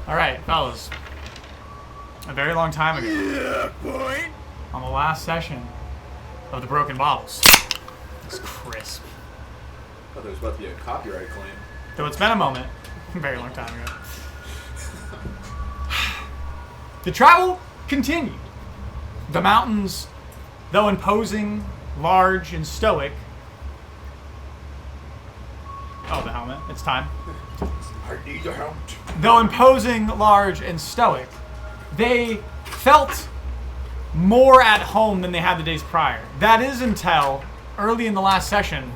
All right, fellas. A very long time ago. Yeah, boy. On the last session of the Broken Bottles. It's crisp. I thought there was about to be a copyright claim. Though it's been a moment. A very long time ago. The travel continued. The mountains, though imposing, large, and stoic. Oh, the helmet. It's time. I need a helmet. Though imposing, large, and stoic, they felt more at home than they had the days prior. That is until early in the last session.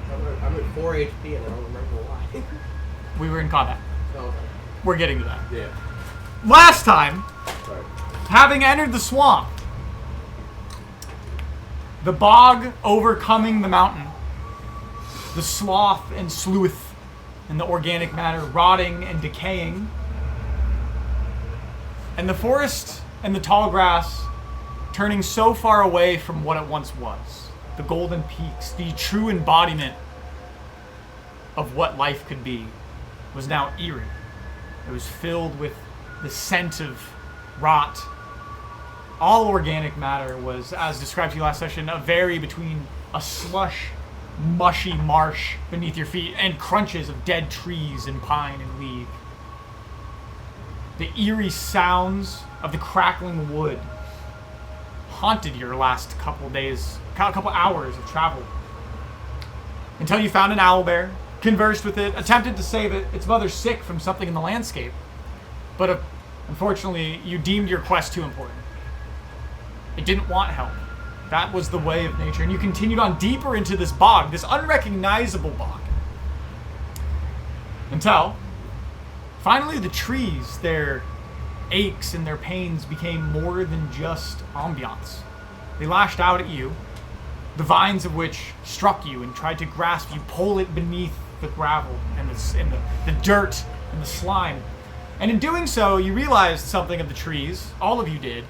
I'm at 4 HP and I don't remember why. We were in combat. Oh, okay. We're getting to that. Yeah. Last time, Sorry. having entered the swamp, the bog overcoming the mountain, the sloth and sleuth and the organic matter rotting and decaying, and the forest and the tall grass turning so far away from what it once was. The golden peaks, the true embodiment of what life could be, was now eerie. It was filled with the scent of rot. All organic matter was, as described to you last session, a vary between a slush, mushy marsh beneath your feet and crunches of dead trees and pine and leaf. The eerie sounds of the crackling wood haunted your last couple days, couple hours of travel. Until you found an owlbear, conversed with it, attempted to save it, its mother sick from something in the landscape. But unfortunately, you deemed your quest too important. It didn't want help. That was the way of nature. And you continued on deeper into this bog, this unrecognizable bog. Until, finally, the trees, their aches and their pains became more than just ambiance. They lashed out at you, the vines of which struck you and tried to grasp you, pull it beneath the gravel and the dirt and the slime. And in doing so, you realized something of the trees. All of you did.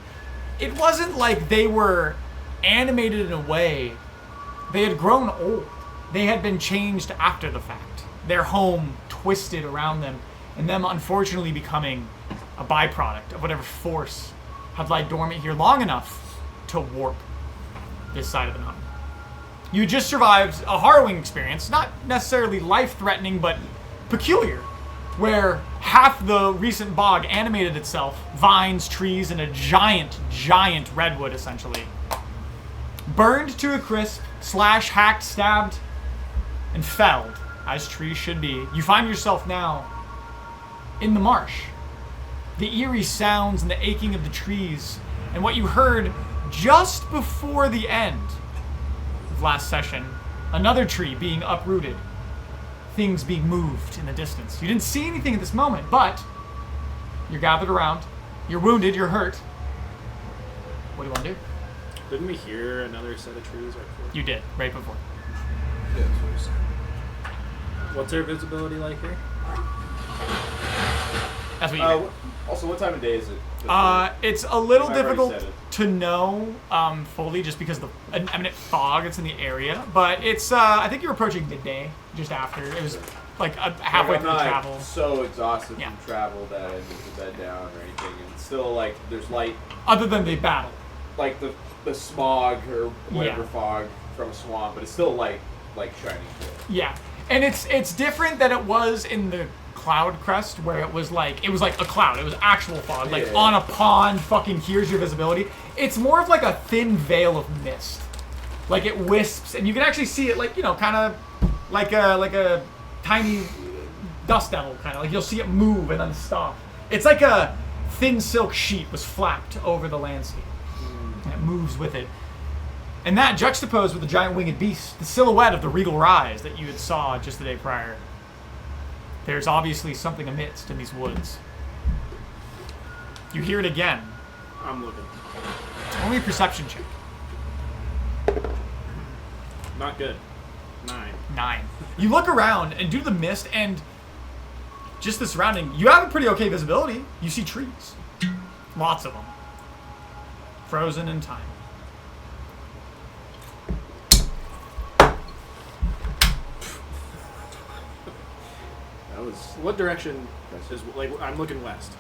It wasn't like they were animated in a way. They had grown old. They had been changed after the fact. Their home twisted around them, and them unfortunately becoming a byproduct of whatever force had lied dormant here long enough to warp this side of the mountain. You just survived a harrowing experience, not necessarily life-threatening, but peculiar, where half the recent bog animated itself, vines, trees, and a giant, giant redwood, essentially. Burned to a crisp, slashed, hacked, stabbed, and felled, as trees should be. You find yourself now in the marsh. The eerie sounds and the aching of the trees, and what you heard just before the end of last session, another tree being uprooted, things being moved in the distance. You didn't see anything at this moment, but you're gathered around, you're wounded, you're hurt. What do you want to do? Didn't we hear another set of trees right before? You did, right before. Yeah, that's what he said. What's our visibility like here? That's what you did. Also, what time of day is it? It's a little I've already difficult said it. to know fully just because of the imminent fog that's in the area. But it's, I think you're approaching midday, just after. It was like halfway I'm through the not travel. so exhausted Yeah. from travel that I need to bed down or anything. And still, like, there's light, Other than the battle. like the smog or whatever Yeah. fog from a swamp, but it's still light, like shining through. Yeah. And it's different than it was in the Cloud Crest, where it was like a cloud. It was actual fog. Like Yeah. on a pond, fucking here's your visibility. It's more of like a thin veil of mist. Like it wisps, and you can actually see it, like, you know, kind of like a tiny dust devil, kind of like you'll see it move and then stop. It's like a thin silk sheet was flapped over the landscape, and it moves with it. And that juxtaposed with the giant winged beast, the silhouette of the regal rise that you had saw just the day prior. There's obviously something amidst in these woods. You hear it again. I'm looking. Only a perception check. Not good. 9. 9. You look around, and due to the mist and just the surrounding, you have a pretty okay visibility. You see trees. Lots of them. Frozen in time. That was What direction is like? I'm looking west.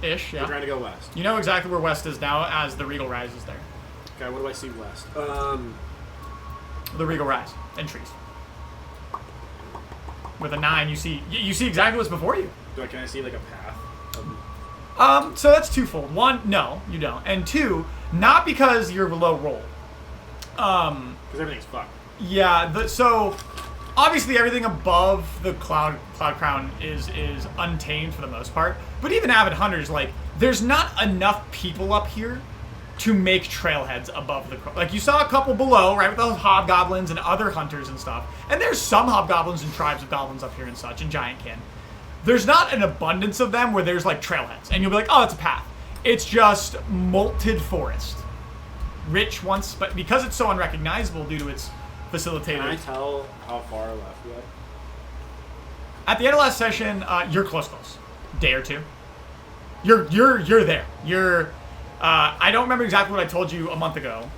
Ish, We're yeah. trying to go west. You know exactly where west is now as the Regal Rise is there. Okay, what do I see west? The Regal Rise and trees. With a 9, you see exactly what's before you. Can I see like a path? So that's twofold. One, no, you don't. And two, not because you're below roll. Because everything's fucked. Yeah, so obviously everything above the cloud crown is untamed for the most part. But even avid hunters, like, there's not enough people up here to make trailheads above the like you saw a couple below, right, with those hobgoblins and other hunters and stuff. And there's some hobgoblins and tribes of goblins up here and such, and giantkin. There's not an abundance of them where there's like trailheads, and you'll be like, oh, it's a path. It's just molted forest, rich once, but because it's so unrecognizable due to its facilitated. Can I tell how far left we are? At the end of last session, you're close, day or two. You're there. You're. I don't remember exactly what I told you a month ago,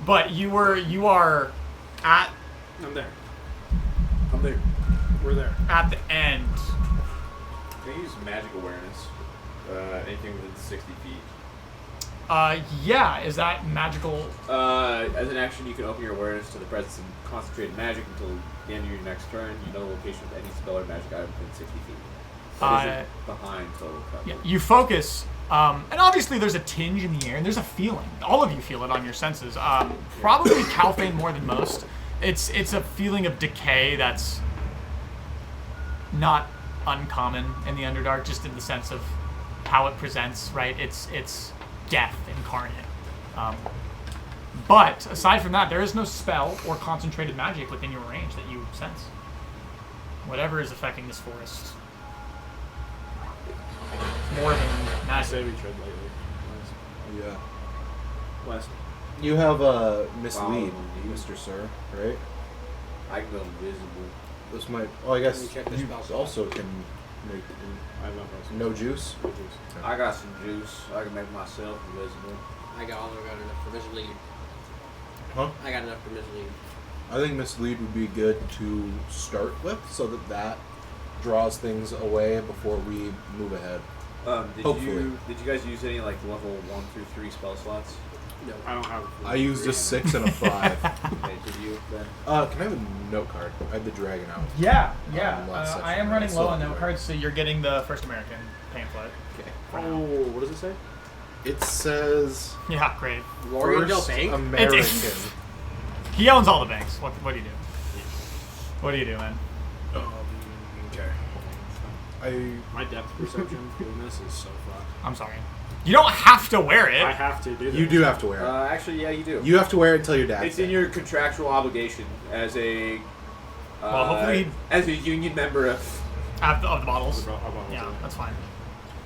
but you are at. I'm there. We're there. At the end. Can I use magic awareness? Anything within 60 feet. Yeah. Is that magical? As an action, you can open your awareness to the presence of concentrated magic until the end of your next turn. You know the location of any spell or magic item within 60 feet. That is behind total cover. Yeah. You focus. And obviously there's a tinge in the air, and there's a feeling. All of you feel it on your senses. Probably Calphane more than most. It's a feeling of decay that's not uncommon in the Underdark, just in the sense of how it presents, right? It's death incarnate. But aside from that, there is no spell or concentrated magic within your range that you sense. Whatever is affecting this forest. More than I magic. say we tread lightly. Yeah. West. You have a mislead, Follow me. Mr. Sir, right? I can go invisible. This might. Oh, I guess Let me check the you spell slot. also can make I have no place. no juice. No juice. I got some juice. I can make myself invisible. I got enough for mislead. Huh? I got enough for mislead. I think mislead would be good to start with, so that draws things away before we move ahead. Hopefully. Did you guys use any like level 1 through 3 spell slots? No. I don't have. I used a 6 and a 5. Okay, did you then? Can I have a note card? I had the dragon out. Yeah. last I session, am but running I still low on have note to cards, so you're getting the first American pamphlet. Okay. Oh, what does it say? It says Yeah, great. Loriendale first Bank? American. He owns all the banks. What do you do? What do you do, man? Okay. My depth perception doing this is so fucked. I'm sorry. You don't have to wear it. I have to do this. You do have to wear it. Actually, yeah, you do. You have to wear it until your dad's It's in dead. your contractual obligation as a. Well, hopefully- as a union member of. Of the bottles. I'll borrow Yeah, it. that's fine.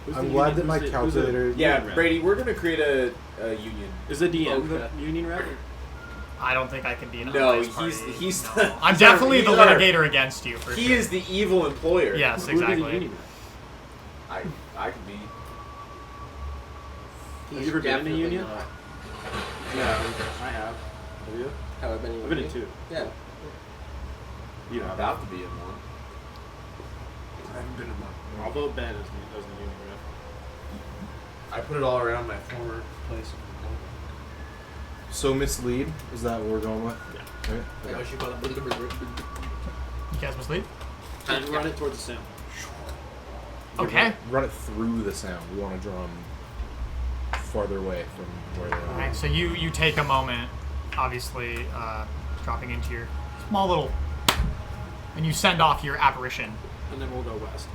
Who's I'm the glad union- that my who's the- calculator- who's the Yeah, union rep? Brady, we're gonna create a union. Is the DM Okay. the union rep? I don't think I can be an No, unbiased party. he's No. the- I'm he's definitely the our- litigator against you, for He sure. is the evil employer. Yes, Who would be the exactly. union rep? I could be. Have you ever been in a Definitely union? not. Yeah, I have. Have you? Have I been in I've been in union? 2. Yeah. You I'm have. about to be in one. I haven't been in one. I'll vote Ben as the union rep. I put it all around my former place of employment. So mislead, is that what we're going with? Yeah. Okay. I know she called it. You guys must leave? And run it towards the sound. Okay. Run it through the sound. We want to draw them farther away from where they are. Alright, so you take a moment, obviously, dropping into your small little... And you send off your apparition. And then we'll go west.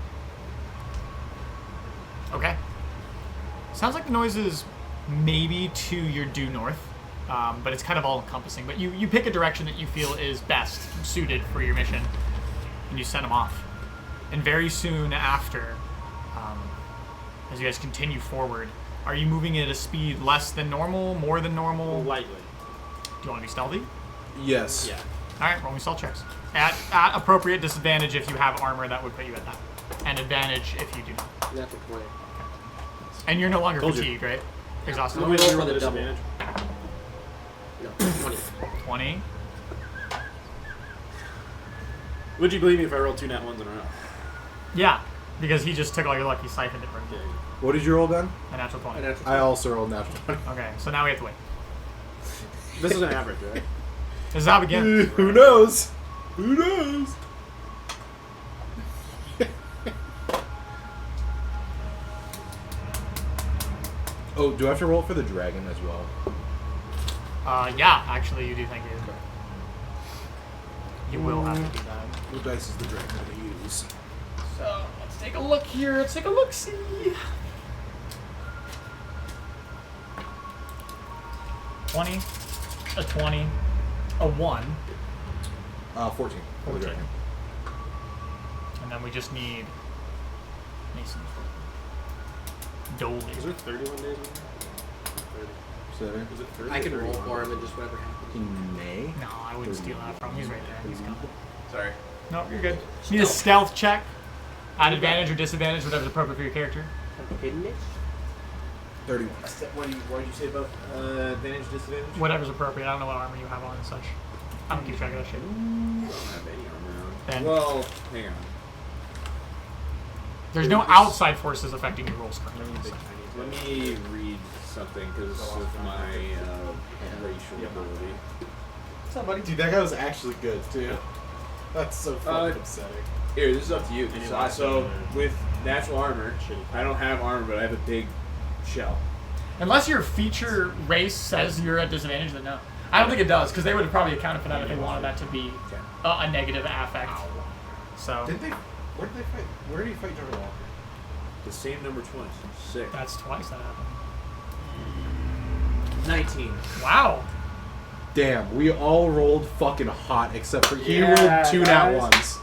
Okay. Sounds like the noise is maybe to your due north, but it's kind of all-encompassing. But you pick a direction that you feel is best suited for your mission, and you send them off. And very soon after, as you guys continue forward, are you moving at a speed less than normal, more than normal? Lightly. Do you want to be stealthy? Yes. Yeah. All right, roll me stealth checks. At appropriate disadvantage if you have armor, that would put you at that. And advantage if you do not. That's a point. And you're no longer Told you. fatigued, right? Exhausted. Let me roll roll for the the double. disadvantage. No, 20. 20. Would you believe me if I rolled 2 nat 1s in a row? Yeah, because he just took all your luck. He siphoned it from you. What did you roll, Ben? A natural 20. I also rolled natural 20. Okay, so now we have to wait. This is an average, right? This is how it begins. Who knows? Who knows? Oh, do I have to roll for the dragon as well? Yeah, actually, you do think it is. You will have to do that. What dice is the dragon going to use? So, let's take a look here. Let's take a look-see. $20, a 20, a 1. 14 for the dragon. And then we just need Mason's Dolly. Is there 31 days in here? 7. Is it 30? I can or roll 31? for him and just whatever happens. In May? No, I wouldn't steal that from him. He's right there. He's gone. Sorry. No, you're good. You need a stealth check. At advantage or disadvantage, whatever's appropriate for your character. Hiddenness? 31. What did you say about advantage, disadvantage? Whatever's appropriate. I don't know what armor you have on and such. I don't keep track of that shit. I don't have any armor on. Then- Well, hang on. There's no outside forces affecting your rolls currently. Big so. Chinese Let guy. me read something because of my racial ability. What's up, buddy? Dude, that guy was actually good, too. That's so fucking upsetting. Here, this is up to you. Any So, last so one, with natural armor, Shitty. I don't have armor, but I have a big shell. Unless your feature race says you're at disadvantage, then no. I don't think it does, because they would have probably accounted for that if they wanted that to be a negative affect. So Where did they fight? Where did he fight Jordan Walker? The same number twice. Sick. that's twice that happened. 19. Wow. Damn, we all rolled fucking hot except for he Yeah, rolled 2 nat guys. ones.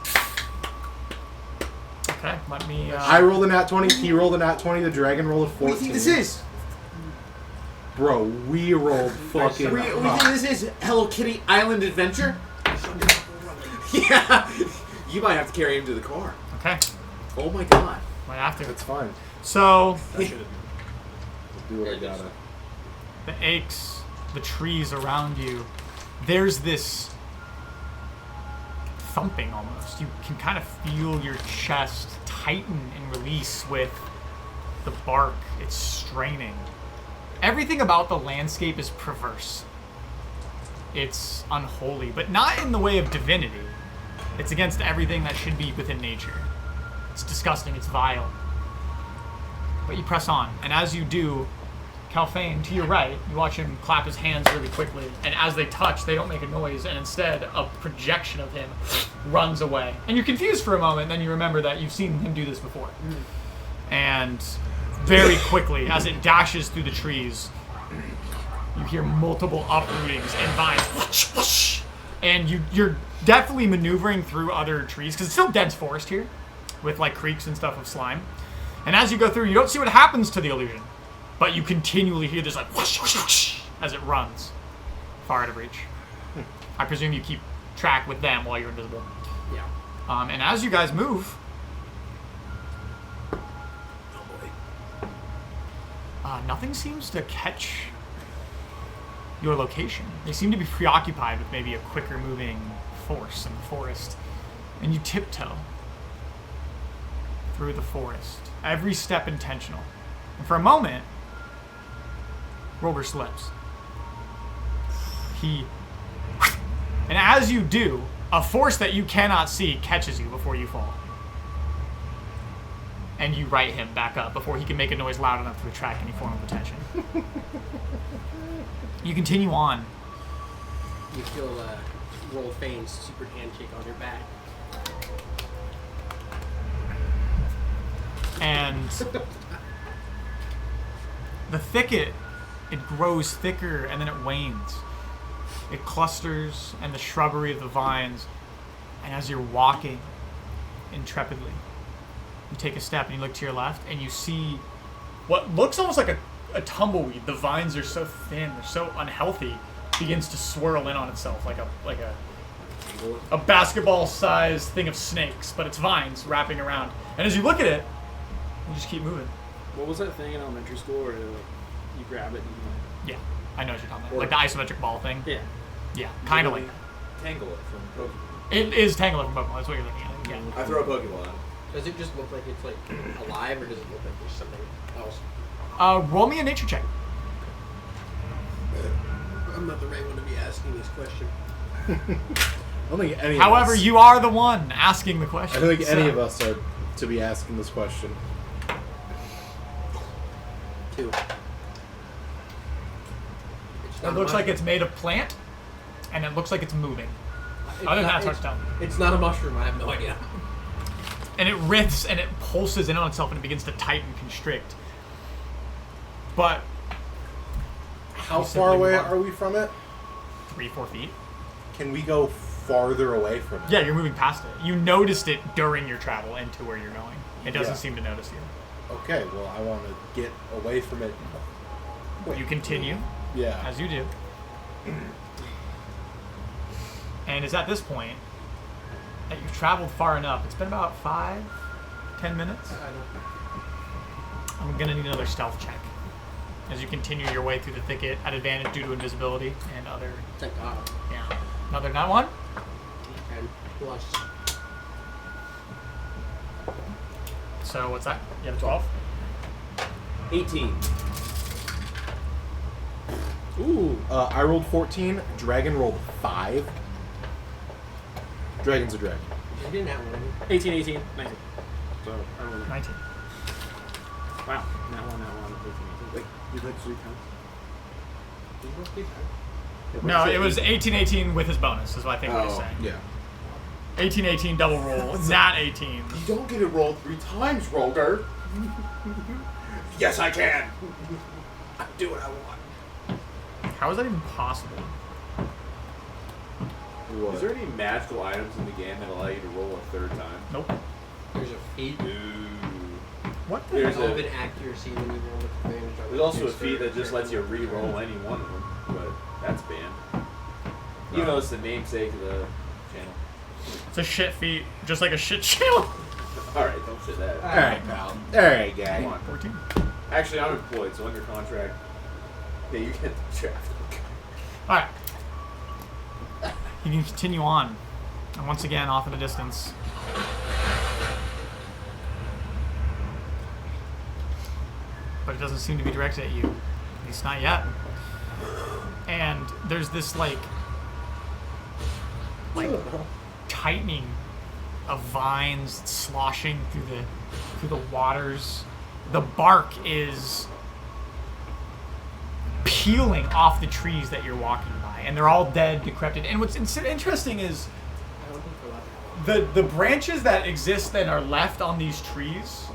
Okay, let me. I rolled a nat 20, he rolled a nat 20, the dragon rolled a 14. What do you think this is? Bro, we rolled fucking What do you hot. think this is? Hello Kitty Island Adventure? Yeah. You might have to carry him to the car. Okay, Oh my god. might have to. It's fine. So That should have Do what I gotta. the aches, the trees around you, there's this thumping almost. You can kind of feel your chest tighten and release with the bark. It's straining. Everything about the landscape is perverse. It's unholy, but not in the way of divinity. It's against everything that should be within nature. It's disgusting, it's vile. But you press on, and as you do, Calphane, to your right, you watch him clap his hands really quickly, and as they touch, they don't make a noise, and instead, a projection of him runs away. And you're confused for a moment, then you remember that you've seen him do this before. And very quickly, as it dashes through the trees, you hear multiple uprootings and vines, whoosh, whoosh, and you're definitely maneuvering through other trees, because it's still dense forest here, with like creeks and stuff of slime. And as you go through, you don't see what happens to the illusion, but you continually hear this like whoosh, whoosh, whoosh, as it runs far out of reach. I presume you keep track with them while you're invisible. Yeah. And as you guys move, nothing seems to catch your location. They seem to be preoccupied with maybe a quicker moving force in the forest. And you tiptoe through the forest, every step intentional. And for a moment, Rolger slips. And as you do, a force that you cannot see catches you before you fall. And you right him back up before he can make a noise loud enough to attract any form of attention. You continue on. You feel Rolfane's super handshake on your back. And the thicket, it grows thicker and then it wanes. It clusters and the shrubbery of the vines. And as you're walking intrepidly, you take a step and you look to your left and you see what looks almost like a tumbleweed. The vines are so thin, they're so unhealthy, begins to swirl in on itself like a basketball-sized thing of snakes, but it's vines wrapping around. And as you look at it, you just keep moving. What was that thing in elementary school where like, you grab it and Yeah, I know what you're talking about. Like the isometric ball thing. yeah. Yeah, kind of like that. Tangle it from Pokemon. It is Tangela from Pokemon. That's what you're looking at. Yeah. I throw a Pokeball at him. Does it just look like it's like alive, or does it look like there's something else? Roll me a nature check. I'm not the right one to be asking this question. I don't think any However, of us, you are the one asking the question. I don't think any so- of us are to be asking this question. 2. It looks like it's made of plant, and it looks like it's moving. Other than that, it's hard to tell. It's not a mushroom. I have no idea. And it writhes and it pulses in on itself and it begins to tighten, constrict. But How You said far like away what? are we from it? 3-4 feet. Can we go farther away from it? Yeah, you're moving past it. You noticed it during your travel into where you're going. It doesn't Yeah. seem to notice you. Okay, well, I want to get away from it. You continue, Yeah. as you do. And it's at this point that you've traveled far enough. It's been about 5-10 minutes. I'm gonna need another stealth check as you continue your way through the thicket at advantage due to invisibility and other. Thank God. Yeah. Another not one. 10 plus. So what's that? You have a 12. 18. Ooh. I rolled 14. Dragon rolled 5. Dragon's a dragon. You didn't have one. 18, 18, 19. So, I rolled 19. Wow. That one, 18, 18. Wait, you like 3 times? No, it was 18-18 with his bonus. Is what I think what he's saying. Yeah. 18-18 double roll. Not 18. You don't get it rolled 3 times, Rolger. Yes, I can. I do what I want. How is that even possible? What? Is there any magical items in the game that allow you to roll a 3rd time? Nope. There's a feat. Ooh. What the? There's There's a- an accuracy when you roll with advantage. on There's also a dexterity feat that just lets you check. re-roll any one of them, but that's banned. Even though it's the namesake of the channel. It's a shit feat, just like a shit channel. Alright, don't say that. Alright, pal. Alright, Come guy. on. 14. Actually, I'm employed, so under contract, yeah, you get the draft. All right. You can continue on, and once again, off in the distance. But it doesn't seem to be directed at you. At least not yet. And there's this like tightening of vines sloshing through the waters. The bark is peeling off the trees that you're walking by, and they're all dead, decrepit. And what's interesting is I don't think for that. the branches that exist and are left on these trees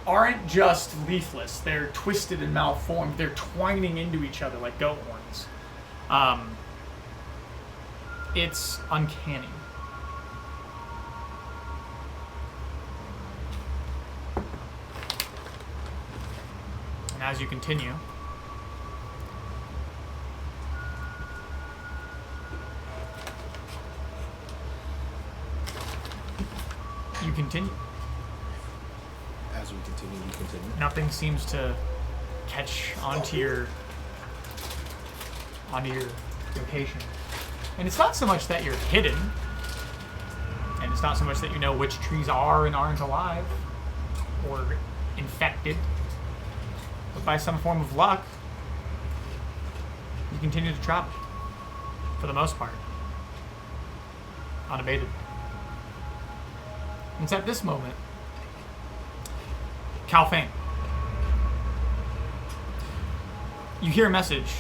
aren't just leafless. They're twisted and malformed. They're twining into each other like goat horns. It's uncanny. And as you continue, you continue. As we continue, we continue. Nothing seems to catch onto your location. And it's not so much that you're hidden, and it's not so much that you know which trees are and aren't alive or infected, but by some form of luck, you continue to travel, for the most part, unabated. And it's at this moment, Calfane, you hear a message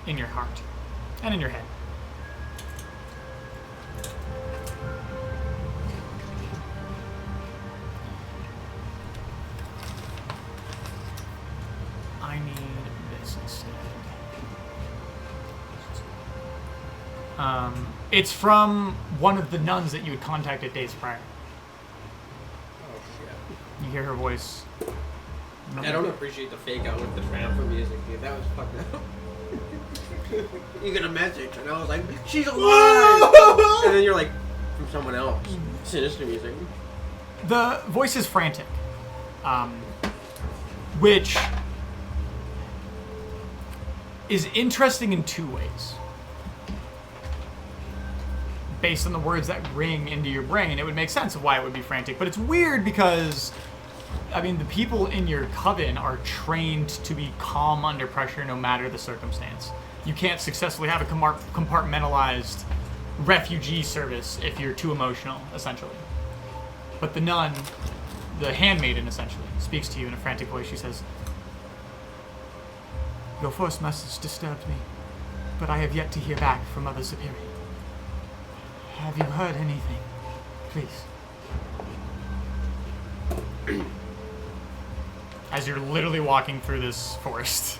in your heart and in your head. I need this instead. It's from one of the nuns that you had contacted days prior. Oh shit. You hear her voice. I don't appreciate the fake out with the transfer music, dude. That was fucked up. You get a message, and I was like, "She's alive!" And then you're like, from someone else. Sinister music. The voice is frantic, which is interesting in two ways. based on the words that ring into your brain, it would make sense of why it would be frantic. But it's weird because, I mean, the people in your coven are trained to be calm under pressure no matter the circumstance. You can't successfully have a compartmentalized refugee service if you're too emotional, essentially. But the nun, the handmaiden, essentially, speaks to you in a frantic voice. She says, "Your first message disturbed me, but I have yet to hear back from Mother Superior. Have you heard anything? Please." As you're literally walking through this forest.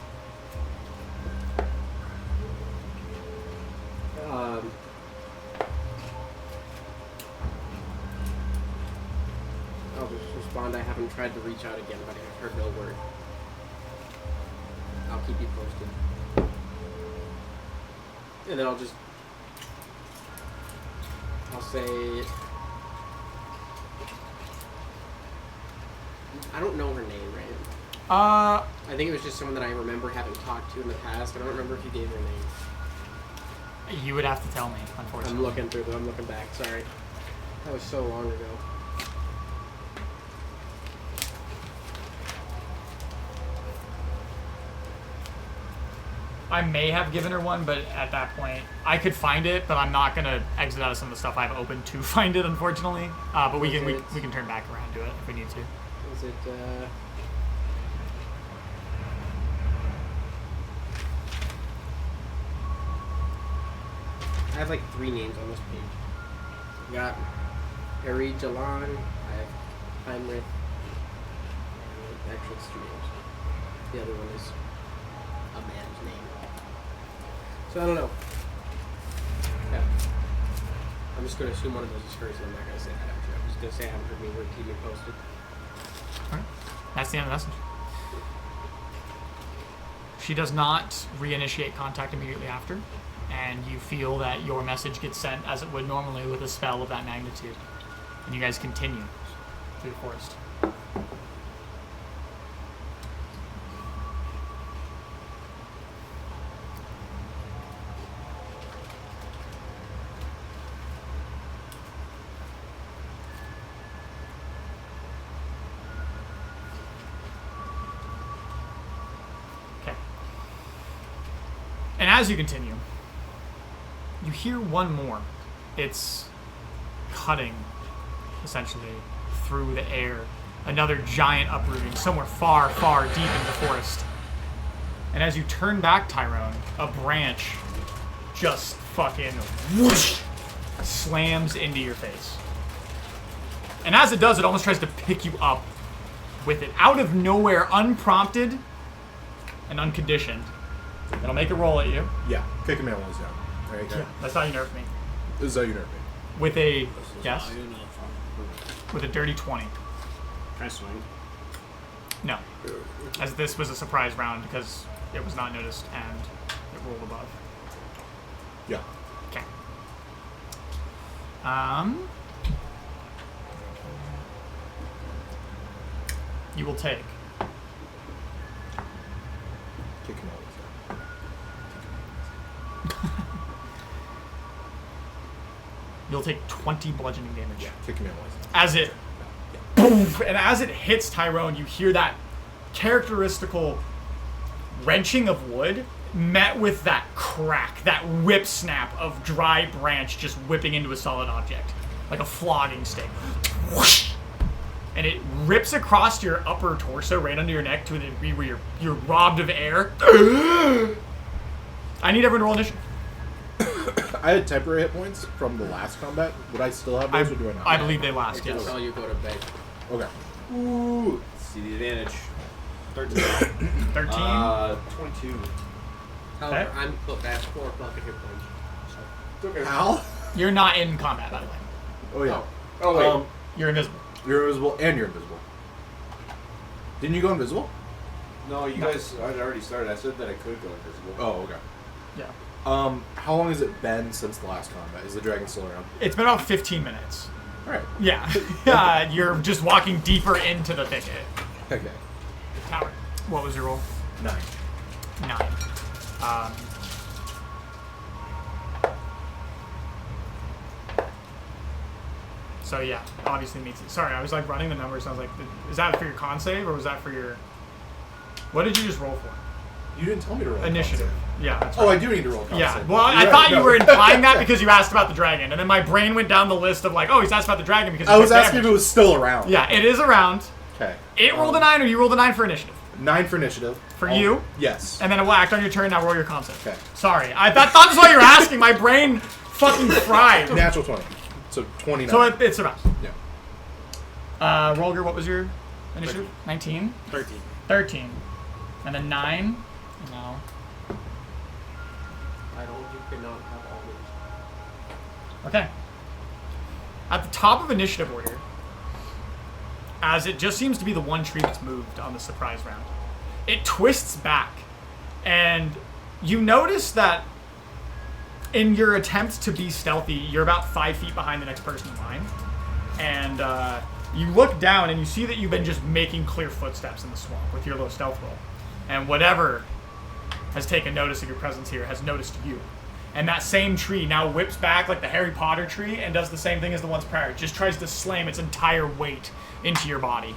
I'll just respond, I haven't tried to reach out again, but I have heard no word. I'll keep you posted. And then I'll say, I don't know her name, right? I think it was just someone that I remember having talked to in the past. I don't remember if you gave her name. You would have to tell me, unfortunately. I'm looking back, sorry. That was so long ago. I may have given her one, but at that point, I could find it, but I'm not gonna exit out of some of the stuff I have open to find it, unfortunately. But we can turn back around to it if we need to. Is it, I have like 3 names on this page. I got Harry Jalan, I have Heinrich, and actually it's 2 names. The other one is a man's name. So I don't know. Yeah. I'm just going to assume one of those is hers, and I'm not going to say that actually. I'm just going to say I haven't heard me word, keep me posted. Alright. That's the end of the message. She does not reinitiate contact immediately after, and you feel that your message gets sent as it would normally with a spell of that magnitude. And you guys continue through the forest. And as you continue, you hear one more. It's cutting, essentially, through the air. Another giant uprooting somewhere far, far deep in the forest. And as you turn back, Tyrone, a branch just fucking whoosh slams into your face. And as it does, it almost tries to pick you up with it. Out of nowhere, unprompted and unconditioned. It'll make a roll at you. Yeah, kicking me while he's down. There you go. Yeah, that's how you nerf me. This is how you nerf me. With a, yes? With a dirty 20. Can I swing? No. As this was a surprise round because it was not noticed and it rolled above. Yeah. Okay. You will take. Kicking me while he's down. You'll take 20 bludgeoning damage. Yeah, kicking me while he's down. As it, boom, and as it hits Tyrone, you hear that characteristical wrenching of wood met with that crack, that whip snap of dry branch just whipping into a solid object, like a flogging stick. Whoosh! And it rips across your upper torso, right under your neck, to a degree where you're robbed of air. I need everyone to roll initiative. I had temporary hit points from the last combat. Would I still have those, or do I not? I believe they last, Until yes. you go to bed. Okay. Ooh. See the advantage. 13. 13? 22. However, Okay. I'm I have 4 bucket hit points. So. How? You're not in combat, by the way. Oh, yeah. Oh, wait. You're invisible. You're invisible, and you're invisible. Didn't you go invisible? No, you guys had already started. I said that I could go invisible. Oh, okay. Yeah. How long has it been since the last combat? Is the dragon still around? It's been about 15 minutes. Alright. Yeah. You're just walking deeper into the thicket. Okay. Tower. What was your roll? 9. 9. So yeah, obviously meets it. Sorry, I was like running the numbers. And I was like, is that for your con save or was that for your? What did you just roll for? You didn't tell me to roll. Initiative. Yeah. That's Oh, right. I do need to roll. Yeah. Well, I thought you were implying that because you asked about the dragon, and then my brain went down the list of like, oh, he's asked about the dragon because I was asking if it was still around. Yeah, it is around. Okay. It rolled a 9, or you rolled a 9 for initiative. 9 for initiative. For you? Yes. And then it will act on your turn. Now roll your con save. Okay. Sorry, I thought that's why you're asking. My brain fucking fried. Natural 20. So 29. So it's around. Yeah. Rolger, what was your initiative? 19? 13. And then 9? No. I don't. You cannot have all these. Okay. At the top of initiative order, as it just seems to be the one tree that's moved on the surprise round, it twists back. And you notice that in your attempt to be stealthy, you're about 5 feet behind the next person in line. And you look down and you see that you've been just making clear footsteps in the swamp with your low stealth roll. And whatever has taken notice of your presence here has noticed you. And that same tree now whips back like the Harry Potter tree and does the same thing as the ones prior. It just tries to slam its entire weight into your body.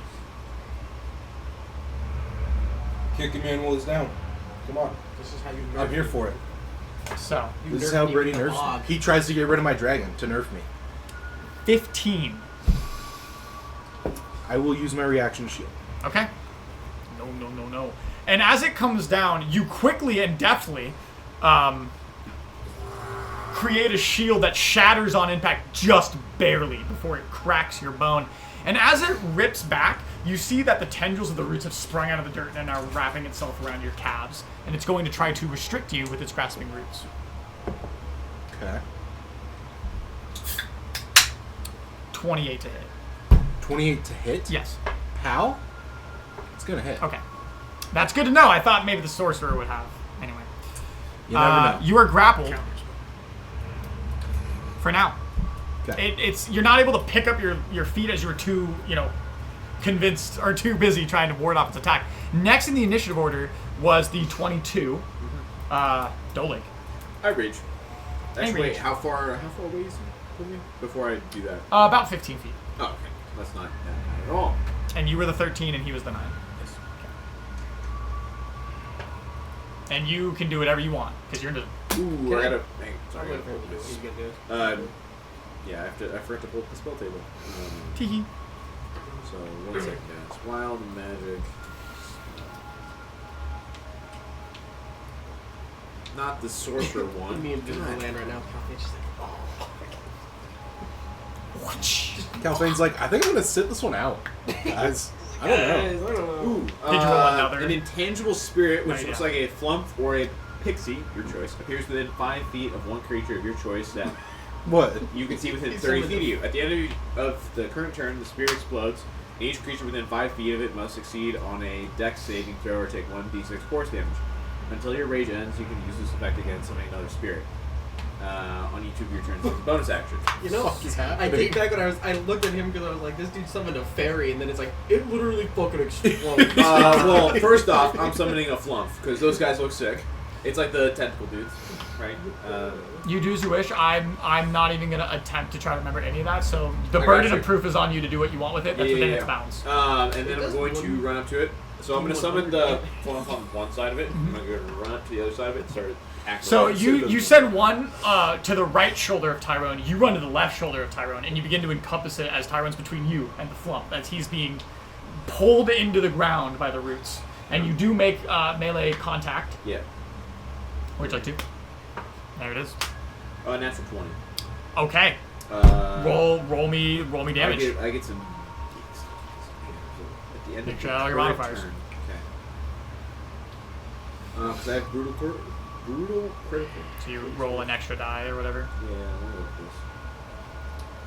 Kick him in while he's down. Come on. This is how you. I'm here for it. So, This is how Brady nerfs me. He tries to get rid of my dragon to nerf me. 15. I will use my reaction shield. Okay. No. And as it comes down, you quickly and deftly create a shield that shatters on impact just barely before it cracks your bone. And as it rips back, you see that the tendrils of the roots have sprung out of the dirt and are wrapping itself around your calves. And it's going to try to restrict you with its grasping roots. Okay. 28 to hit. 28 to hit? Yes. How? It's gonna hit. Okay. That's good to know. I thought maybe the sorcerer would have. Anyway. You never know. You are grappled. For now. Okay. It's you're not able to pick up your feet as you were too, convinced or too busy trying to ward off its attack. Next in the initiative order was the 22, Dolig. I rage. Actually, rage. wait, how far away is it from me? Before I do that. About 15 feet. Oh, okay. That's not that at all. And you were the 13 and he was the 9. Yes. And you can do whatever you want, because you're into... Ooh, I gotta... Hang, I'm sorry, I waiting gotta for pull you this. to get this. Yeah, I forgot to pull up the spell table. Teehee. So, 1 second, guys. Wild magic. Not the sorcerer one. Me and Bill God. land right now. It's just like, Calfane's like, I think I'm gonna sit this one out. Guys, I don't know. guys, I don't know. Ooh, Did you roll another? An intangible spirit, which Oh, looks yeah. like a flump or a pixie, your choice, appears within 5 feet of one creature of your choice that What? you can see within He's 30 summoned feet of him. you. At the end of the current turn, the spirit explodes. Each creature within 5 feet of it must succeed on a dex saving throw or take 1d6 force damage. Until your rage ends, you can use this effect against another spirit. On each of your turns as a bonus action. You know, Fuck is happening? I think back when I looked at him because I was like, this dude summoned a fairy, and then it's like, it literally fucking exploded. Well, first off, I'm summoning a flump, because those guys look sick. It's like the tentacle dudes, right? You do as you wish. I'm not even going to attempt to try to remember any of that, so the I burden got you. of proof is on you to do what you want with it. That's within its bounds. And then It I'm does going to one- run up to it. So I'm going to summon the flump on one side of it. Mm-hmm. I'm going to run up to the other side of it and start acting. So like you send one to the right shoulder of Tyrone, you run to the left shoulder of Tyrone, and you begin to encompass it as Tyrone's between you and the flump, as he's being pulled into the ground by the roots. And you do make melee contact. Yeah. Would you like to? There it is. Natural 20. Okay. Roll me damage. I get some. At the end Make of sure the all your current modifiers. turn. Okay. Because I have brutal critical. So you roll an extra die or whatever. Yeah, let me look at this.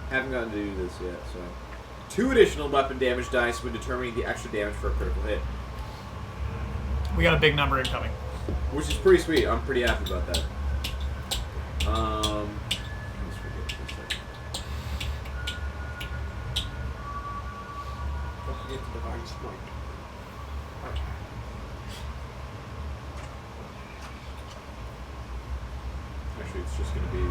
Haven't gotten to do this yet, so. 2 additional weapon damage dice when determining the extra damage for a critical hit. We got a big number incoming. Which is pretty sweet. I'm pretty happy about that. Let's forget this second. Don't forget the divine smite. Actually, it's just going to be...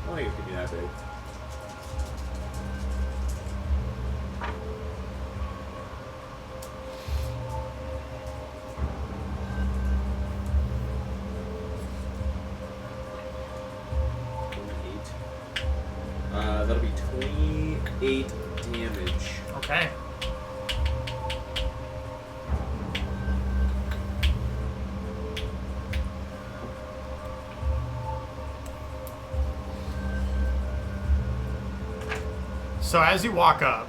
don't think it's gonna be that big. That'll be 28 damage. Okay. So as you walk up,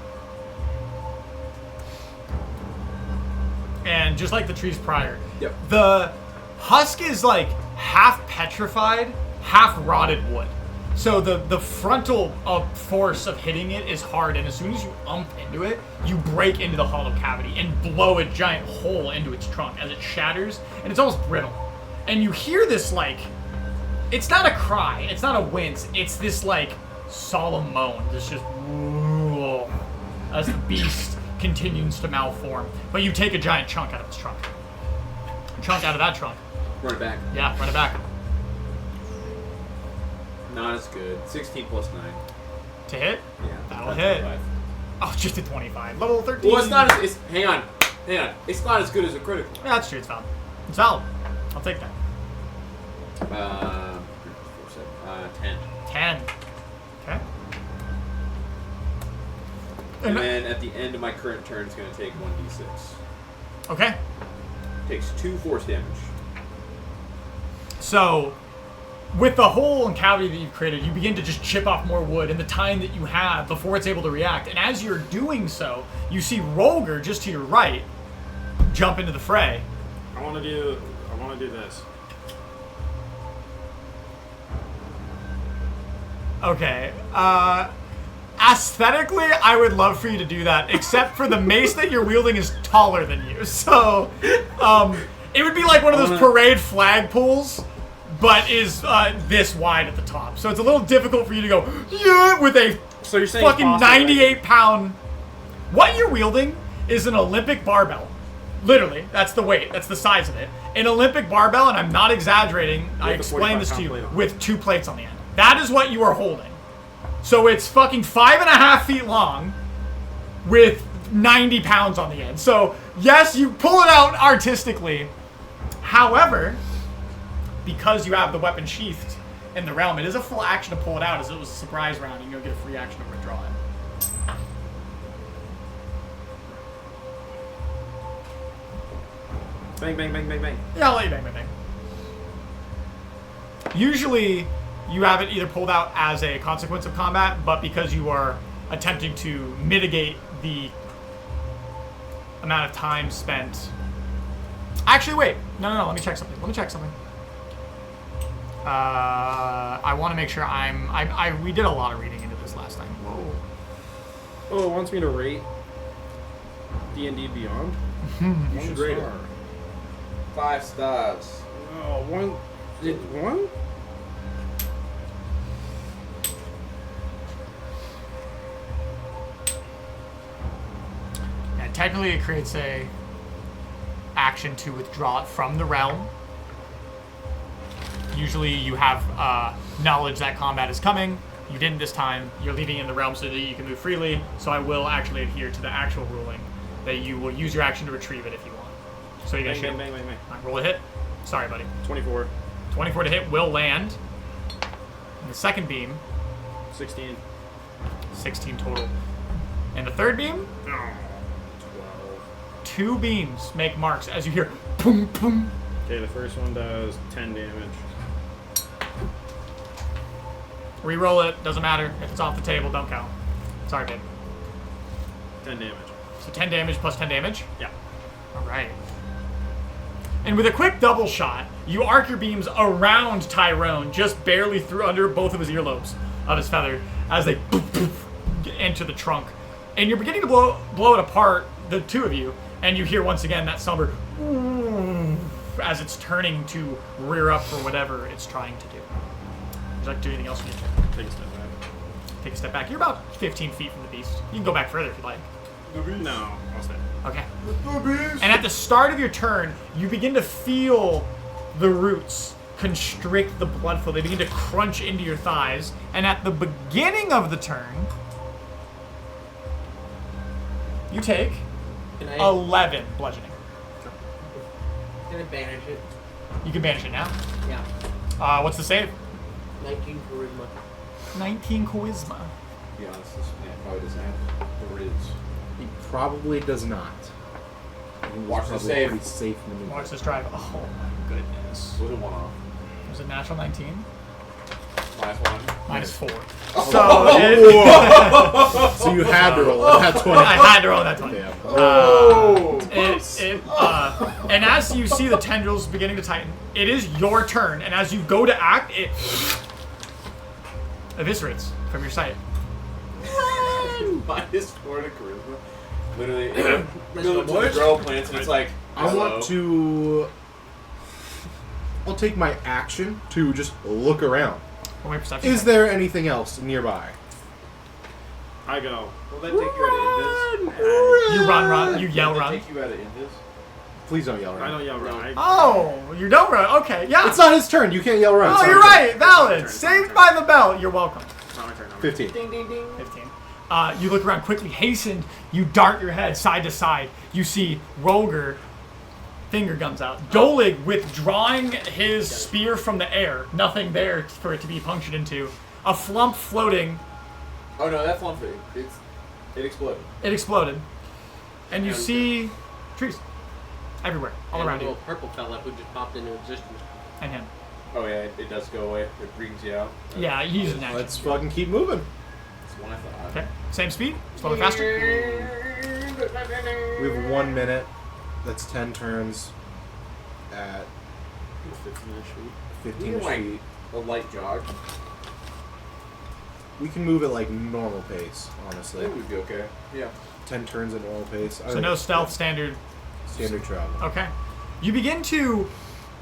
and just like the trees prior, Yep. the husk is like half petrified, half rotted wood. So the frontal force of hitting it is hard, and as soon as you into it, you break into the hollow cavity and blow a giant hole into its trunk as it shatters, and it's almost brittle. And you hear this like, it's not a cry, it's not a wince, it's this like solemn moan. This just as the beast continues to malform. But you take a giant chunk out of its trunk. A chunk out of that trunk. Run it back. Yeah, run it back. Not as good. 16 plus 9. To hit? Yeah. That'll that's hit. 25. Oh, just a 25. Level 13. Well, it's not as... hang on. It's not as good as a critical. Yeah, that's true. It's valid. It's valid. I'll take that. 10. 10. Okay. And then at the end of my current turn, it's going to take 1d6. Okay. Takes 2 force damage. So, with the hole and cavity that you've created, you begin to just chip off more wood in the time that you have before it's able to react. And as you're doing so, you see Rolger just to your right jump into the fray. I want to do this. Okay. Aesthetically, I would love for you to do that, except for the mace that you're wielding is taller than you. So, it would be like one of those parade flagpoles, but is this wide at the top. So it's a little difficult for you to go, yeah, with a So you're saying fucking possible, right? 98-pound... What you're wielding is an Olympic barbell. Literally, that's the weight, that's the size of it. An Olympic barbell, and I'm not exaggerating, I the explained this to 45-pound you, plate on it. with 2 plates on the end. That is what you are holding. So it's fucking 5.5 feet long with 90 pounds on the end. So, yes, you pull it out artistically. However, because you have the weapon sheathed in the realm, it is a full action to pull it out, as it was a surprise round, and you'll get a free action to withdraw it. Bang, bang, bang, bang, bang. Yeah, I'll let you bang, bang, bang. Usually, you have it either pulled out as a consequence of combat, but because you are attempting to mitigate the amount of time spent... Actually, wait. No, let me check something. I want to make sure we did a lot of reading into this last time. Whoa. Oh, it wants me to rate D&D Beyond? You should rate it. 5 stars. Oh, 1... Did 1? Yeah, technically it creates a action to withdraw it from the realm. Usually you have knowledge that combat is coming. You didn't this time. You're leaving it in the realm so that you can move freely. So I will actually adhere to the actual ruling that you will use your action to retrieve it if you want. So you guys Bang, should bang, bang, bang, bang. All right, roll a hit. Sorry, buddy. 24. 24 to hit will land. And the second beam, 16. 16 total. And the third beam, Oh, 2 beams make marks as you hear boom, boom. 12. Okay, the first one does 10 damage. Reroll it, doesn't matter. If it's off the table, don't count. Sorry, babe. 10 damage. So 10 damage plus 10 damage? Yeah. Alright. And with a quick double shot, you arc your beams around Tyrone, just barely through under both of his earlobes of his feather, as they poof, poof, enter the trunk. And you're beginning to blow it apart, the two of you, and you hear once again that somber as it's turning to rear up for whatever it's trying to do. Would you like to do anything else in your turn? Take a step back. Take a step back. You're about 15 feet from the beast. You can go back further if you'd like. No, I'll stay. Okay. And at the start of your turn, you begin to feel the roots constrict the blood flow. They begin to crunch into your thighs. And at the beginning of the turn, you take Can I 11 bludgeoning. banish it? You can banish it now. Yeah. What's the save? 19 charisma. 19 charisma. To be honest, this man probably doesn't have the riz. He probably does not. Watch the Probably save. pretty safe maneuver. Watch this drive. Oh my goodness. With a 1 off. It was a natural 19. -1. -4. Oh. So So you had to roll that 20. I had to roll that 20. Yeah. And as you see the tendrils beginning to tighten, it is your turn. And as you go to act, it eviscerates from your sight. -4 to charisma. Literally, it goes to the grow plants and it's like, I want to. I'll take my action to just look around. Roll my perception. Is there anything else nearby? I go. Will that take you out of Indus? You run, you yell, Will that run. take you out of Indus? Please don't yell I around. don't yell run. Oh, you don't run. Okay, yeah. It's not his turn. You can't yell around. Oh, It's you're not right. Valid. Saved by the bell. You're welcome. It's not my turn. 15. Ding, ding, ding. 15. You look around quickly, hastened. You dart your head side to side. You see Rolger, finger guns out. Dolig withdrawing his spear from the air. Nothing there for it to be punctured into. A flump floating. Oh no, that flump it exploded. It exploded. And you see trees everywhere, all And around the you. little purple fella who just popped into existence. And him. Oh yeah, it does go away. It brings you out. Yeah, he's an action. Let's fucking keep moving. That's what I thought. Okay. Same speed? Slower, faster? We have 1 minute. That's 10 turns at 15-ish feet. 15 You like feet. a light jog. We can move at like normal pace, honestly. That would be okay. Yeah. 10 turns at normal pace. So no stealth, standard. Standard travel. Okay. You begin to,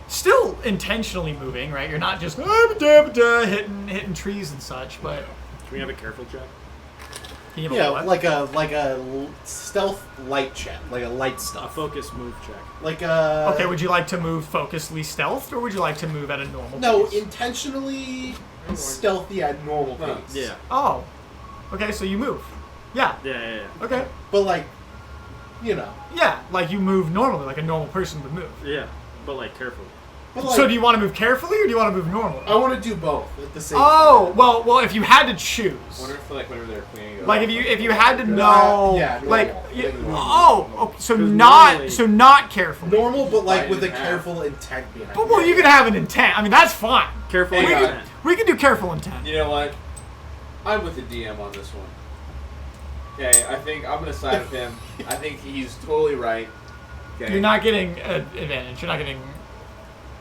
still intentionally moving, right? You're not just hitting trees and such, but Can we have a careful check? can you give a Yeah, what? like a stealth light check, like a light A stuff, focus move check. like a. Okay, would you like to move focusedly stealth, or would you like to move at a normal No, pace? intentionally stealthy at normal pace. Yeah. Oh. Okay, so you move. Yeah. Yeah. Okay. But like, you know. Yeah, like you move normally, like a normal person would move. Yeah. But like carefully. But like, So do you want to move carefully, or do you want to move normally? I want to do both at the same Oh, time. well, if you had to choose. I wonder if like whenever they're cleaning. Like if you had to know, yeah, like normal. you- Like normal. okay, so 'Cause not normally- not careful. Normal, but like Right with a in half. careful intent behind But it. well, you could have an intent. I mean, that's fine. Careful. Hang with on. that. We can do careful intent. You know what? I'm with the DM on this one. Okay, I think I'm gonna side with him. I think he's totally right. Okay. You're not getting an advantage. You're not getting.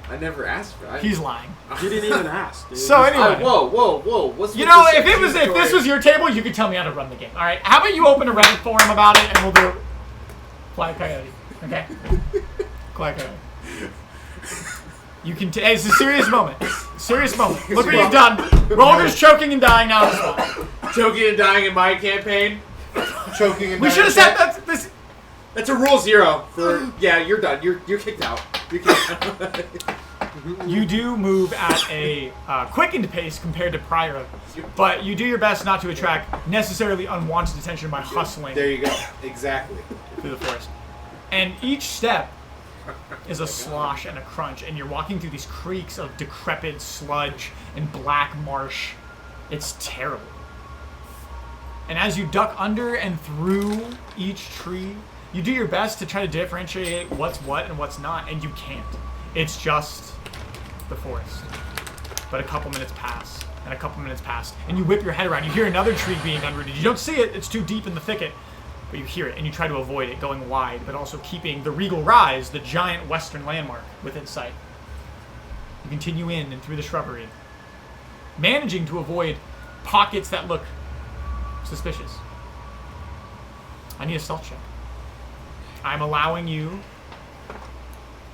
I never asked for it. He's lying. You didn't even ask, dude. So Oh, anyway, whoa! What's you with know, this if this accusatory- was your table, you could tell me how to run the game. All right. How about you open a Reddit forum about it, and we'll do Quiet Coyote. Okay. Quiet Coyote. You can. Hey, it's a serious moment. Serious moment. Look what you've done. Rolger's choking and dying now on the spot. choking and dying in my campaign. choking and We should have said that. This. That's a rule 0 for. Yeah, you're done. You're kicked out. You're kicked out. You do move at a quickened pace compared to prior, but you do your best not to attract necessarily unwanted attention by hustling There you go. Exactly. through the forest. And each step is a slosh and a crunch, and you're walking through these creeks of decrepit sludge and black marsh. It's terrible. And as you duck under and through each tree, you do your best to try to differentiate what's what and what's not, and you can't. It's just the forest. But a couple minutes pass, and a couple minutes pass, and you whip your head around. You hear another tree being unrooted. You don't see it, it's too deep in the thicket, but you hear it, and you try to avoid it, going wide, but also keeping the Regal Rise, the giant western landmark, within sight. You continue in and through the shrubbery, managing to avoid pockets that look suspicious. I need a stealth check. I'm allowing you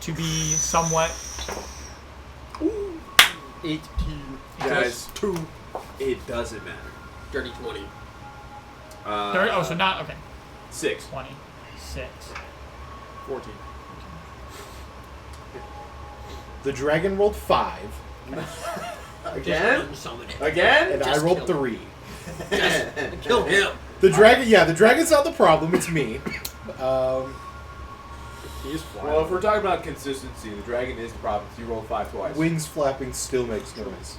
to be somewhat... 18. Guys, it doesn't matter. Dirty 20. so not... Okay. 6. 26. 14. The dragon rolled 5, Again? Just unsummon it. Again? and I Just rolled kill 3. Just kill him. The dragon's not the problem. It's me. He's flying. Well, if we're talking about consistency, the dragon is the problem. You rolled 5 twice. Wings flapping still makes noise.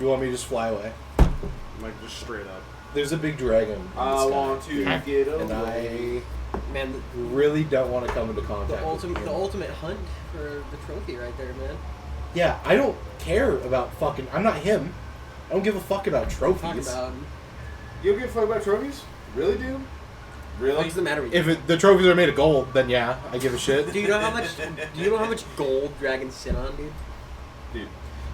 You want me to just fly away? Like, just straight up. There's a big dragon. in the I sky, want to Okay. get and away. I Man, really don't want to come into contact with you. the ultimate hunt for the trophy right there, man. Yeah, I don't care about fucking. I'm not him. I don't give a fuck about Talk trophies. about You don't give a fuck about trophies? Really, dude? Really? what's the matter with you? If the trophies are made of gold, then yeah, I give a shit. Do you know how much? Do you know how much gold dragons sit on, dude? Dude.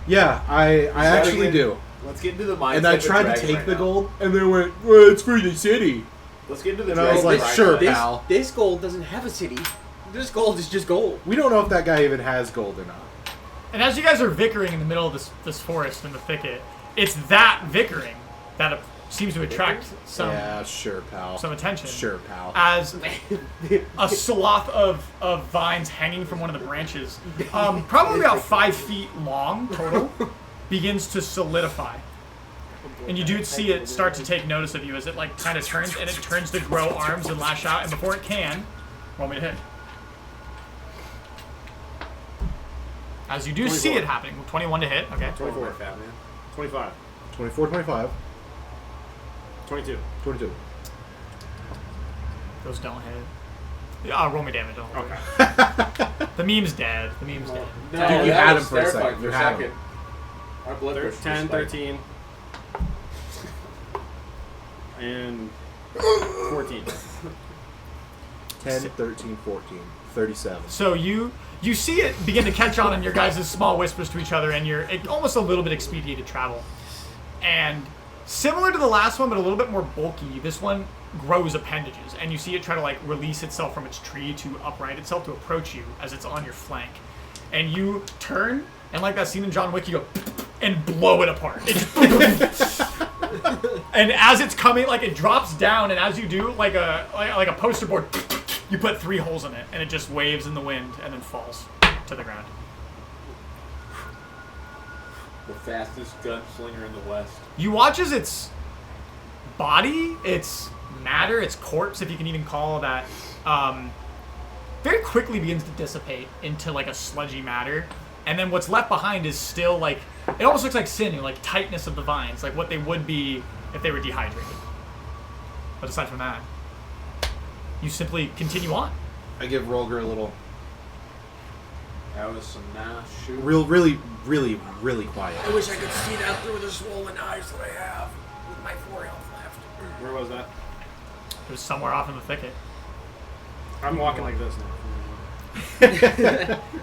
Yeah, I actually do. Let's get into the mindset. And I of the tried to dragon take right the now. gold, and they went, "Well, it's for the city." Let's get into the And I was dragon like, mindset. sure, This, pal. this gold doesn't have a city. This gold is just gold. We don't know if that guy even has gold or not. And as you guys are vickering in the middle of this forest in the thicket, it's that vickering that seems to attract some Yeah, sure, pal. attention. Sure, pal. As a swath of vines hanging from one of the branches, probably about 5 feet long total, begins to solidify. And you do see it start to take notice of you as it like kind of turns, and it turns to grow arms and lash out. And before it can, roll me to hit. As you do see 24. it happening, 21 to hit. Okay. 24, fat man. 25. 24, 25, 22. 22. Those don't hit. Roll me damage. Don't worry. Okay. The meme's dead. The meme's dead. No, Dude, you that had was him for a terrifying second. You had him. Our blood pressure was 10, spiked. 13. And 14. 10, 13, 14, 37. So you see it begin to catch on in your guys' small whispers to each other, and you're almost a little bit expedited travel. And similar to the last one, but a little bit more bulky, this one grows appendages, and you see it try to like release itself from its tree to upright itself to approach you as it's on your flank. And you turn, and like that scene in John Wick, you go and blow it apart. It just and as it's coming, like it drops down, and as you do, like a poster board, you put 3 holes in it, and it just waves in the wind and then falls to the ground. The fastest gunslinger in the West. You watch as its body, its matter, its corpse, if you can even call that, very quickly begins to dissipate into like a sludgy matter. And then what's left behind is still like, it almost looks like sinew, like tightness of the vines, like what they would be if they were dehydrated. But aside from that, you simply continue on. I give Rolger a little, That was some nice shoot. really quiet. I wish I could see that through the swollen eyes that I have with my 4 health left. Where was that? It was somewhere off in the thicket. I'm walking like this now.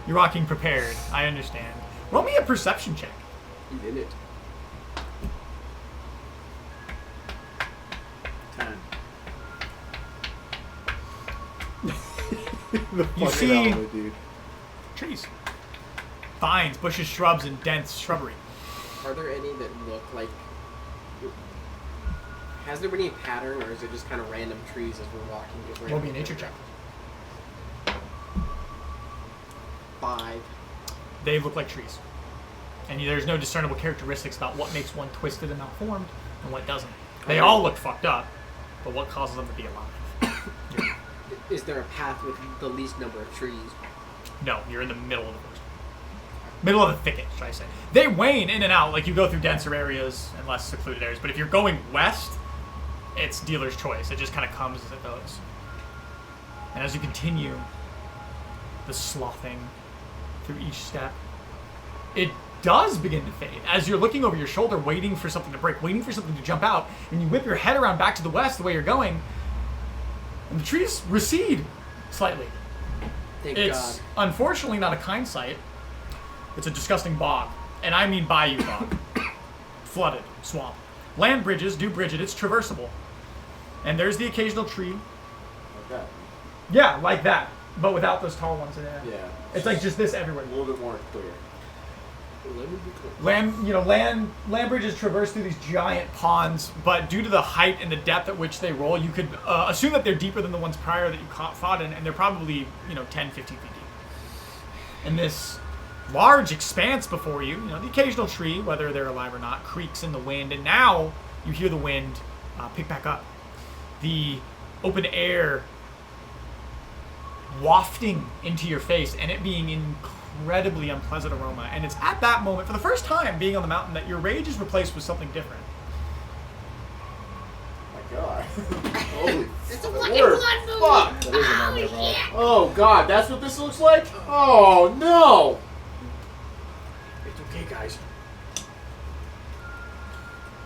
You're walking prepared, I understand. Roll me a perception check. You did it. 10. The You fucking see- element, dude. Trees. Vines, bushes, shrubs, and dense shrubbery. Are there any that look like? Has there been any pattern, or is it just kind of random trees as we're walking? Just Roll me a randomly? nature check. 5. They look like trees. And there's no discernible characteristics about what makes one twisted and malformed and what doesn't. They all look fucked up, but what causes them to be alive? Is there a path with the least number of trees? No, you're in the middle of the forest. Middle of the thicket, should I say. They wane in and out, like you go through denser areas and less secluded areas, but if you're going west, it's dealer's choice. It just kind of comes as it goes. And as you continue the sloughing through each step, it does begin to fade. As you're looking over your shoulder, waiting for something to break, waiting for something to jump out, and you whip your head around back to the west the way you're going, and the trees recede slightly. Thank It's God. unfortunately not a kind sight. It's a disgusting bog. And I mean bayou bog. Flooded swamp. Land bridges do bridge it. It's traversable. And there's the occasional tree. Okay. Yeah, like that. But without those tall ones in it. Yeah. It's like just this everywhere. A little bit more clear. Let me be clear. Land bridges traverse through these giant ponds, but due to the height and the depth at which they roll, you could assume that they're deeper than the ones prior that you fought in, and they're probably, 10, 15 feet deep. And this large expanse before you, the occasional tree, whether they're alive or not, creaks in the wind. And now you hear the wind pick back up. The open air wafting into your face and it being incredibly unpleasant aroma. And it's at that moment, for the first time being on the mountain, that your rage is replaced with something different. My God. Holy It's a fuck. fucking blood moon. Fuck. That is a nightmare, bro. Yeah. Oh God, that's what this looks like? Oh no! It's okay, guys.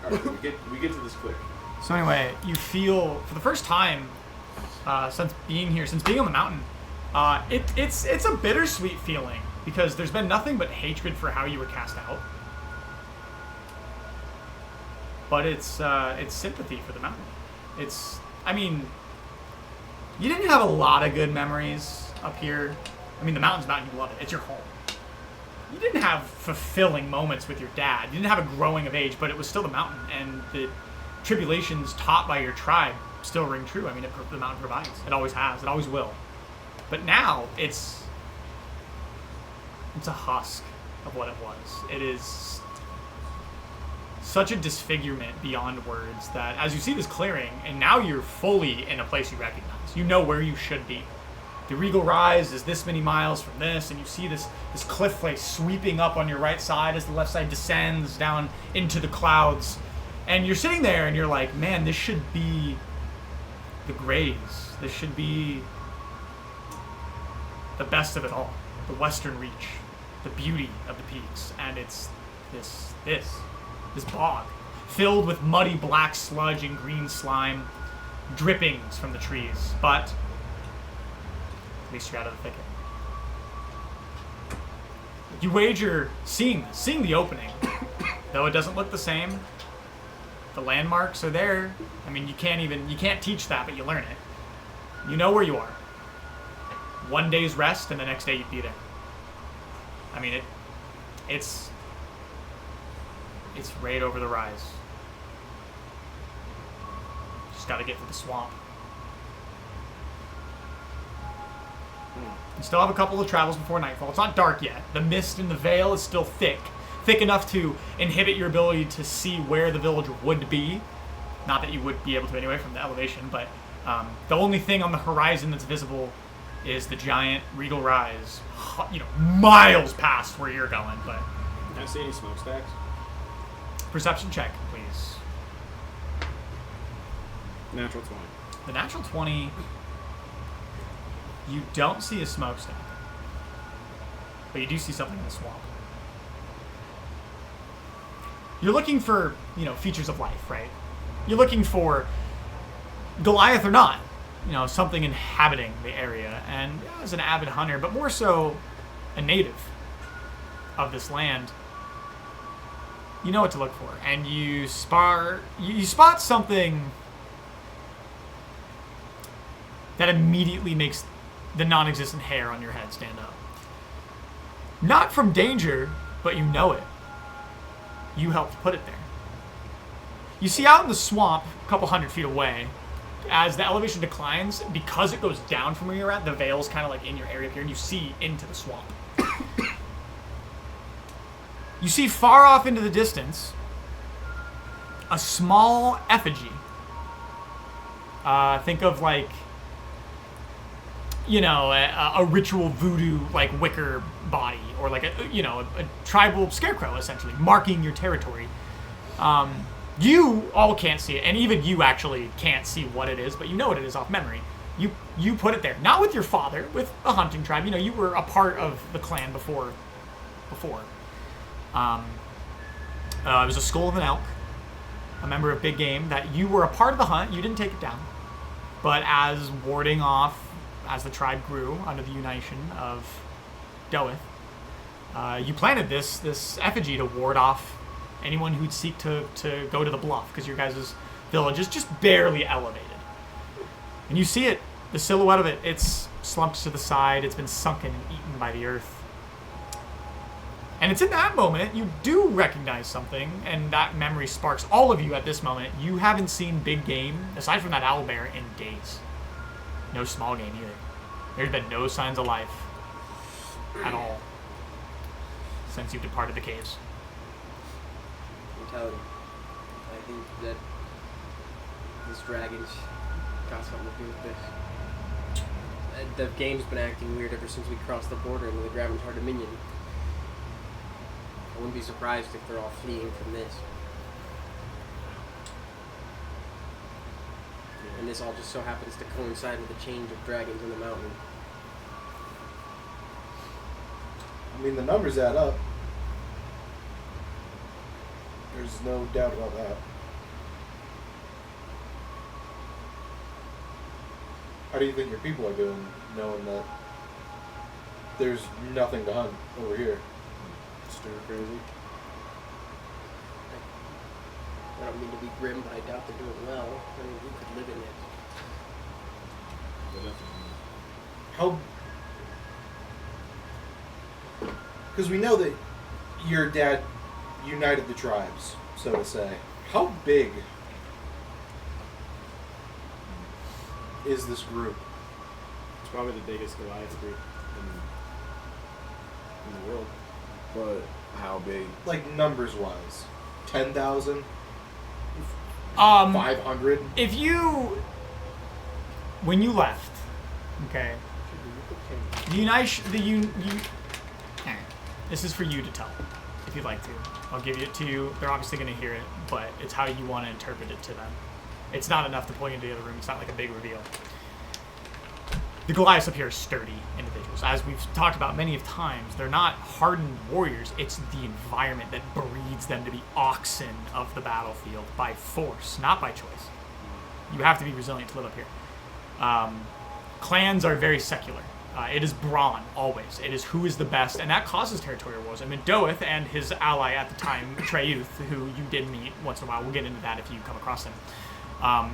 Alright, we get to this quick. So anyway, you feel, for the first time since being on the mountain, it's a bittersweet feeling because there's been nothing but hatred for how you were cast out. But it's sympathy for the mountain. You didn't have a lot of good memories up here. The mountain's mountain, you love it. It's your home. You didn't have fulfilling moments with your dad. You didn't have a growing of age, but it was still the mountain, and the tribulations taught by your tribe still ring true. The mountain provides. It always has. It always will. But now it's a husk of what it was. It is such a disfigurement beyond words that as you see this clearing, and now you're fully in a place you recognize. You know where you should be. The Regal Rise is this many miles from this, and you see this cliff face sweeping up on your right side as the left side descends down into the clouds. And you're sitting there and you're like, man, this should be the Grays. This should be the best of it all. The Western Reach. The beauty of the peaks. And it's this bog filled with muddy black sludge and green slime, drippings from the trees. But at least you're out of the thicket. You wager seeing the opening. Though it doesn't look the same, the landmarks are there. You can't teach that, but you learn it. You know where you are. One day's rest, and the next day you'd be there. It's right over the rise. Just gotta get to the swamp. You still have a couple of travels before nightfall. It's not dark yet. The mist in the veil is still thick enough to inhibit your ability to see where the village would be. Not that you would be able to anyway from the elevation, but the only thing on the horizon that's visible is the giant Regal Rise, miles past where you're going. But Can I see any smokestacks? perception check, please. Natural 20. The natural 20, you don't see a smokestack, but you do see something in the swamp. You're looking for, features of life, right? You're looking for Goliath or not, something inhabiting the area. And as an avid hunter, but more so a native of this land, you know what to look for. And you spot something that immediately makes the non-existent hair on your head stand up. Not from danger, but you know it. You helped put it there. You see out in the swamp, a couple 100 feet away, as the elevation declines, because it goes down from where you're at, the veil's kind of like in your area here, and you see into the swamp. You see far off into the distance a small effigy. Think of like, a ritual voodoo like wicker body, or like a tribal scarecrow essentially marking your territory. You all can't see it, and even you actually can't see what it is, but you know what it is off memory. You put it there, not with your father, with a hunting tribe. You were a part of the clan before. It was a skull of an elk, a member of big game, that you were a part of the hunt. You didn't take it down, but as warding off, as the tribe grew under the unition of Doeth, you planted this effigy to ward off anyone who'd seek to go to the bluff, because your guys' village is just barely elevated. And you see it, the silhouette of it, it's slumped to the side, it's been sunken and eaten by the earth. And it's in that moment you do recognize something, and that memory sparks all of you at this moment. You haven't seen big game, aside from that owlbear, in days. No small game either. There's been no signs of life at all. since you departed the caves. Mentality. I think that this dragon's got something to do with this. The game's been acting weird ever since we crossed the border into the Graventar Dominion. I wouldn't be surprised if they're all fleeing from this. And this all just so happens to coincide with the change of dragons in the mountain. I mean, the numbers add up. There's no doubt about that. How do you think your people are doing, knowing that there's nothing to hunt over here? Stir crazy. I don't mean to be grim, but I doubt they're doing well. I mean, we could live in it. How? Because we know that your dad united the tribes, so to say. How big is this group? It's probably the biggest Goliath group in the world. But how big? Like, numbers-wise. 10,000? 500. 500? If you, when you left, okay, this is for you to tell, if you'd like to. I'll give it to you. They're obviously going to hear it, but it's how you want to interpret it to them. It's not enough to pull you into the other room. It's not like a big reveal. The Goliaths up here are sturdy individuals. As we've talked about many of times, they're not hardened warriors. It's the environment that breeds them to be oxen of the battlefield by force, not by choice. You have to be resilient to live up here. Clans are very secular. It is brawn, always. It is who is the best, and that causes territorial wars. I mean, Doeth and his ally at the time, Treyuth, who you did meet once in a while, we'll get into that if you come across him,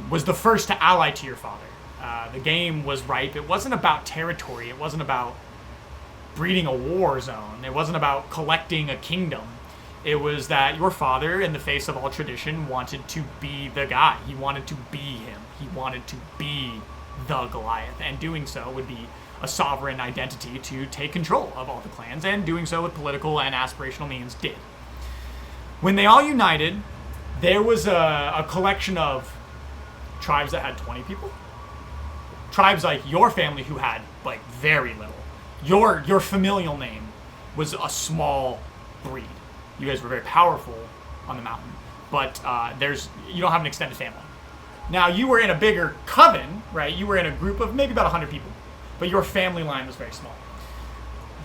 was the first to ally to your father. The game was ripe. It wasn't about territory. It wasn't about breeding a war zone. It wasn't about collecting a kingdom. It was that your father, in the face of all tradition, wanted to be the guy. He wanted to be him. He wanted to be the Goliath, and doing so would be a sovereign identity to take control of all the clans, and doing so with political and aspirational means did. When they all united, there was a collection of tribes that had 20 people. Tribes like your family who had like very little. Your familial name was a small breed. You guys were very powerful on the mountain, but you don't have an extended family. Now you were in a bigger coven, right? You were in a group of maybe about 100 people, but your family line was very small.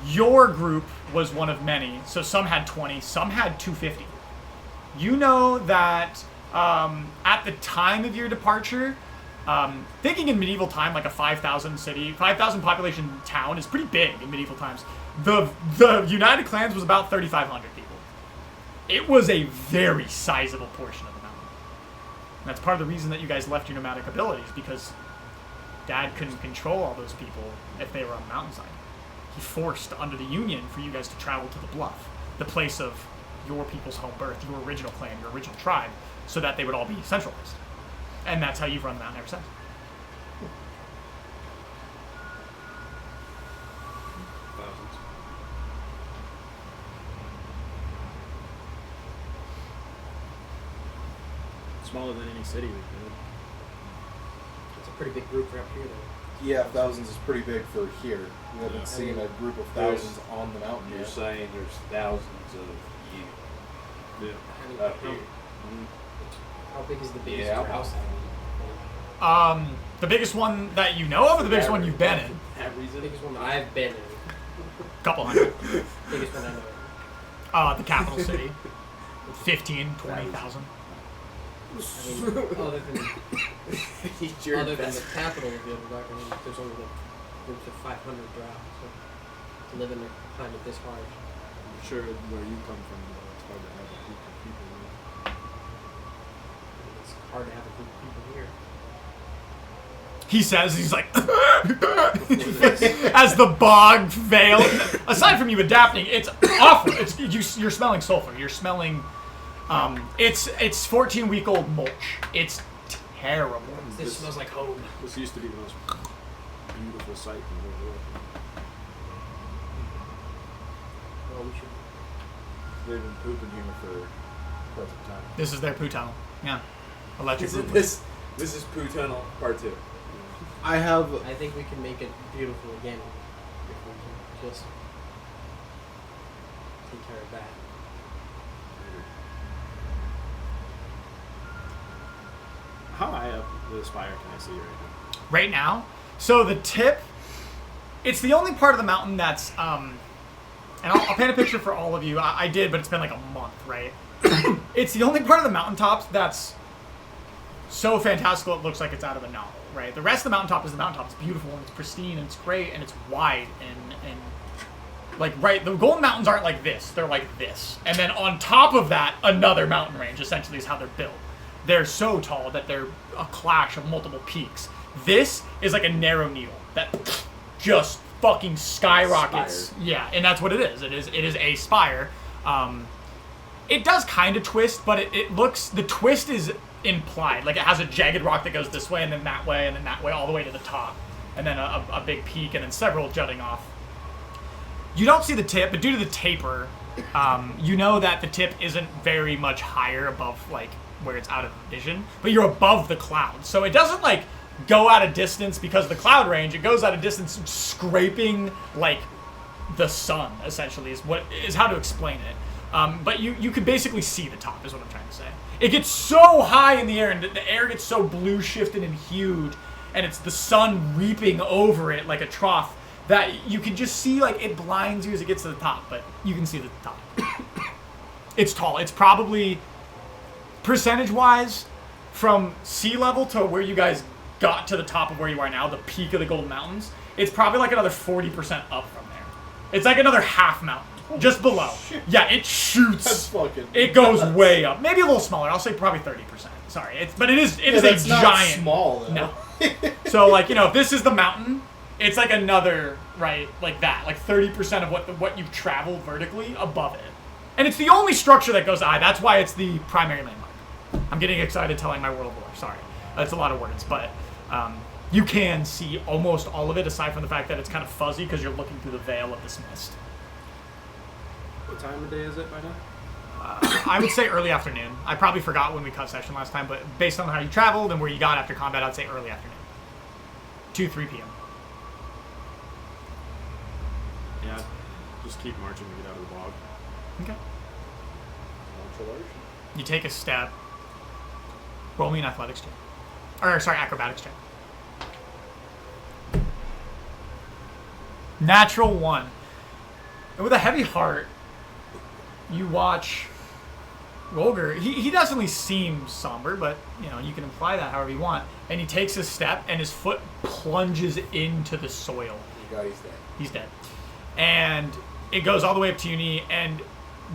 Your group was one of many, so some had 20, some had 250. You know that at the time of your departure, thinking in medieval time, like a 5,000 population town is pretty big in medieval times. The United Clans was about 3,500 people. It was a very sizable portion of the mountain. And that's part of the reason that you guys left your nomadic abilities, because Dad couldn't control all those people if they were on the mountainside. He forced, under the Union, for you guys to travel to the Bluff, the place of your people's home birth, your original clan, your original tribe, so that they would all be centralized. And that's how you've run the mountain ever since. Thousands. Smaller than any city we could. It's a pretty big group for up here, though. Yeah, thousands is pretty big for here. We haven't Yeah. seen a group of thousands on the mountain You're yet. saying there's thousands of you Yeah. up here. How big is the biggest Yeah. house? The biggest one that you know of, or the biggest one you've been in? That The reason? biggest one that I've been in. Couple hundred. Biggest one I know. The capital city. 15, 20,000. I mean, other than Your other than best. the capital of the Underdark, I mean, there's only like groups of 500 drow, so to live in a climate this harsh. I'm sure where you come from, it's hard to have a group of people. It's hard to have a group of people here. He says, he's like, as the bog veil. Aside from you adapting, it's awful. You're smelling sulfur. You're smelling, it's 14-week-old mulch. It's terrible. This smells like home. This used to be the most beautiful sight in the whole world. Well, we should They've been pooping here for quite some time. This is their poo tunnel. Yeah. Electric poop. This is Poo Tunnel Part 2. I have. I think we can make it beautiful again if we can just take care of that. How high up the spire can I see right now? Right now. So the tip, it's the only part of the mountain that's, and I'll paint a picture for all of you. I did, but it's been like a month, right? It's the only part of the mountaintops that's so fantastical it looks like it's out of a novel, right? The rest of the mountaintop is the mountaintop. It's beautiful and it's pristine and it's great and it's wide and like, right, the Golden Mountains aren't like this. They're like this. And then on top of that, another mountain range essentially is how they're built. They're so tall that they're a clash of multiple peaks. This is like a narrow needle that just fucking skyrockets. Spire. Yeah, and that's what it is. It is a spire. It does kind of twist, but it looks, the twist is implied. Like it has a jagged rock that goes this way and then that way and then that way all the way to the top. And then a big peak and then several jutting off. You don't see the tip, but due to the taper, you know that the tip isn't very much higher above like where it's out of vision, but you're above the clouds. So it doesn't like go out of distance because of the cloud range. It goes out of distance scraping like the sun, essentially, is how to explain it. But you can basically see the top, is what I'm trying to say. It gets so high in the air, and the air gets so blue shifted and huge, and it's the sun reaping over it like a trough, that you can just see, like, it blinds you as it gets to the top, but you can see the top. It's tall. It's probably, percentage-wise, from sea level to where you guys got to the top of where you are now, the peak of the Golden Mountains, it's probably like another 40% up from there. It's like another half mountain, just below. Yeah, it shoots. That's fucking. It goes way up. Maybe a little smaller. I'll say probably 30%. Sorry, but it is that's a not giant. Small though. No. So like, you know, if this is the mountain, it's like another, right, like that, like 30% of what you've traveled vertically above it. And it's the only structure that goes high. That's why it's the primary landmark. I'm getting excited telling my world lore. Sorry, that's a lot of words, but you can see almost all of it, aside from the fact that it's kind of fuzzy because you're looking through the veil of this mist. What time of day is it by now? I would say early afternoon. I probably forgot when we cut session last time, but based on how you traveled and where you got after combat, I'd say early afternoon. 3 p.m. Yeah, just keep marching to get out of the bog. Okay. You take a step. Roll me an athletics check. Or, sorry, acrobatics check. Natural 1. And with a heavy heart, you watch Rolger. He definitely seems somber, but, you know, you can imply that however you want. And he takes a step, and his foot plunges into the soil. God, he's dead. He's dead. And it goes all the way up to your knee, and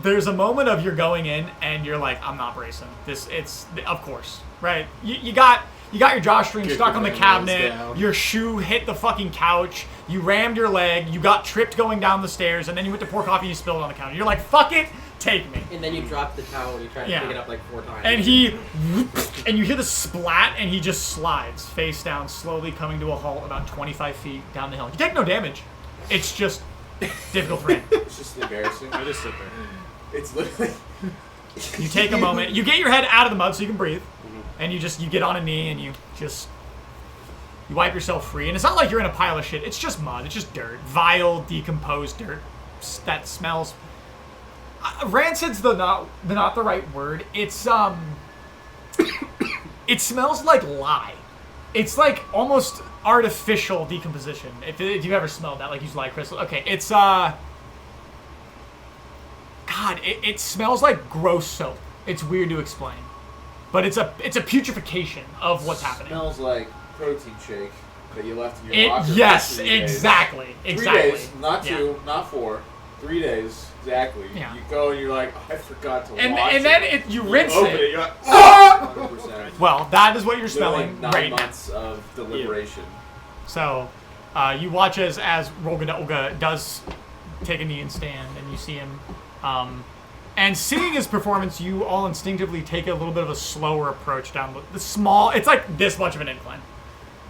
there's a moment of you're going in, and you're like, I'm not bracing. It's of course, right? You got your drawstring stuck on the cabinet, your shoe hit the fucking couch, you rammed your leg, you got tripped going down the stairs, and then you went to pour coffee and you spilled it on the counter. You're like, fuck it, take me. And then you drop the towel and you try to pick it up like 4 times. And you hear the splat, and he just slides face down, slowly coming to a halt about 25 feet down the hill. You take no damage. It's just difficult terrain. It's just embarrassing. I just sit there. It's literally. You take a moment. You get your head out of the mud so you can breathe. And you get on a knee and you wipe yourself free. And it's not like you're in a pile of shit. It's just mud. It's just dirt. Vile, decomposed dirt that smells. Rancid's not the right word. It's it smells like lye. It's like almost artificial decomposition. If you've ever smelled that, like use lye crystal. Okay, it's God, it smells like gross soap. It's weird to explain. But it's a putrefaction of what's happening. Smells like protein shake that you left in your locker. Yes, for 3 days. exactly. 3 Exactly. days, not 2, not 4. 3 days, exactly. Yeah. You go and you're like, I forgot to wash And it. then you rinse open it. it. You're like, oh! 100%. Well, that is what you're Literally smelling 9 right now. months of deliberation. So, you watch as Rolger does take a knee and stand, and you see him. And seeing his performance, you all instinctively take a little bit of a slower approach down the small. It's like this much of an incline,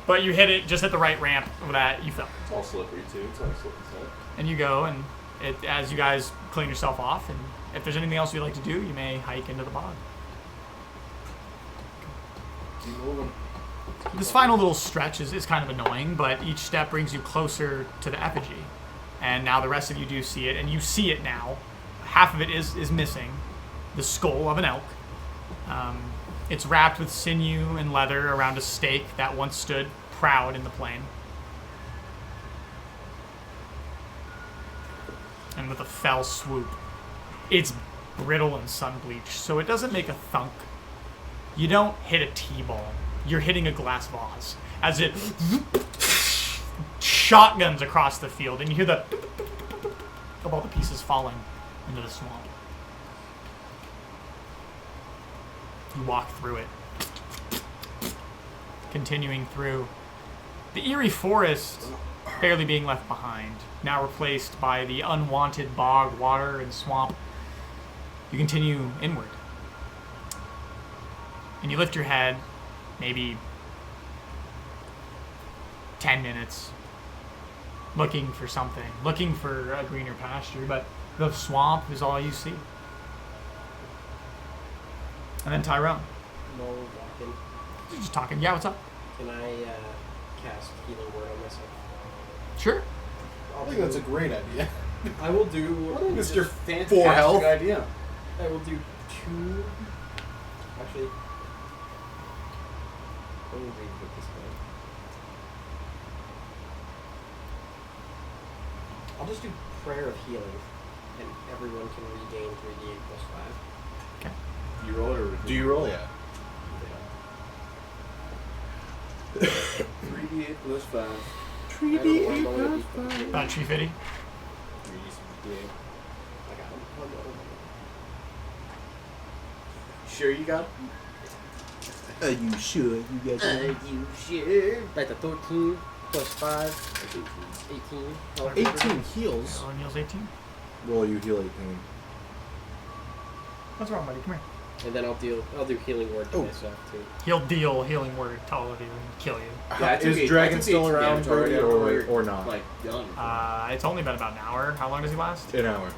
but you hit the right ramp of that. You fell, It's all slippery too. It's all slip and slip. and you go, and as you guys clean yourself off, and if there's anything else you'd like to do, you may hike into the bog. Keep moving. This final little stretch is kind of annoying, but each step brings you closer to the effigy. And now the rest of you do see it, and you see it now. Half of it is missing. The skull of an elk. It's wrapped with sinew and leather around a stake that once stood proud in the plain. And with a fell swoop. It's brittle and sun-bleached, so it doesn't make a thunk. You don't hit a T-ball. You're hitting a glass vase. As it shotguns across the field, and you hear the of all the pieces falling into the swamp. You walk through it. Continuing through. The eerie forest barely being left behind, now replaced by the unwanted bog, water, and swamp. You continue inward. And you lift your head, maybe 10 minutes, looking for something, looking for a greener pasture, but the swamp is all you see. And then Tyrone. No walking. You're just talking. Yeah, what's up? Can I cast healing word on myself? Sure. I think that's a great idea. I will do. Mr. Fantastic 4 health. idea. I will do 2. Actually, let me read what this does. I'll just do prayer of healing, and everyone can regain 3d8 plus 5. Do you roll it or Do you roll? Yeah. 3d8 plus 5. 3d8 plus 5. About tree fitty. 3d8 some I got one roll. Sure you got it? Are you sure you guys Are you sure? That's a 13 plus 5. 18. 18 heals? O'Neill's 18. Roll, you heal 18. What's wrong, buddy? Come here. And then I'll do healing word to Oh. myself too. He'll deal healing word to all of you and kill you. I took Is eight- Dragon I took still 18 around, damage already. Brody, I don't know why you're, or not? Like, yelling. It's only been about an hour. How long does he last? An hour.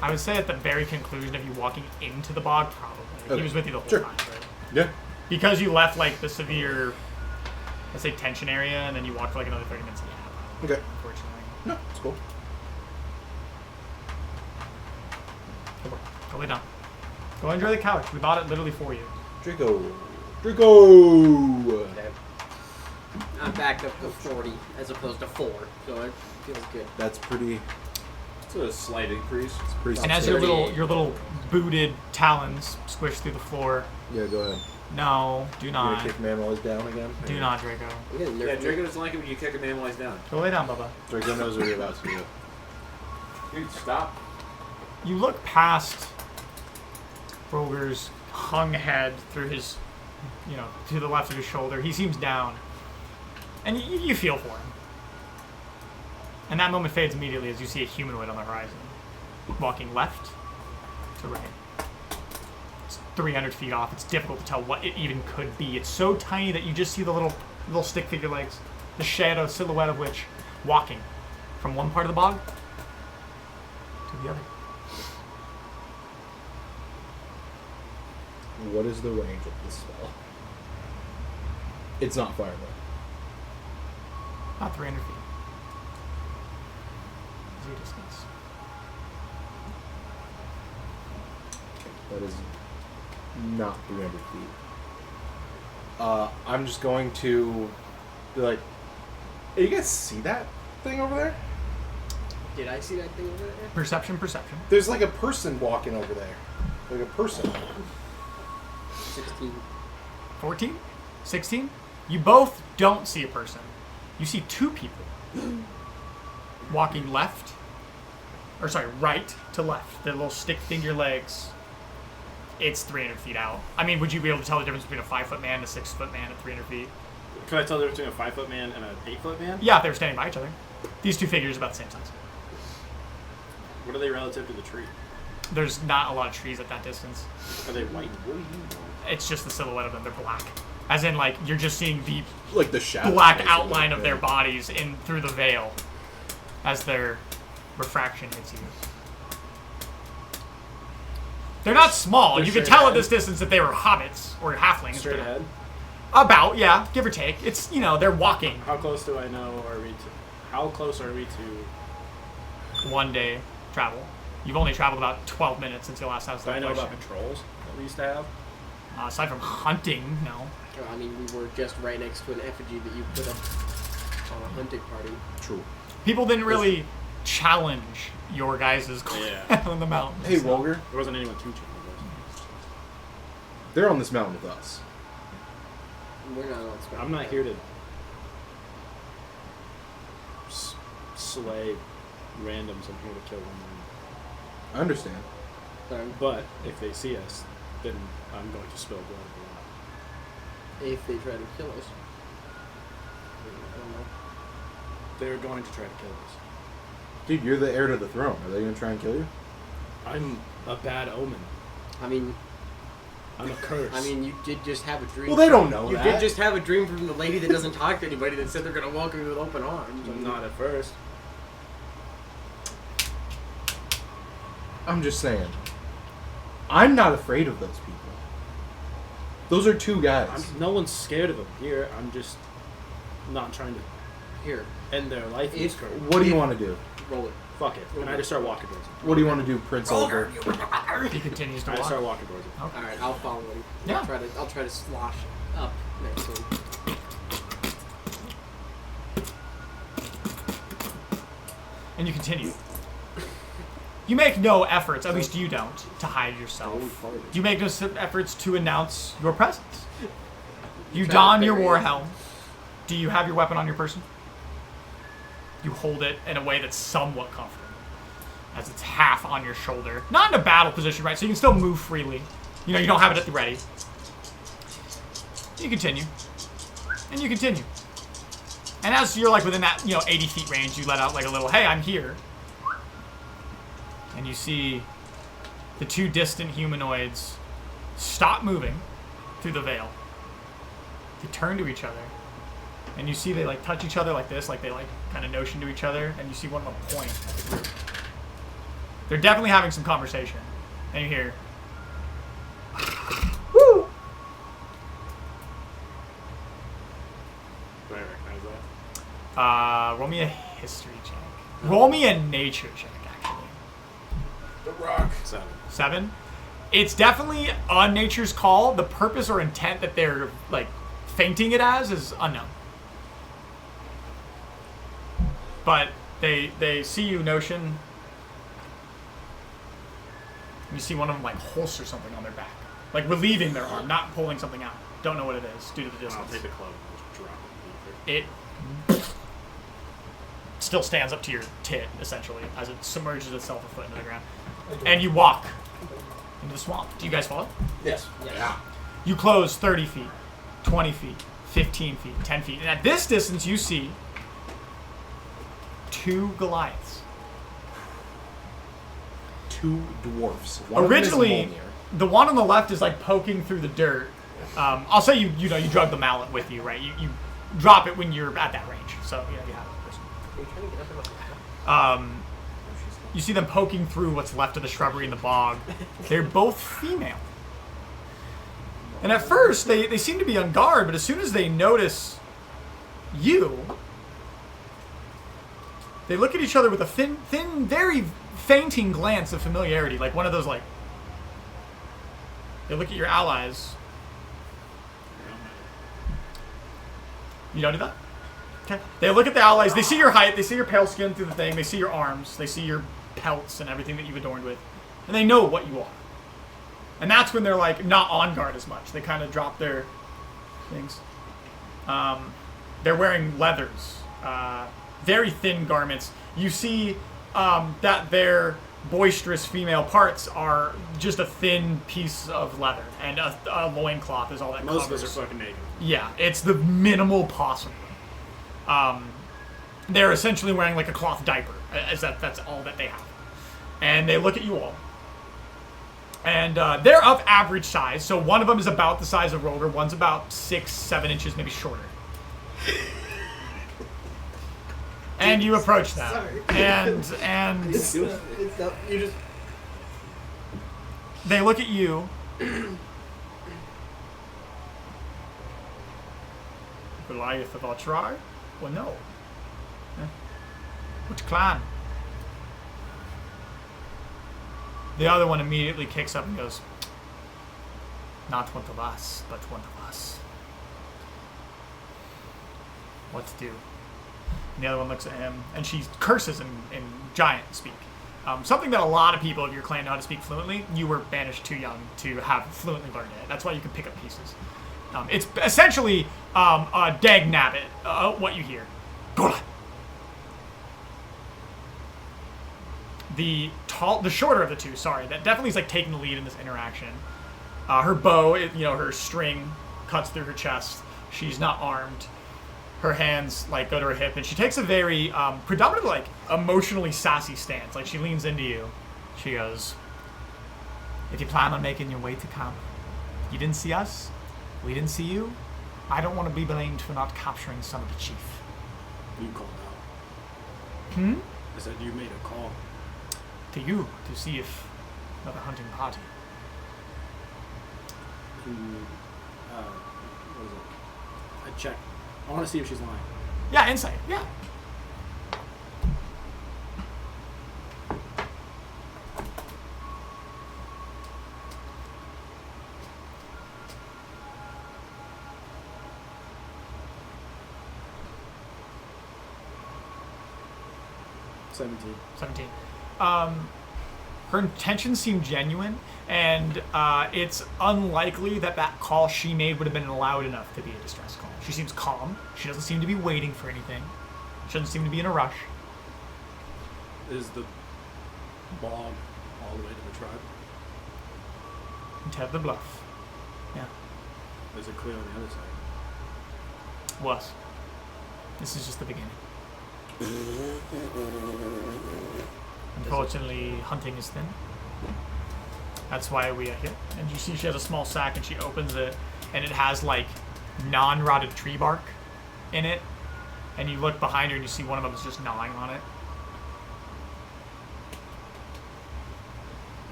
I would say at the very conclusion of you walking into the bog, probably. He Okay. was with you the whole Sure. time, right? Yeah. Because you left like the severe, let's say, tension area, and then you walked for like another 30 minutes. Yeah, Okay. unfortunately. No, it's cool. Go lay down. Go enjoy the couch. We bought it literally for you. Draco. Draco! Okay. I'm back up to 40 as opposed to 4, so it feels good. That's pretty It's a slight increase. pretty And as sick. your little booted talons squish through the floor. Yeah, go ahead. No, do You not. gonna kick man while he's down again? Do not, Draco. I'm getting Yeah, nerfed. Draco doesn't like it when you kick a man while he's down. Go lay down, Bubba. Draco knows what you're about to do. Dude, stop. You look past Rolger's hung head through his, to the left of his shoulder. He seems down. And you feel for him. And that moment fades immediately as you see a humanoid on the horizon. Walking left to right. It's 300 feet off. It's difficult to tell what it even could be. It's so tiny that you just see the little stick figure legs, the shadow silhouette of which walking from one part of the bog to the other. What is the range of this spell? It's not fire, About 300 feet. Easy distance. That is not 300 feet. I'm just going to be like, hey, you guys see that thing over there? Did I see that thing over there? Perception. There's like a person walking over there. Like a person. 16. 14? 16? You both don't see a person. You see two people walking right to left. Their little stick figure legs. It's 300 feet out. I mean, would you be able to tell the difference between a 5-foot man and a 6-foot man at 300 feet? Can I tell the difference between a 5-foot man and an 8-foot man? Yeah, if they were standing by each other. These two figures are about the same size. What are they relative to the tree? There's not a lot of trees at that distance. Are they white? It's just the silhouette of them. They're black. As in, like, you're just seeing the Like the shadow. black basically. outline of their Yeah. bodies in through the veil as their refraction hits you. They're not small. They're You could straight tell at ahead? this distance that they were hobbits or halflings. Straight ahead. About, yeah, give or take. It's, they're walking. How close do I know are we to? How close are we to? 1 day travel. You've only traveled about 12 minutes since your last house. Do I know about patrols that we used to have? Aside from hunting, no. I mean, we were just right next to an effigy that you put up on a hunting party. True. People didn't really challenge your guys' Yeah. on the mountain. Hey, so. Rolger. There wasn't anyone to challenge They're on this mountain with us. We're not on spec. I'm not here to slay randoms. I'm here to kill them. I understand. Sorry. But if they see us, then I'm going to spill blood a lot. If they try to kill us. I don't know. They're going to try to kill us. Dude, you're the heir to the throne. Are they going to try and kill you? I'm a bad omen. I mean, I'm a curse. you did just have a dream. Well, they don't know You that. did just have a dream from the lady that doesn't talk to anybody that said they're going to welcome you with open arms. Not at first. I'm just saying. I'm not afraid of those people. Those are two guys. No one's scared of them here. I'm just not trying to Here, end their life in this curve. What do you want to do? roll it. Fuck it. And I just start walking towards him. What do you want to do, Prince Rolger? He continues to I walk. start walking towards him. All right, I'll follow him. Yeah. I'll try to slosh up next to him. And you continue. You make no efforts, at least you don't, to hide yourself. You make no efforts to announce your presence. You don your war helm. Do you have your weapon on your person? You hold it in a way that's somewhat comfortable, as it's half on your shoulder. Not in a battle position, right? So you can still move freely. You don't have it at the ready. You continue. And you continue. And as you're like within that, 80 feet range, you let out like a little, hey, I'm here. And you see the two distant humanoids stop moving through the veil. They turn to each other. And you see they like touch each other like this, like they like kind of notion to each other. And you see one of them point at the group. They're definitely having some conversation. And you hear, woo! Do I recognize that? Roll me a history check. Roll me a nature check, actually. The Rock. 7. 7. It's definitely a nature's call. The purpose or intent that they're like fainting it as is unknown. But they see you notion. You see one of them like holster something on their back, like relieving their arm, not pulling something out. Don't know what it is due to the I'll distance. take the club and just drop it. It still stands up to your tit, essentially, as it submerges itself a foot into the ground. And you walk into the swamp. Do you guys follow? Yes. Yeah. You close 30 feet, 20 feet, 15 feet, 10 feet. And at this distance, you see 2 Goliaths. 2 dwarfs. One of them is Originally, Mjolnir. the one on the left is like poking through the dirt. I'll say you drug the mallet with you, right? You drop it when you're at that range. So, you have it. You see them poking through what's left of the shrubbery in the bog. They're both female. And at first, they seem to be on guard, but as soon as they notice you, they look at each other with a thin, very fainting glance of familiarity, like one of those, like, they look at your allies. You don't do that? Okay. They look at the allies, they see your height, they see your pale skin through the thing, they see your arms, they see your pelts and everything that you've adorned with, and they know what you are. And that's when they're like not on guard as much. They kind of drop their things. They're wearing leathers, very thin garments. You see that their boisterous female parts are just a thin piece of leather, and a loincloth is all that Most covers. of us are fucking naked. Yeah, it's the minimal possible. They're essentially wearing like a cloth diaper, as that's all that they have. And they look at you all. And they're of average size, so one of them is about the size of Rolger, one's about 6-7 inches, maybe shorter. And you approach them. Sorry. And You just. They look at you. Goliath of our tribe? Well, no. Eh? Which clan? The other one immediately kicks up and goes, not one of us, but one of us. What to do? And the other one looks at him, and she curses in giant speak. Something that a lot of people of your clan know how to speak fluently. You were banished too young to have fluently learned it. That's why you can pick up pieces. It's essentially a dag nabbit, what you hear. The shorter of the two, sorry, that definitely is like taking the lead in this interaction. Her bow, her string cuts through her chest. She's not armed. Her hands like go to her hip, and she takes a very predominantly like emotionally sassy stance. Like she leans into you. She goes, "If you plan on making your way to camp, you didn't see us, we didn't see you. I don't want to be blamed for not capturing son of the chief." You called out. Hmm? I said you made a call. To you to see if another hunting party. What was it? I checked. I want to see if she's lying. Yeah, insight. Yeah. $17. 17. Her intentions seem genuine, and it's unlikely that call she made would have been loud enough to be a distress call. She seems calm. She doesn't seem to be waiting for anything. She doesn't seem to be in a rush. Is the bog all the way to the tribe? And Ted the bluff. Yeah. Is it clear on the other side? Was. This is just the beginning. Unfortunately, hunting is thin. That's why we are here. And you see she has a small sack, and she opens it, and it has like non-rotted tree bark in it. And you look behind her, and you see one of them is just gnawing on it.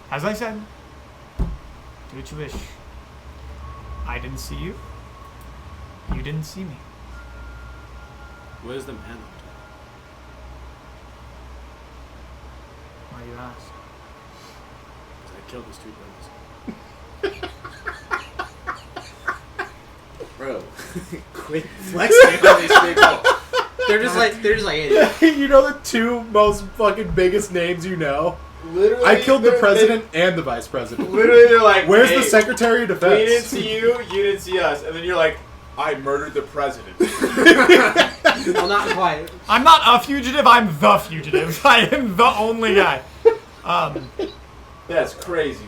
As I said, do what you wish. I didn't see you. You didn't see me. Where's the man? Why you ask? I killed his 2 brothers. Bro, quit flexing on these people. They're just like idiots. You know the 2 most fucking biggest names you know? Literally, I killed the president and the vice president. Literally, they're like, "Where's hey, the Secretary of Defense?" We didn't see you, you didn't see us. And then you're like, I murdered the president. Well, not quite. I'm not a fugitive, I'm the fugitive. I am the only guy. That's crazy.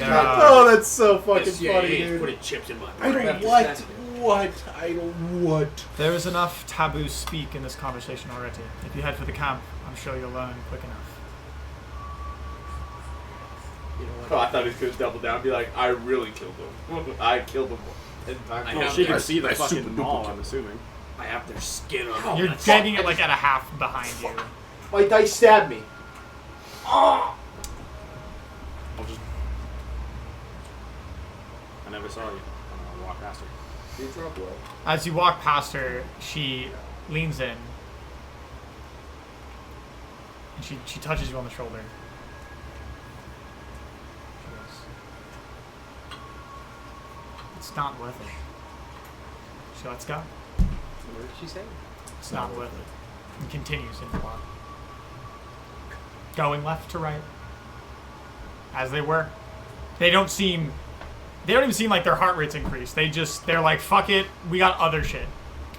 Oh, that's so fucking funny, dude. Putting chips in my I brain. don't I don't what? There is enough taboo speak in this conversation already. If you head for the camp, I'm sure you'll learn quick enough. You know what? Oh, I thought he was going to double down and be like, I really killed him. I killed him. Well, she can see the I fucking super mall, duper I'm assuming. I have their skin on. You're dragging it like at a half behind you. My dice stabbed me. I'll just... I never saw you. I'll walk past her. You drop low. As you walk past her, she leans in. And she touches you on the shoulder. She goes, "It's not worth it." So let's go. What did she say? It's not worth it. And continues into the walk. Going left to right. As they were. They don't even seem like their heart rate's increased. They're like, fuck it, we got other shit.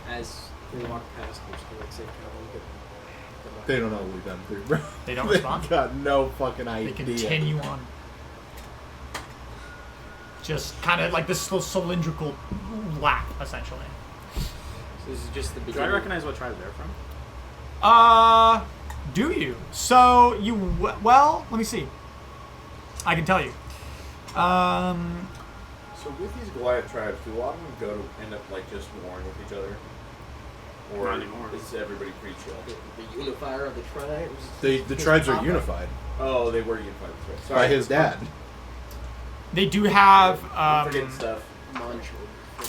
As we walk past, I'm just gonna like say, good luck. They don't know what we've been through, bro. They don't They respond. got no fucking They idea. continue on. Just kind of like this cylindrical lap, essentially. So this is just the Do I beginning. recognize what tribe they're from? Do you? So you, well, let me see. I can tell you. So with these Goliath tribes, do a lot of them go to end up like just warring with each other? Or Not anymore. is everybody pretty chill? The unifier of the tribes. The tribes are unified. Oh, they were unified. That's right. Sorry. by his dad. They do have I'm forgetting stuff.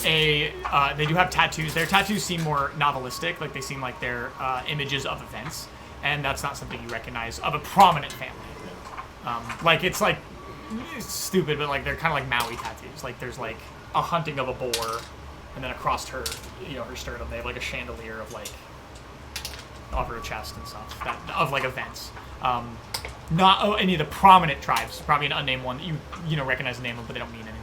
they do have tattoos. Their tattoos seem more novelistic, like they seem like they're images of events, and that's not something you recognize of a prominent family. Like it's stupid, but like they're kind of like Maui tattoos. Like there's like a hunting of a boar, and then across her, her sternum, they have like a chandelier of like off her chest and stuff of like events. Not any of the prominent tribes. Probably an unnamed one that you recognize the name of, but they don't mean anything.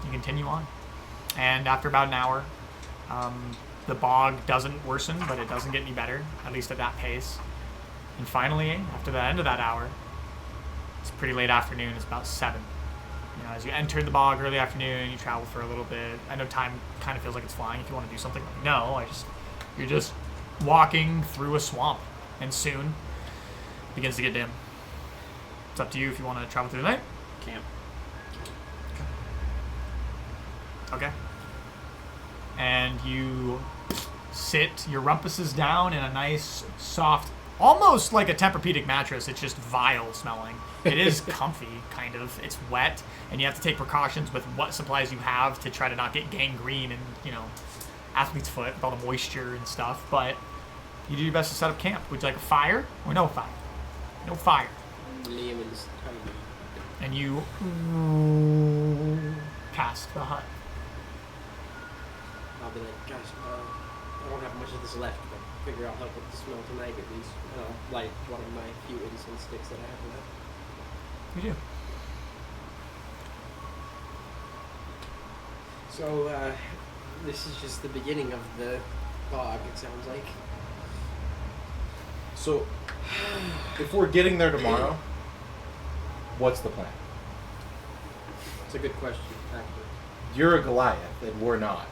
You continue on, and after about an hour, the bog doesn't worsen, but it doesn't get any better, at least at that pace. And finally, after the end of that hour, it's pretty late afternoon. It's about 7. As you enter the bog early afternoon, you travel for a little bit. I know time kind of feels like it's flying. If you want to do something, no. You're just walking through a swamp, and soon it begins to get dim. It's up to you if you want to travel through the night. Camp. Okay. And you sit your rumpuses down in a nice, soft, almost like a Tempur-Pedic mattress. It's just vile smelling. It is comfy, kind of. It's wet, and you have to take precautions with what supplies you have to try to not get gangrene and, athlete's foot with all the moisture and stuff. But you do your best to set up camp. Would you like a fire or no fire? No fire. Liam is tiny. And you past the hut. I'll be like, guys, I don't have much of this left, but I figure I'll help with the smell tonight at least. And I'll light one of my few incense sticks that I have left. You do. So, this is just the beginning of the bog, it sounds like. So, if we're getting there tomorrow, what's the plan? It's a good question, actually. You're a Goliath, and we're not.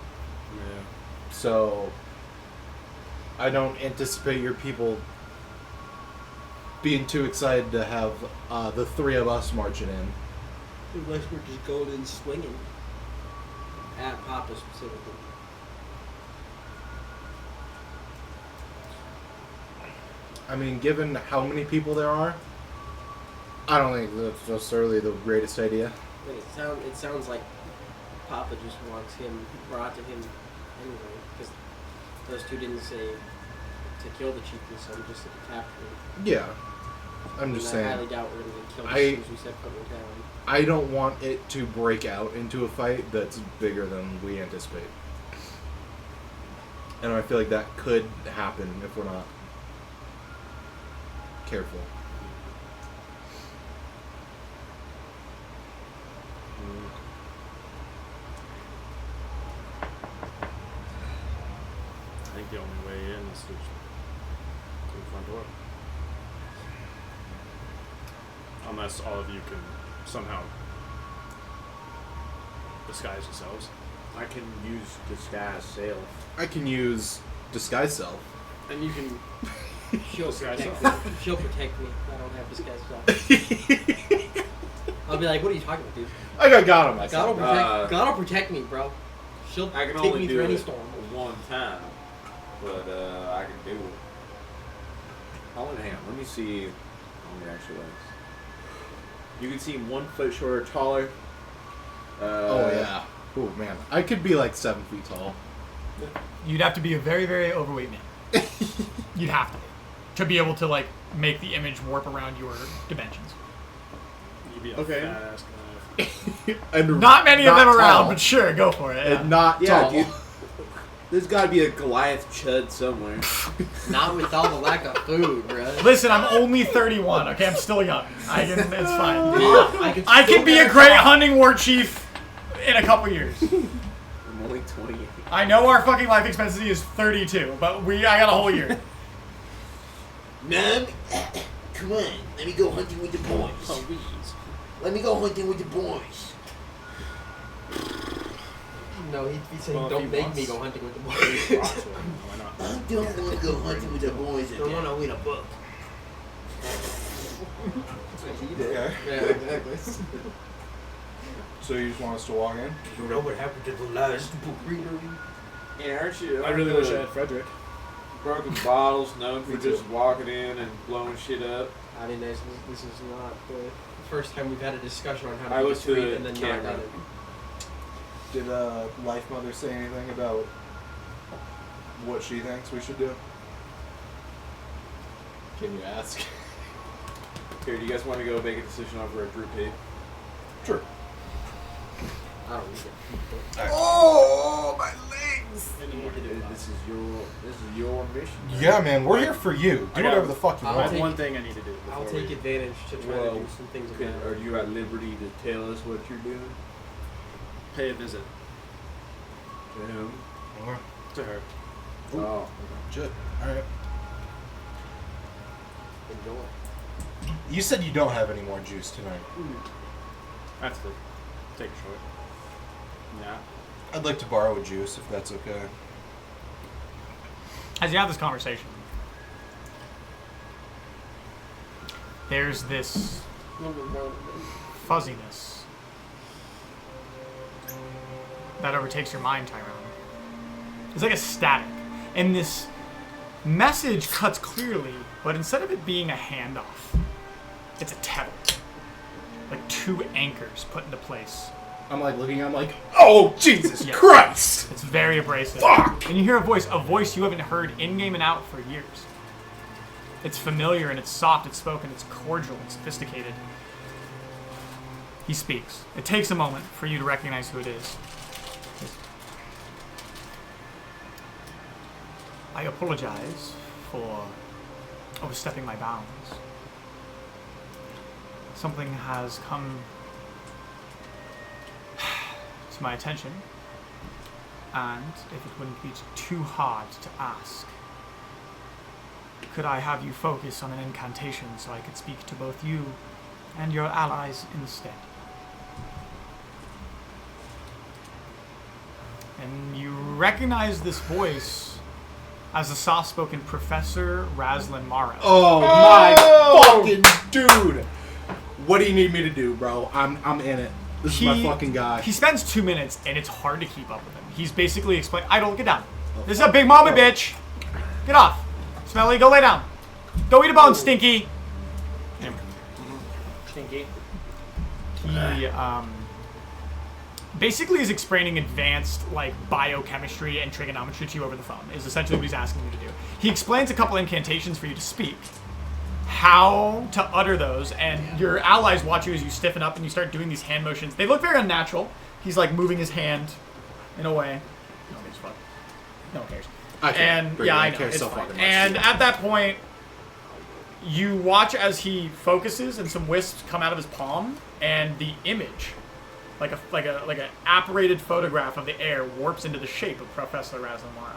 Yeah. So, I don't anticipate your people being too excited to have the 3 of us marching in. Unless we're just going in swinging. At Papa specifically. I mean, given how many people there are, I don't think that's necessarily the greatest idea. But it sounds like Papa just wants him brought to him anyway, because those two didn't say to kill the chief's son, just to capture him. Yeah. I'm just saying. I highly doubt we're going to get killed as soon as we set foot in town. I don't want it to break out into a fight that's bigger than we anticipate. And I feel like that could happen if we're not careful. I think the only way in is to the front door. Unless all of you can somehow disguise yourselves. I can use disguise self. I can use disguise self. And you can She'll disguise protect self. me. She'll protect me. I don't have disguise self. I'll be like, what are you talking about, dude? I got God will myself. God will protect me, bro. She'll I can take only me do through any it storm. one time, but I can do it. Hold on, hang on. Let me see how many actually was. You can see him 1 foot shorter, taller. Oh yeah. Oh man, I could be like 7 feet tall. You'd have to be a very, very overweight man. You'd have to be able to make the image warp around your dimensions. You'd be a Okay. fat ass guy. And Not many of them tall. around, but sure, go for it. Yeah. And not Yeah, tall. dude. There's got to be a Goliath chud somewhere. Not with all the lack of food, bro. Listen, I'm only 31. Okay, I'm still young. It's fine. I can still be a get great caught. hunting war chief in a couple years. I'm only 28. I know our fucking life expectancy is 32, but I got a whole year. Mom, come on, let me go hunting with the boys. Please. Let me go hunting with the boys. No, he'd be saying, Well, if don't he make wants- me go hunting with the boys. Why not? I don't want to go hunting with the boys. I want to win a book. Okay. Yeah, exactly. So you just want us to walk in? You know what happened to the last book reader? Yeah, aren't you? I really wish I had Frederick. Broken bottles, known for just walking in and blowing shit up. I mean, this is not the first time we've had a discussion on how I to be looked to discreet the and then camera. not done it. Did Life Mother say anything about what she thinks we should do? Can you ask? Here, do you guys want to go make a decision over a group P? Sure. I don't need it. Oh, my legs! This is your mission. Yeah, man, we're here for you. I Do got- whatever the fuck you I'll I have want. take- one thing I need to do. I'll before take we- advantage to try to do some things about Are it. you at liberty to tell us what you're doing? Pay a visit To whom? to her. Oh. Shit. Alright. Enjoy. You said you don't have any more juice tonight. That's the take a short. Yeah. I'd like to borrow a juice if that's okay. As you have this conversation, there's this fuzziness that overtakes your mind, Tyrone. It's like a static. And this message cuts clearly, but instead of it being a handoff, it's a tether. Like two anchors put into place. I'm like looking, I'm like, oh, Jesus Yes. Christ! It's very abrasive. Fuck! And you hear a voice you haven't heard in-game and out for years. It's familiar and it's soft, it's spoken, it's cordial and sophisticated. He speaks. It takes a moment for you to recognize who it is. I apologize for overstepping my bounds. Something has come to my attention, and if it wouldn't be too hard to ask, could I have you focus on an incantation so I could speak to both you and your allies instead? And you recognize this voice as the soft-spoken Professor Razlan Morrow. Oh, my fucking dude! What do you need me to do, bro? I'm in it. This is my fucking guy. He spends 2 minutes, and it's hard to keep up with him. He's basically explaining, Idle, get down. This is a big moment, bitch. Get off. Smelly, go lay down. Go eat a bone, Stinky. Stinky. He basically is explaining advanced like biochemistry and trigonometry to you over the phone, is essentially what he's asking you to do. He explains a couple incantations for you to speak, how to utter those, and your allies watch you as you stiffen up and you start doing these hand motions. They look very unnatural. He's like moving his hand in a way. No one gives a fuck. No one cares. I care. And Pretty yeah, much. I I know. care It's so fine. fucking much. And at that point, you watch as he focuses, and some wisps come out of his palm, and the image, like an apparated photograph of the air, warps into the shape of Professor Razlan Morrow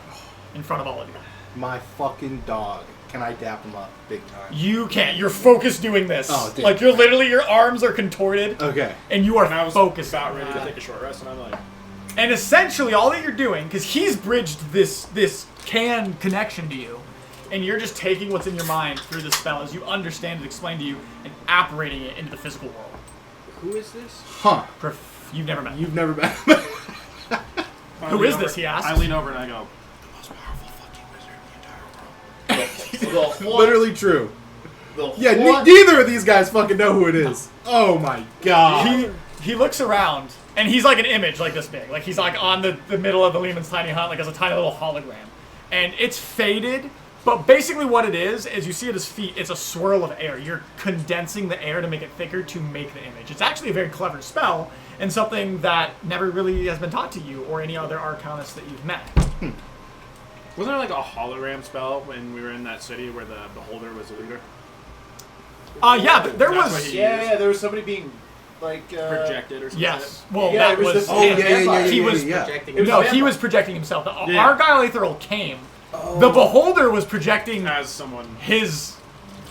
in front of all of you. My fucking dog. Can I dap him up big time? You can't. You're focused doing this. Oh, damn. Like you're literally, your arms are contorted, Okay. and you are And I was focused. about ready to take a short rest, and I'm like, And essentially, all that you're doing, because he's bridged this can connection to you, and you're just taking what's in your mind through the spell as you understand it, explained to you, and apparating it into the physical world. Who is this? Huh. You've never met him. You've never been. Who is this, he asks? I lean over and I go, Literally true. The Yeah, what? neither of these guys fucking know who it is. Oh my god. He looks around, and he's like an image like this big. Like he's like on the middle of the Lehman's Tiny Hut, like as a tiny little hologram. And it's faded, but basically what it is you see at his feet, it's a swirl of air. You're condensing the air to make it thicker to make the image. It's actually a very clever spell, and something that never really has been taught to you or any other arcanists that you've met. wasn't there like a hologram spell when we were in that city where the beholder was the leader? Yeah, there That's was... what he- Yeah, there was somebody being like Projected or something? Yes. Well, Yeah, that it was was... the- Oh, yeah. He was... Projecting It was No, vampire. he was projecting himself. The Yeah. Argyle Aetheral came. The Beholder was projecting As someone. his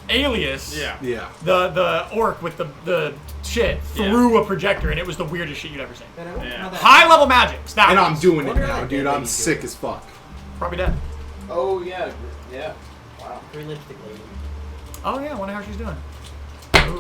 alias, Yeah. Yeah. the orc with the shit, through a projector, and it was the weirdest shit you'd ever seen. Yeah. High level magics. That And was I'm doing it Wonder now, how dude. dead I'm they sick as fuck. probably dead. Oh yeah, yeah. Wow. Green lipstick lady. Oh yeah, I wonder how she's doing.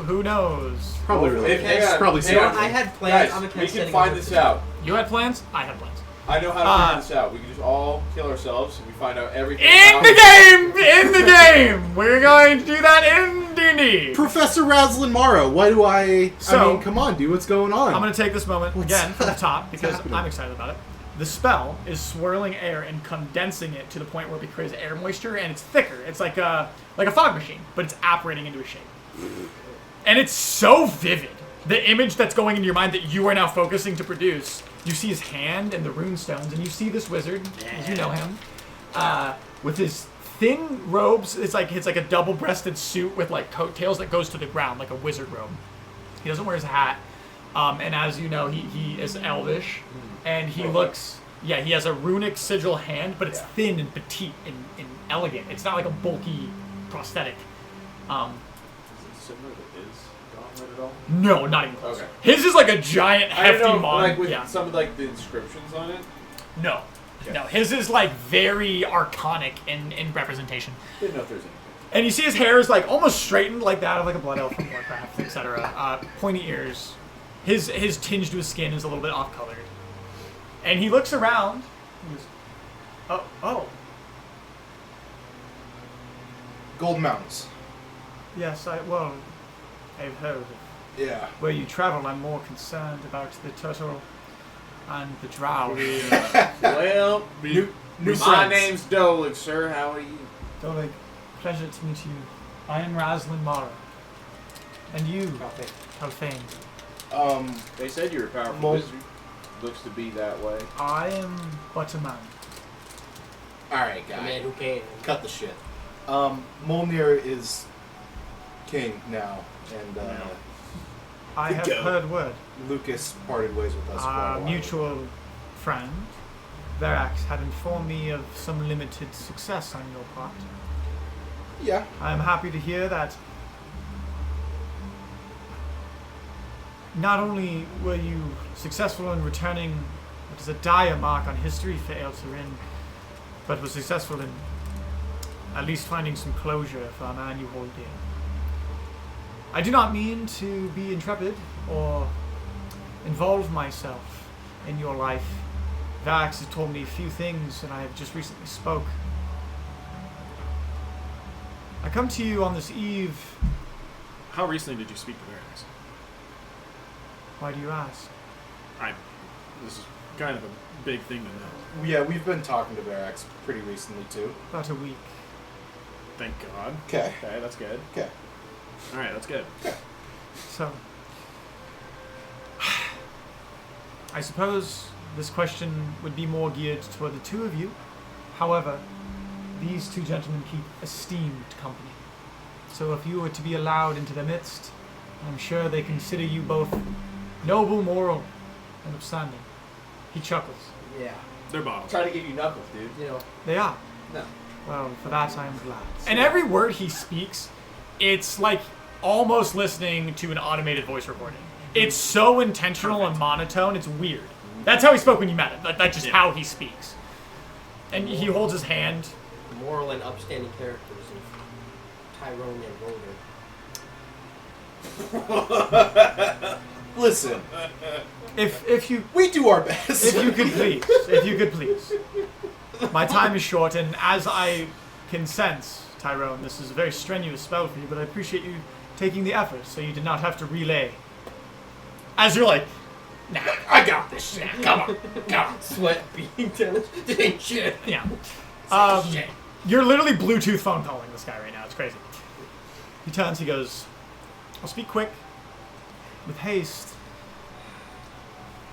Who knows? Probably really. Hang on, Probably hang so. on. I had plans. Guys, I'm a we can setting find up this for- out. You had plans? I had plans. I know how to figure this out. We can just all kill ourselves and we find out everything. In the game! We're going to do that in D&D. Professor Raslin Morrow, why do I So- mean, come on, dude, what's going on? I'm going to take this moment again from the top because happening? I'm excited about it. The spell is swirling air and condensing it to the point where it creates air moisture and it's thicker. It's like a fog machine, but it's apparating into a shape. And it's so vivid. The image that's going into your mind that you are now focusing to produce. You see his hand and the rune stones, and you see this wizard, as you know him, with his thin robes. It's like a double-breasted suit with like coattails that goes to the ground, like a wizard robe. He doesn't wear his hat, and as you know, he is elvish, and he looks. Yeah, he has a runic sigil hand, but it's thin and petite and elegant. It's not like a bulky prosthetic. Is it similar to his gauntlet at all? No, not even close. Okay. His is like a giant, I don't hefty know, mon. like with Yeah. some of like the inscriptions on it. No. Okay. No, his is like very archonic in representation. Didn't know if there's anything. And you see his hair is like almost straightened like that of like a blood elf from Warcraft, etc. Pointy ears. His tinge to his skin is a little bit off-colored. And he looks around. He goes, oh. Gold Mountains. Yes, I've heard. Yeah. Where you travel, I'm more concerned about the turtle and the drow. Well, New my friends. name's Dolig, sir. How are you? Dolig, pleasure to meet you. I am Raslin Mara. And you, Kalfane. They said you were a powerful Mol- wizard. Looks to be that way. I am but a man. Alright, The guy. man who came. Cut the shit. Molnir is king now, and I have heard word. Lucas parted ways with us. quite a Our while mutual friend, Verax, had informed me of some limited success on your part. ago. Yeah. I am happy to hear that not only were you successful in returning what is a dire mark on history for Elturin, but was successful in at least finding some closure for a man you hold dear. I do not mean to be intrepid or involve myself in your life. Vax has told me a few things, and I have just recently spoke. I come to you on this eve. How recently did you speak to Varys? Why do you ask? This is kind of a big thing to know. Yeah, we've been talking to Verax pretty recently, too. About a week. Thank God. Okay. Okay, that's good. Okay. All right, that's good. So, I suppose this question would be more geared toward the two of you. However, these two gentlemen keep esteemed company. So if you were to be allowed into their midst, I'm sure they consider you both noble, moral, and upstanding. He chuckles. Yeah. They're bottles. Trying to get you knuckles, dude. You know. They are. No. Well, for that I am glad. And every word he speaks, it's like almost listening to an automated voice recording. It's so intentional and monotone, it's weird. That's how he spoke when you met him. That's just how he speaks. And he holds his hand. Moral and upstanding characters of Tyrone and Rolger. Listen, If you we do our best. if you could please. My time is short, and as I can sense, Tyrone, this is a very strenuous spell for you, but I appreciate you taking the effort so you did not have to relay. As you're like, nah, I got this shit. Come on, come on. Sweat beating down his ain't shit. Yeah. You're literally Bluetooth phone calling this guy right now. It's crazy. He turns, he goes, I'll speak quick, with haste.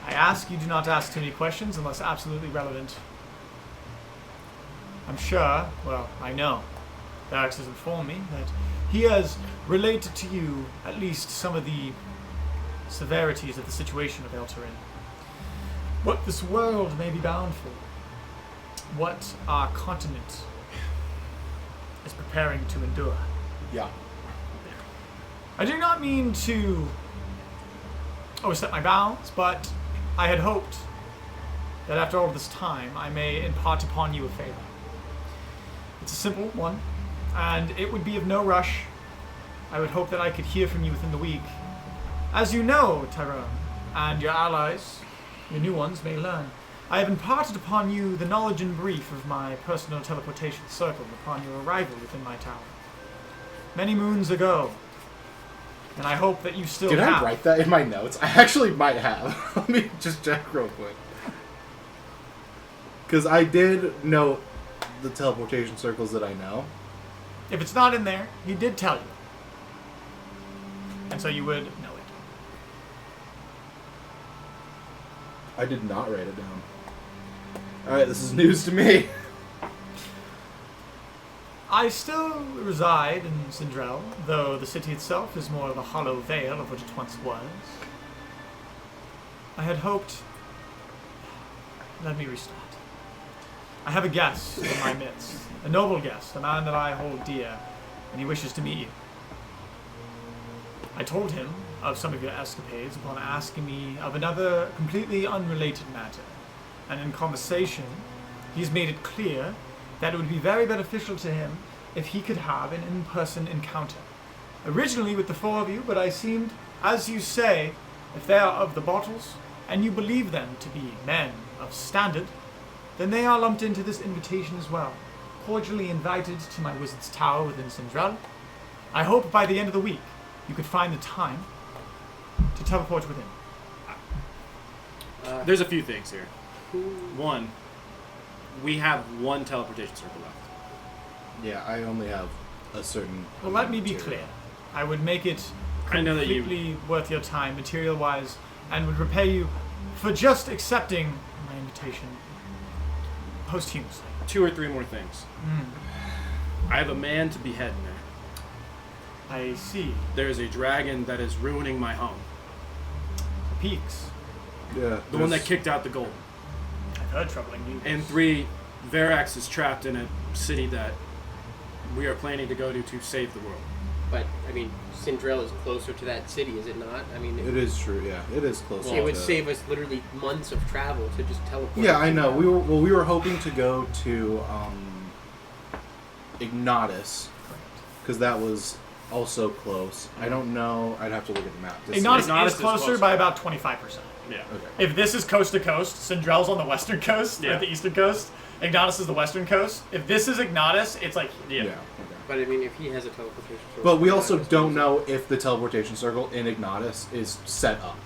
I ask you do not ask too many questions unless absolutely relevant. I'm sure, well, I know, Dax has informed me that he has related to you at least some of the severities of the situation of Elturin. What this world may be bound for. What our continent is preparing to endure. Yeah. I do not mean to overstep my bounds, but I had hoped that after all this time, I may impart upon you a favor. It's a simple one, and it would be of no rush. I would hope that I could hear from you within the week. As you know, Tyrone, and your allies, your new ones, may learn, I have imparted upon you the knowledge and brief of my personal teleportation circle upon your arrival within my tower. Many moons ago, and I hope that you still Did have. I write that in my notes? I actually might have. Let me just check real quick. Because I did know the teleportation circles that I know. If it's not in there, he did tell you. And so you would know it. I did not write it down. Alright, this is news to me. I still reside in Sindrel, though the city itself is more of a hollow veil of what it once was. I had hoped... Let me restart. I have a guest in my midst. A noble guest, a man that I hold dear, and he wishes to meet you. I told him of some of your escapades upon asking me of another completely unrelated matter. And in conversation, he's made it clear that it would be very beneficial to him if he could have an in-person encounter. Originally with the four of you, but I seemed, as you say, if they are of the bottles, and you believe them to be men of standard, then they are lumped into this invitation as well. Cordially invited to my wizard's tower within Sindrel. I hope by the end of the week, you could find the time to teleport within. There's a few things here. One, we have one teleportation circle left. Yeah, I only have a certain... Well, let me be material. clear. I would make it I know that you- completely worth your time, material-wise, and would repay you for just accepting my invitation posthumously. 2 or 3 more things. I have a man to behead in there. I see. There's a dragon that is ruining my home. Peaks. Yeah. The one that kicked out the gold. I've heard troubling news. And 3, Verax is trapped in a city that we are planning to go to save the world. But, I mean, Sindrel is closer to that city, is it not? I mean, It is true, yeah. It is close. it would save us literally months of travel to just teleport. Yeah, I know. We were hoping to go to Ignatus, because that was also close. I don't know. I'd have to look at the map. to see. Ignatus Ignatus is is closer closer. by about 25%. Yeah. Okay. If this is coast to coast, Sindrel's on the western coast, Yeah. or the eastern coast. Ignatus is the western coast. If this is Ignatus, it's like... Yeah. Okay. But, I mean, if he has a teleportation circle... But we also don't know if the teleportation circle in Ignatus is set up.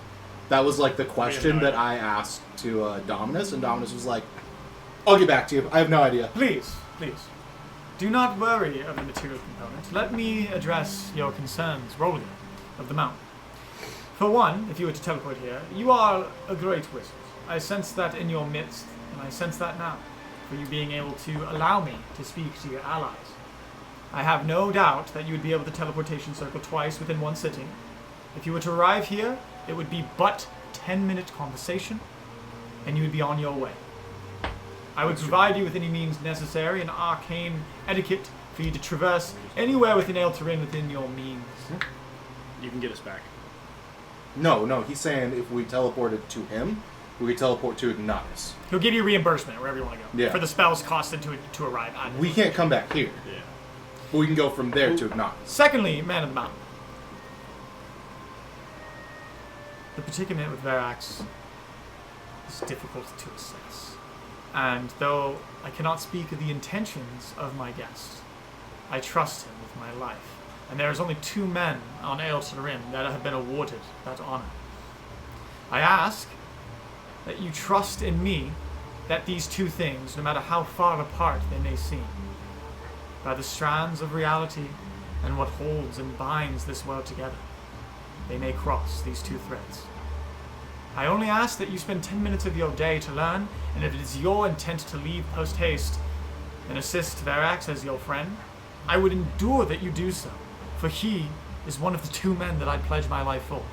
That was like the question no that idea. I asked to Dominus, and Dominus was like, "I'll get back to you. I have no idea." Please, please. Do not worry of the material component. Let me address your concerns, Rolger, of the mountain. For one, if you were to teleport here, you are a great wizard. I sense that in your midst, and I sense that now, for you being able to allow me to speak to your allies. I have no doubt that you would be able to teleportation circle twice within one sitting. If you were to arrive here, it would be but 10-minute conversation, and you would be on your way. I would provide you with any means necessary, an arcane etiquette for you to traverse anywhere within Eltarin within your means. You can get us back. No, he's saying if we teleported to him, we could teleport to Ignatus. He'll give you reimbursement wherever you want to go Yeah. for the spells costed to arrive at. We can't come back here, Yeah. but we can go from there to Ignatus. Secondly, Man of the Mountain. The predicament with Verax is difficult to assess. And though I cannot speak of the intentions of my guest, I trust him with my life. And there is only 2 men on Eltarin that have been awarded that honor. I ask that you trust in me that these 2 things, no matter how far apart they may seem, by the strands of reality and what holds and binds this world together, they may cross these 2 threads. I only ask that you spend 10 minutes of your day to learn, and if it is your intent to leave post-haste and assist Verax as your friend, I would endure that you do so, for he is one of the 2 men that I'd pledge my life for.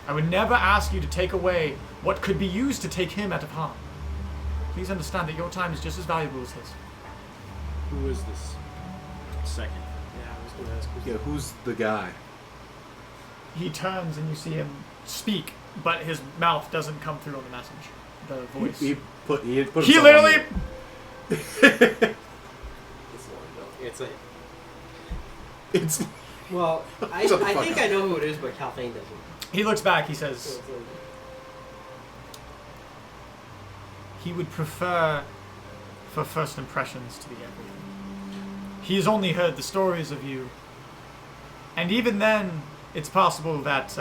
I would never ask you to take away what could be used to take him out of harm. Please understand that your time is just as valuable as his. Who is this second? Yeah, I was going to ask. Yeah, who's the guy? He turns and you see him speak, but his mouth doesn't come through on the message. The voice. He put He himself on literally... mute. It's like... It's Well, I Shut the fuck think up. I know who it is, but Calthane doesn't. He looks back, he So says, it's like- he would prefer for first impressions to be everything. He has only heard the stories of you. And even then, it's possible that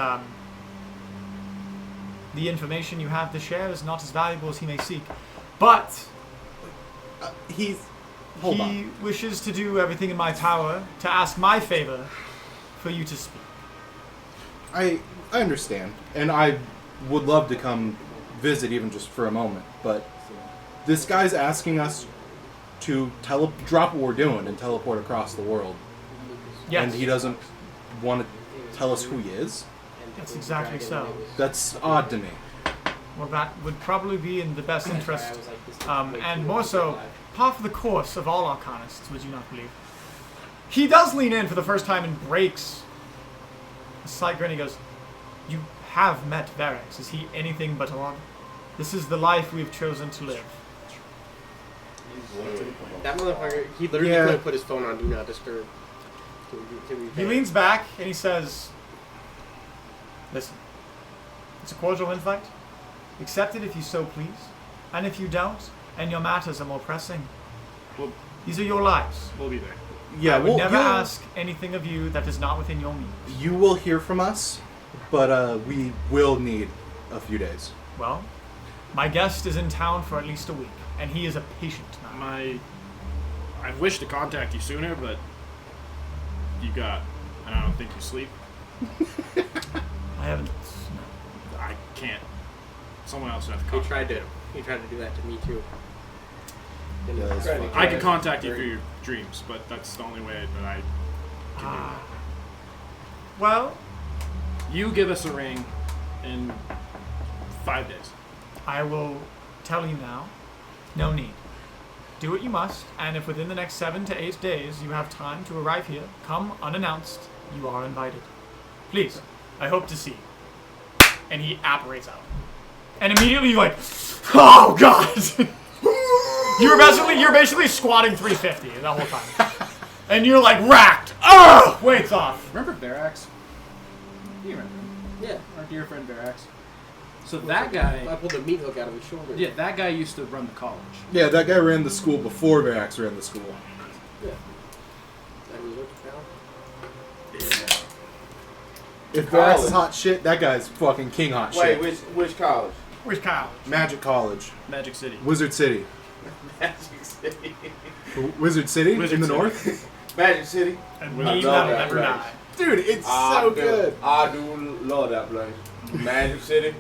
the information you have to share is not as valuable as he may seek. But He wishes to do everything in my power to ask my favor for you to speak. I understand, and I would love to come visit even just for a moment, but this guy's asking us to drop what we're doing and teleport across the world. Yes. And he doesn't want to tell us who he is? That's exactly so. That's odd to me. Well, that would probably be in the best interest, and more so, par for the course of all Arcanists, would you not believe? He does lean in for the first time and breaks a slight grin. He goes, "You have met Verax. Is he anything but odd? This is the life we've chosen to live." That motherfucker, he literally Yeah. could have put his phone on Do Not Disturb. He leans back and he says, "Listen, it's a cordial invite. Accept it if you so please. And if you don't, and your matters are more pressing, We'll, these are your lives. we'll be there. Yeah, I would never you'll- ask anything of you that is not within your means." You will hear from us, but we will need a few days. Well, my guest is in town for at least a week, and he is a patient man. I wish to contact you sooner, but you got, and I don't think you sleep. I haven't. I can't. Someone else would have to He contact. tried to do that to me too. Yeah, that's fine. I can contact you for your dreams, but that's the only way that I can Ah. Well, do it. You give us a ring in 5 days. I will tell you now. No need. Do what you must, and if within the next 7 to 8 days you have time to arrive here, come unannounced, you are invited. Please, I hope to see you. And he apparates out. And immediately you're like, oh god! You're basically squatting 350 the whole time. And you're like racked. Oh, weight's off. Remember Verax? You remember him? Yeah. Our dear friend Verax. So that guy, I pulled the meat hook out of his shoulder. yeah, that guy used to run the college. Yeah, that guy ran the school before Verax ran the school. Yeah. That meat hook If Verax is hot shit, that guy's fucking king hot Wait, shit. which college? Where's Kyle? Magic College. Magic City. Wizard City. Magic City. Wizard City Wizard in the City. north? Magic City. And Well, me no, that'll that never right. die. Dude, it's so good. I do love that place. Magic City.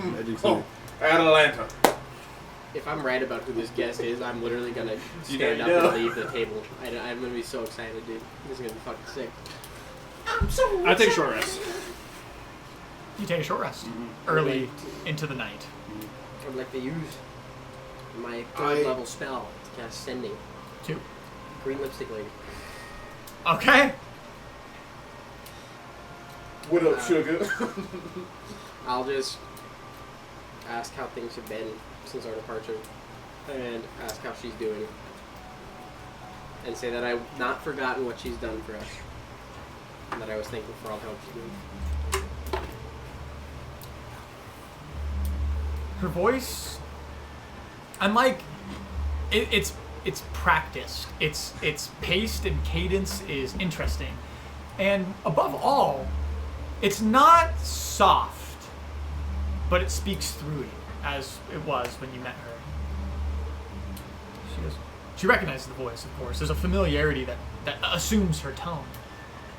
Magic City. Atlanta. If I'm right about who this guest is, I'm literally gonna You stand know up you and know. leave the table. I'm gonna be so excited, dude. This is gonna be fucking sick. I take a short rest. You take a short rest. Early into the night. I'd like to use my third level spell to cast Sending. 2. Green lipstick lady. Okay. What up, sugar? I'll just ask how things have been since our departure, and ask how she's doing, and say that I've not forgotten what she's done for us, and that I was thankful for all the help she's doing. Her voice, and like, it's practiced. It's paced and cadence is interesting, and above all, it's not soft, but it speaks through you, as it was when you met her. She recognizes the voice, of course. There's a familiarity that assumes her tone.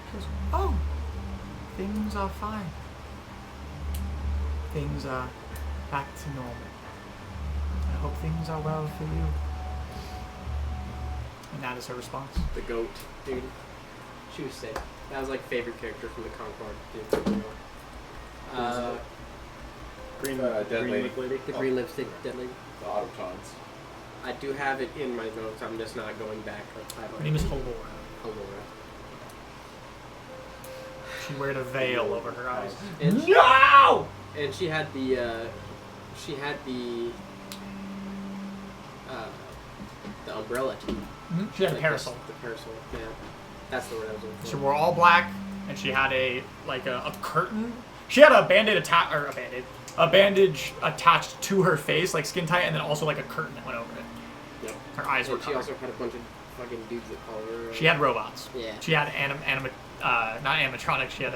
She goes, "Oh, things are fine. Things are back to normal. I hope things are well for you." And that is her response. The goat, dude. She was sick. That was like favorite character from the Concord, dude. Dead lady. The green lipstick dead lady. The automatons. I do have it in my notes. I'm just not going back. Her name is Holora. Holora. She weared a veil over her eyes. And No! And she had the umbrella too. She had a Like parasol. The parasol, yeah. That's the word I was looking for. She wore all black, and she had a curtain. She had a band-aid a bandage attached to her face, like skin tight, and then also like a curtain that went over it. Yep. Her eyes were And she covered. also had a bunch of fucking dudes that called her. She had robots. Yeah. She had not animatronics. She had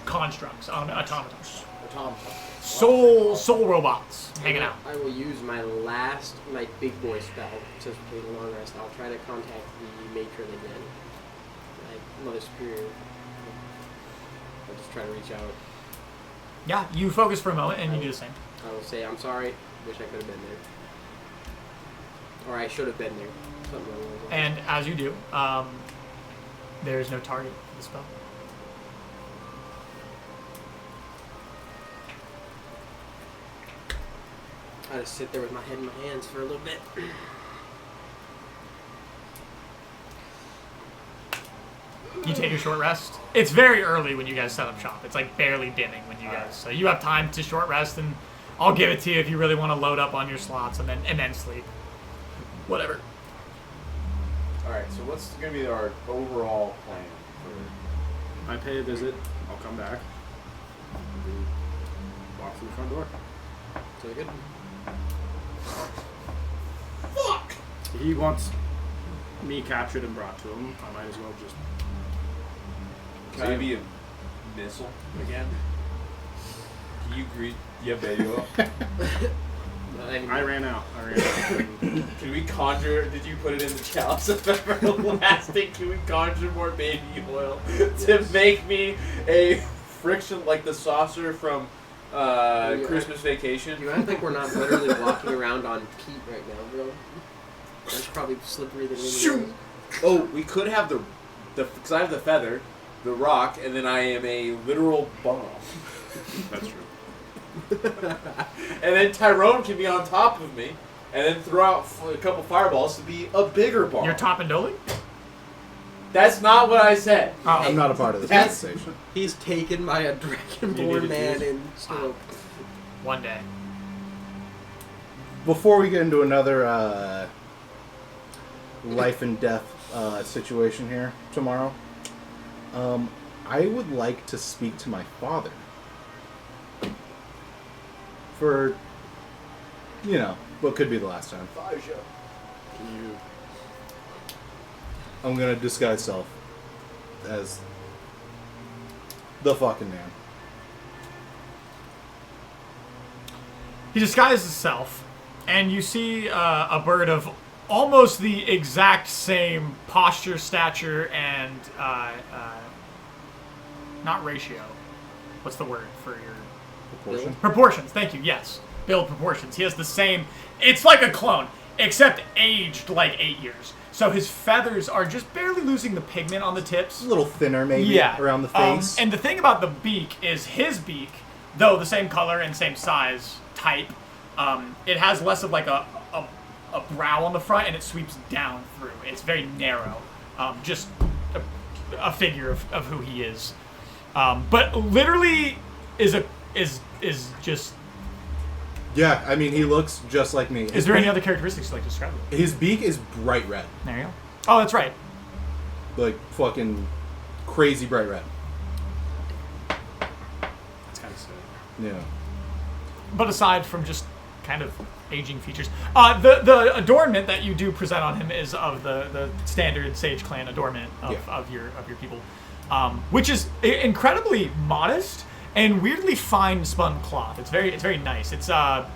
constructs, automatons. Tom. Soul robots hanging out. I will use my big boy spell, since we're taking a long rest. I'll try to contact the matron again. Like Mother Superior. I'll just try to reach out. Yeah, you focus for a moment and you do the same. I will say, I'm sorry. Wish I could have been there. Or I should have been there. Something along those lines. And as you do, there's no target for the spell. I just sit there with my head in my hands for a little bit. You take a short rest. It's very early when you guys set up shop. It's like barely dimming when you guys. So you have time to short rest, and I'll give it to you if you really want to load up on your slots and then sleep. Whatever. All right. So what's going to be our overall plan for? I pay a visit. I'll come back. And walk through the front door. So good. Fuck. He wants me captured and brought to him. I might as well just. Can I be a missile again? Can you greet? Yeah, baby. I ran out. Can we conjure? Did you put it in the chalice of everlasting? Can we conjure more baby oil to make me a friction like the saucer from Christmas Vacation? You act like we're not literally walking around on peat right now, bro. That's probably slippery than anything. Oh, we could have the because I have the feather, the rock, and then I am a literal bomb. That's true. And then Tyrone can be on top of me, and then throw out a couple fireballs to be a bigger bomb. You're top and doling? That's not what I said. Oh. I'm not a part of this That's- conversation. He's taken by a dragonborn man in stroke. One day. Before we get into another life and death situation here tomorrow, I would like to speak to my father. For, what could be the last time. I'm gonna disguise self as the fucking man. He disguises himself, and you see a bird of almost the exact same posture, stature, and not ratio. What's the word for your Proportion. proportions? Thank you. Yes, build proportions. He has the same. It's like a clone, except aged like 8 years. So his feathers are just barely losing the pigment on the tips. A little thinner, maybe, Yeah, around the face. And the thing about the beak is his beak, though the same color and same size type, it has less of like a brow on the front, and it sweeps down through. It's very narrow, just a figure of who he is. But literally is just. Yeah, I mean, he looks just like me. Is there any other characteristics you'd like to describe him? His beak is bright red. There you go. Oh, that's right. Like, fucking crazy bright red. That's kind of sick. Yeah. But aside from just kind of aging features, the adornment that you do present on him is of the standard Sage Clan adornment of your people, which is incredibly modest and weirdly fine spun cloth. It's very nice. It's a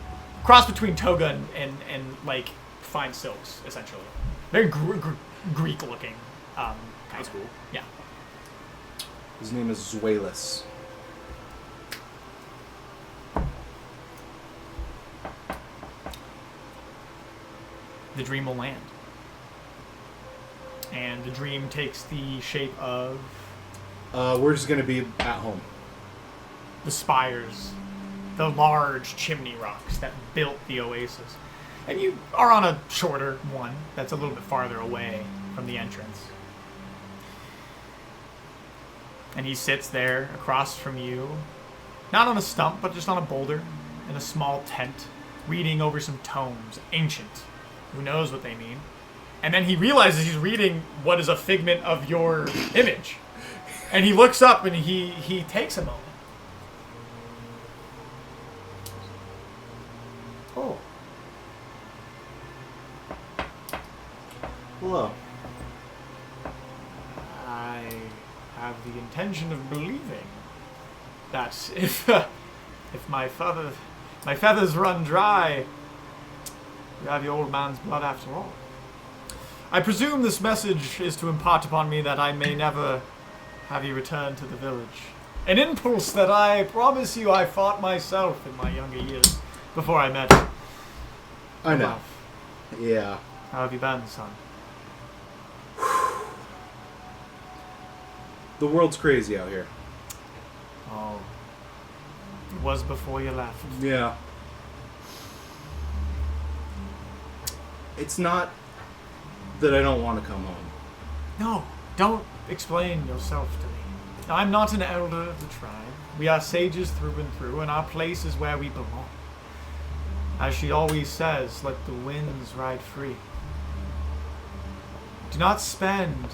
cross between toga and like fine silks, essentially. Very Greek looking. That's cool. Yeah. His name is Zuelis. The dream will land. And the dream takes the shape of We're just gonna be at home. the spires, the large chimney rocks that built the oasis. And you are on a shorter one that's a little bit farther away from the entrance. And he sits there across from you, not on a stump, but just on a boulder in a small tent, reading over some tomes, ancient. Who knows what they mean? And then he realizes he's reading what is a figment of your image. And he looks up and he takes a moment. hello. I have the intention of believing that if my feathers run dry, you have your old man's blood after all. I presume this message is to impart upon me that I may never have you return to the village. An impulse that I promise you I fought myself in my younger years before I met you. I know. Bluff. Yeah. How have you been, son? The world's crazy out here. Oh. It was before you left. Yeah. It's not that I don't want to come home. No, don't explain yourself to me. I'm not an elder of the tribe. We are sages through and through, and our place is where we belong. As she always says, let the winds ride free. Do not spend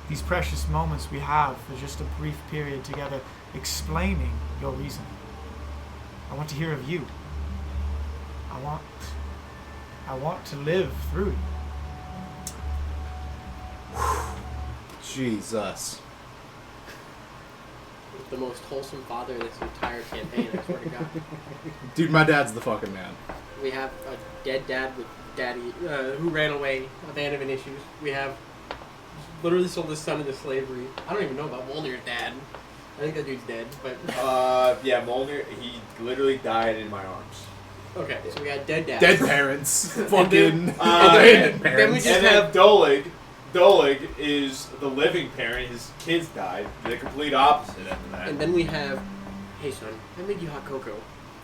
these precious moments we have for just a brief period together explaining your reason. I want to hear of you. I want to live through you. Jesus. The most wholesome father this entire campaign, I swear to God. Dude, my dad's the fucking man. We have a dead dad with daddy who ran away, abandonment issues. We have literally sold his son into slavery. I don't even know about Molnir's dad. I think that dude's dead, but... Yeah, Molnir, he literally died in my arms. Okay, so we got dead dad. Dead parents. Fucking abandoned abandoned then we parents. just And then have- Dolig is the living parent. His kids died. The complete opposite end of that. And then we have, hey son, I made you hot cocoa.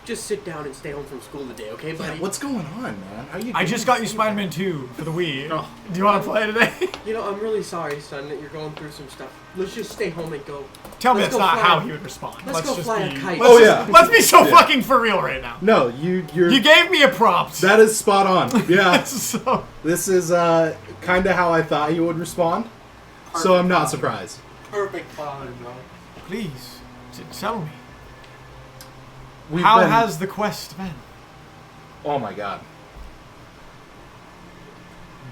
Just sit down and stay home from school today, okay, buddy? Yeah, what's going on, man? How you I doing? just got you Spider-Man 2 for the Wii. Oh. Do you want to play today? You know, I'm really sorry, son, that you're going through some stuff. Let's just stay home and go. Tell me Let's that's go not fly- how he would respond. Let's go just fly a be, kite. Let's Oh, just- yeah. Let's be so Yeah. fucking for real right now. No, you're... You gave me a prompt. That is spot on. Yeah. So, This is kind of how I thought he would respond. So I'm not surprised. Perfect father, bro. please, tell me. We've How been- has the quest been? Oh my god.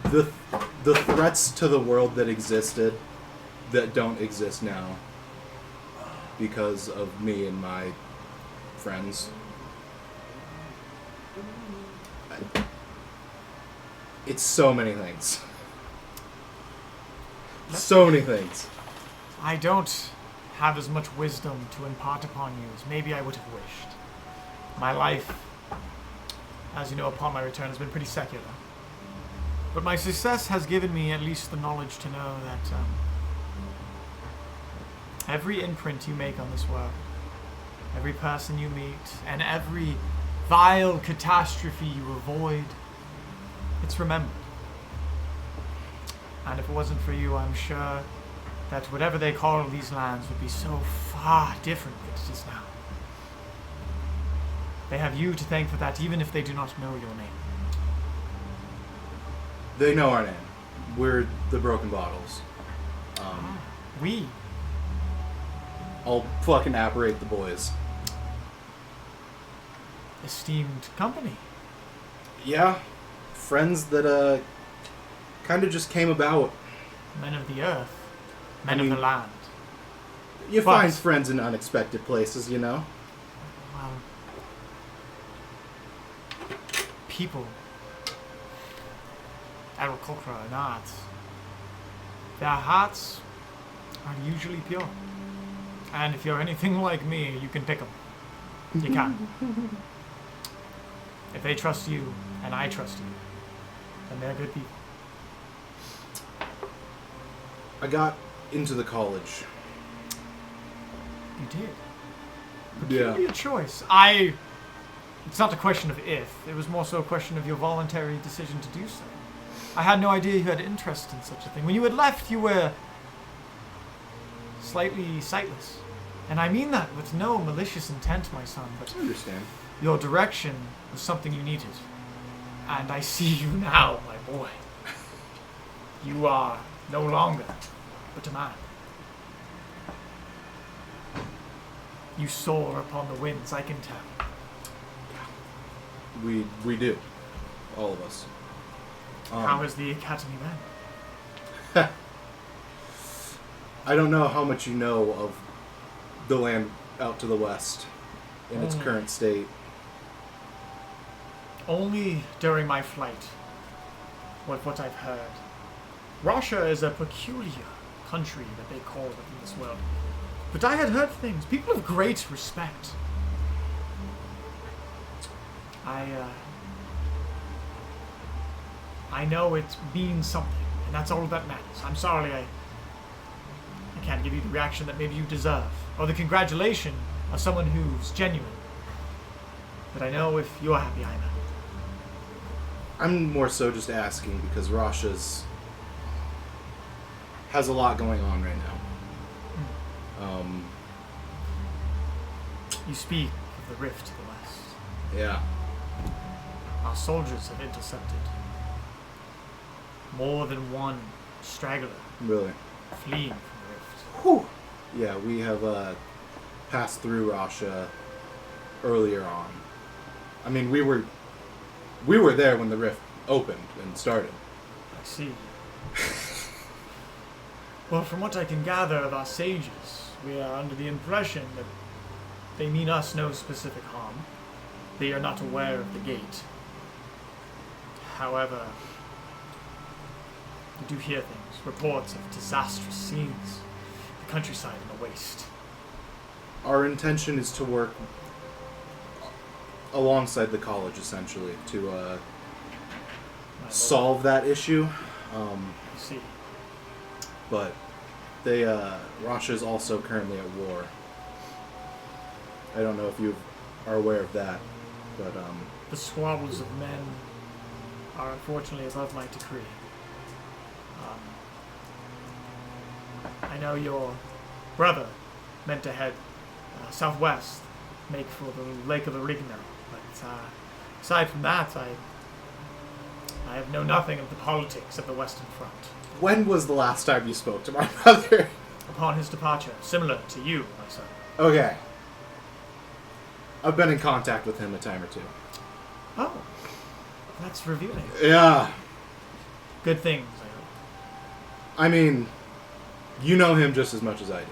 The threats to the world that existed that don't exist now because of me and my friends. It's so many things. So many things. I don't have as much wisdom to impart upon you as maybe I would have wished. My life, as you know, upon my return has been pretty secular. But my success has given me at least the knowledge to know that every imprint you make on this world, every person you meet, and every vile catastrophe you avoid, it's remembered. And if it wasn't for you, I'm sure that whatever they call these lands would be so far different than it is now. They have you to thank for that, even if they do not know your name. They know our name. We're the Broken Bottles. We. I'll fucking apparate the boys. Esteemed company. Yeah. Friends that kind of just came about. Men of the earth. Men I mean- of the land. You But- find friends in unexpected places, you know? Well, people. Agriculture and arts. Their hearts are usually pure. And if you're anything like me, you can pick them. You can. If they trust you, and I trust you, then they're good people. I got into the college. You did. Yeah. Peculiar choice. It's not a question of if. It was more so a question of your voluntary decision to do so. I had no idea you had interest in such a thing. When you had left, you were slightly sightless. And I mean that with no malicious intent, my son, but I understand. your direction was something you needed. And I see you now, my boy. You are no longer but a man. You soar upon the winds, I can tell. We do. All of us. How has the academy been? I don't know how much you know of the land out to the west in its current state. Only during my flight, what I've heard. Russia is a peculiar country that they call within this world. But I had heard things. People of great respect. I know it means something, and that's all that matters. I'm sorry I can't give you the reaction that maybe you deserve, or the congratulation of someone who's genuine. But I know if you're happy, I'm happy. I'm more so just asking because Rasha's has a lot going on right now. You speak of the rift to the west. Yeah. Our soldiers have intercepted more than one straggler Really? fleeing from the rift. Whew. Yeah, we have passed through Rasha earlier on. I mean, we were there when the rift opened and started. I see. Well, from what I can gather of our sages, we are under the impression that they mean us no specific harm. They are not aware of the gate. However, we do hear things, reports of disastrous scenes, the countryside in a waste. Our intention is to work alongside the college, essentially, to My lord. solve that issue. I see. But Rasha is also currently at war. I don't know if you are aware of that, but The squabbles of men are unfortunately as of my decree. I know your brother meant to head southwest, make for the Lake of Erigno, but aside from that, I have known nothing of the politics of the Western Front. when was the last time you spoke to my brother? Upon his departure, similar to you, my son. Okay. I've been in contact with him a time or two. Oh, that's revealing. Yeah. Good things, I hope. I mean, you know him just as much as I do.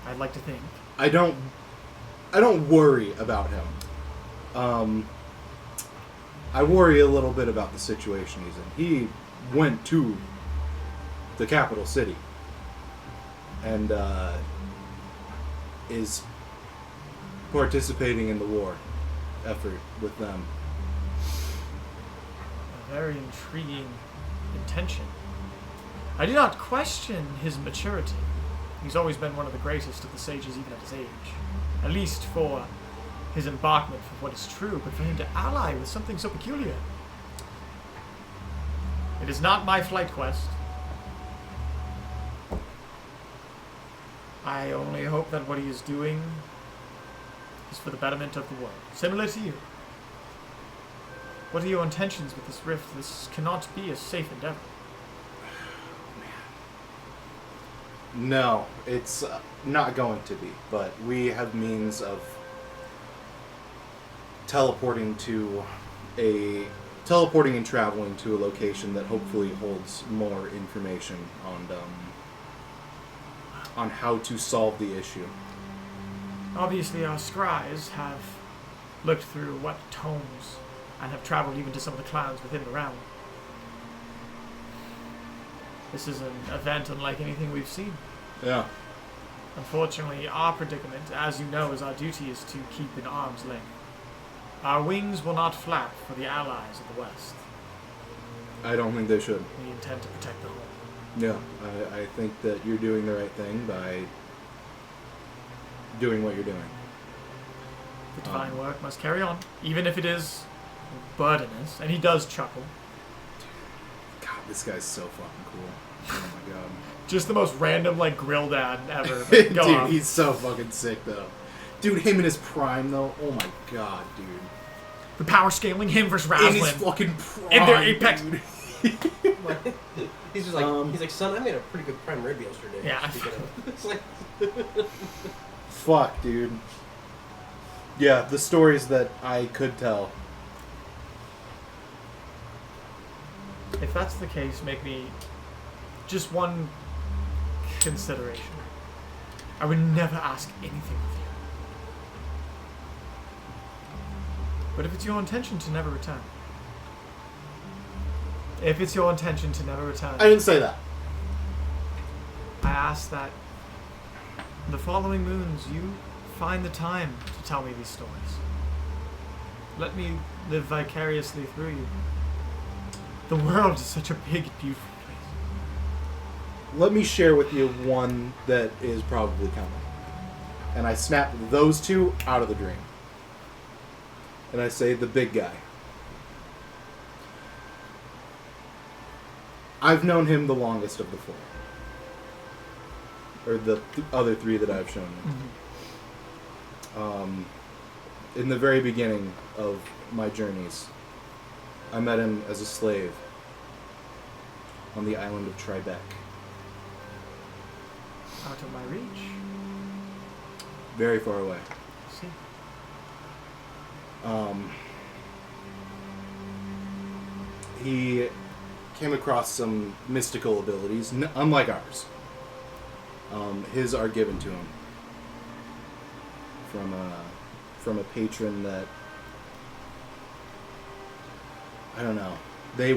I'd like to think. I don't worry about him. I worry a little bit about the situation he's in. He went to the capital city and is participating in the war effort with them. A very intriguing intention. I do not question his maturity. He's always been one of the greatest of the sages even at his age. At least for his embarkment for what is true, but for him to ally with something so peculiar. It is not my flight quest. I only hope that what he is doing is for the betterment of the world. Similar to you. What are your intentions with this rift? This cannot be a safe endeavor. No, it's not going to be, but we have means of teleporting and traveling to a location that hopefully holds more information on how to solve the issue. Obviously, our scries have looked through what tomes and have traveled even to some of the clans within the realm. This is an event unlike anything we've seen. Yeah. Unfortunately, our predicament, as you know, is our duty is to keep in arm's length. Our wings will not flap for the allies of the West. I don't think they should. We intend to protect the home. Yeah, I think that you're doing the right thing by doing what you're doing. The divine work must carry on, even if it is burdenous. And he does chuckle. God, this guy's so fucking cool. Oh my god. Just the most random, like, grill dad ever. Dude, Go on. he's so fucking sick, though. Dude, him in his prime, though. Oh my god, dude. The power scaling him versus In his Raslin. fucking prime, In their apex. dude. He's just like, he's like, son, I made a pretty good prime rib yesterday. Yeah. It's like, Fuck, dude. Yeah, the stories that I could tell. If that's the case, make me just one consideration. I would never ask anything of you. But if it's your intention to never return. If it's your intention to never return. I didn't say that. I ask that the following moons you find the time to tell me these stories. Let me live vicariously through you. The world is such a big, beautiful place. Let me share with you one that is probably coming. And I snap those two out of the dream. And I say, the big guy. I've known him the longest of the four. Or the other three that I've shown you. In the very beginning of my journeys, I met him as a slave on the island of Tribeca. Out of my reach. Very far away. See. He came across some mystical abilities, unlike ours. His are given to him from a patron that, I don't know. They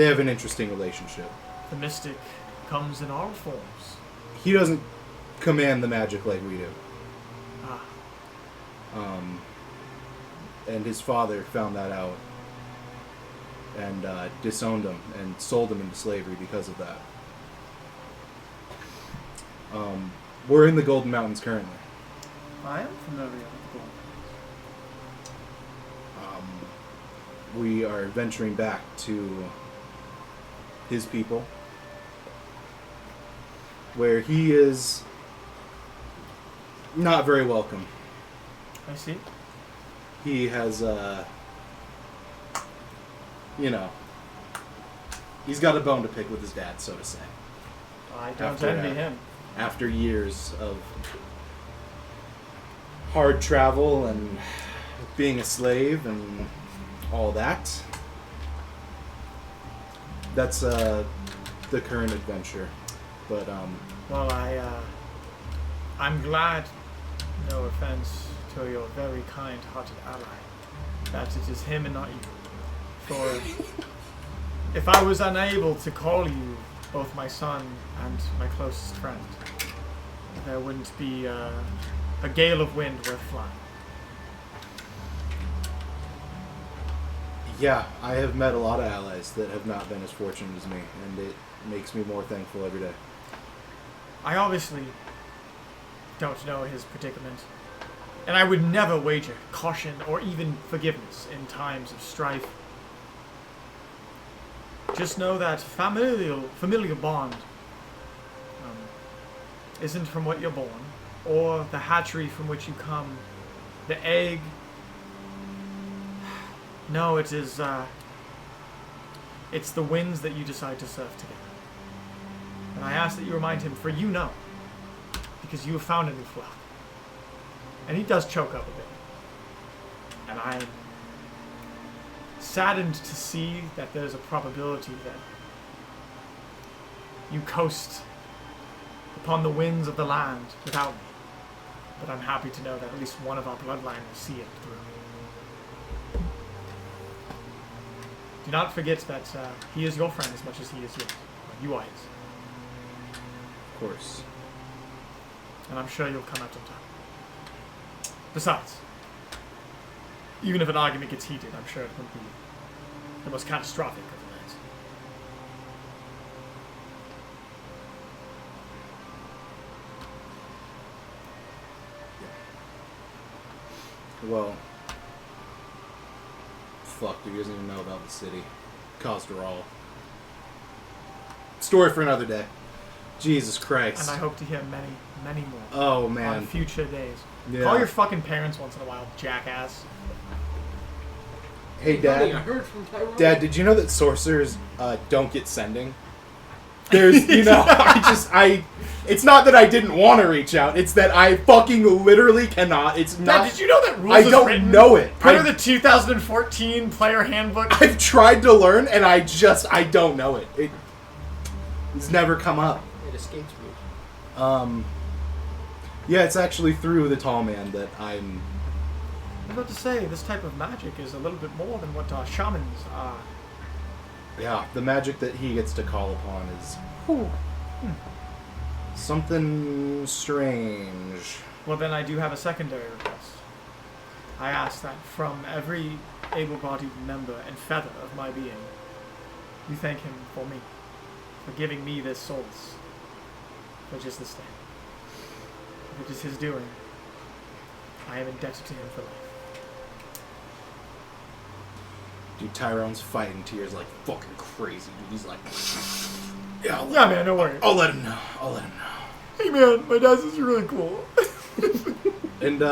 have an interesting relationship. The mystic comes in all forms. He doesn't command the magic like we do. Ah. And his father found that out and disowned him and sold him into slavery because of that. We're in the Golden Mountains currently. I am familiar with the Gold. We are venturing back to his people, where he is not very welcome. I see. He has, he's got a bone to pick with his dad, so to say. I don't After envy that. him. After years of hard travel and being a slave and all that, that's the current adventure. But Well, I'm glad, no offense to your very kind-hearted ally, that it is him and not you. For if I was unable to call you both my son and my closest friend, there wouldn't be a gale of wind worth flying. yeah, I have met a lot of allies that have not been as fortunate as me, and it makes me more thankful every day. I obviously don't know his predicament, and I would never wager caution or even forgiveness in times of strife. Just know that familial bond isn't from what you're born, or the hatchery from which you come, the egg. No, it is, it's the winds that you decide to surf together. And I ask that you remind him, for you know, because you have found a new flock. And he does choke up a bit. And I'm saddened to see that there's a probability that you coast upon the winds of the land without me. But I'm happy to know that at least one of our bloodline will see it through. Do not forget that he is your friend as much as he is yours. You are his. Of course. And I'm sure you'll come out on top. Besides, even if an argument gets heated, I'm sure it won't be the most catastrophic of events. Well, fuck, dude, he doesn't even know about the city. Caused her all. Story for another day. Jesus Christ. And I hope to hear many, many more Oh, on man. future days. Yeah. Call your fucking parents once in a while, jackass. Hey, Funny, I Dad. heard from Tyrone. Dad, did you know that sorcerers don't get sending? There's, you know, It's not that I didn't want to reach out. It's that I fucking literally cannot. It's Dad, not. did you know that rules I is don't written know it. per the 2014 player handbook? I've tried to learn, and I don't know it. It's never come up. It escapes me. Yeah, it's actually through the tall man that I'm. I'm about to say, this type of magic is a little bit more than what shamans are. Yeah, the magic that he gets to call upon is something strange. Well, then I do have a secondary request. I ask that from every able-bodied member and feather of my being, you thank him for me, for giving me this solace, for just this day. If it is his doing, I am indebted to him for life. Dude, Tyrone's fighting tears like fucking crazy. Dude, he's like, yeah, Man, don't worry. I'll let him know. Hey man, my dad's is really cool. And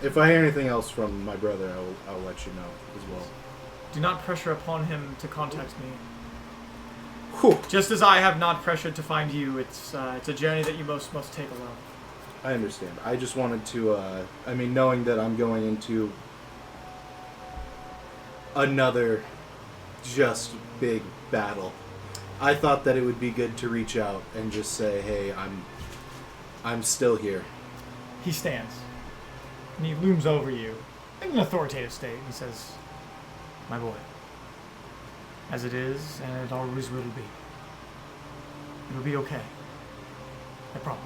if I hear anything else from my brother, I'll let you know as well. Do not pressure upon him to contact me. Whew. Just as I have not pressured to find you, it's a journey that you must take alone. I understand. I just wanted to, knowing that I'm going into another just big battle, I thought that it would be good to reach out and just say, hey, I'm still here. He stands, and he looms over you in an authoritative state. He says, my boy, as it is, and it always will be. It'll be okay. I promise.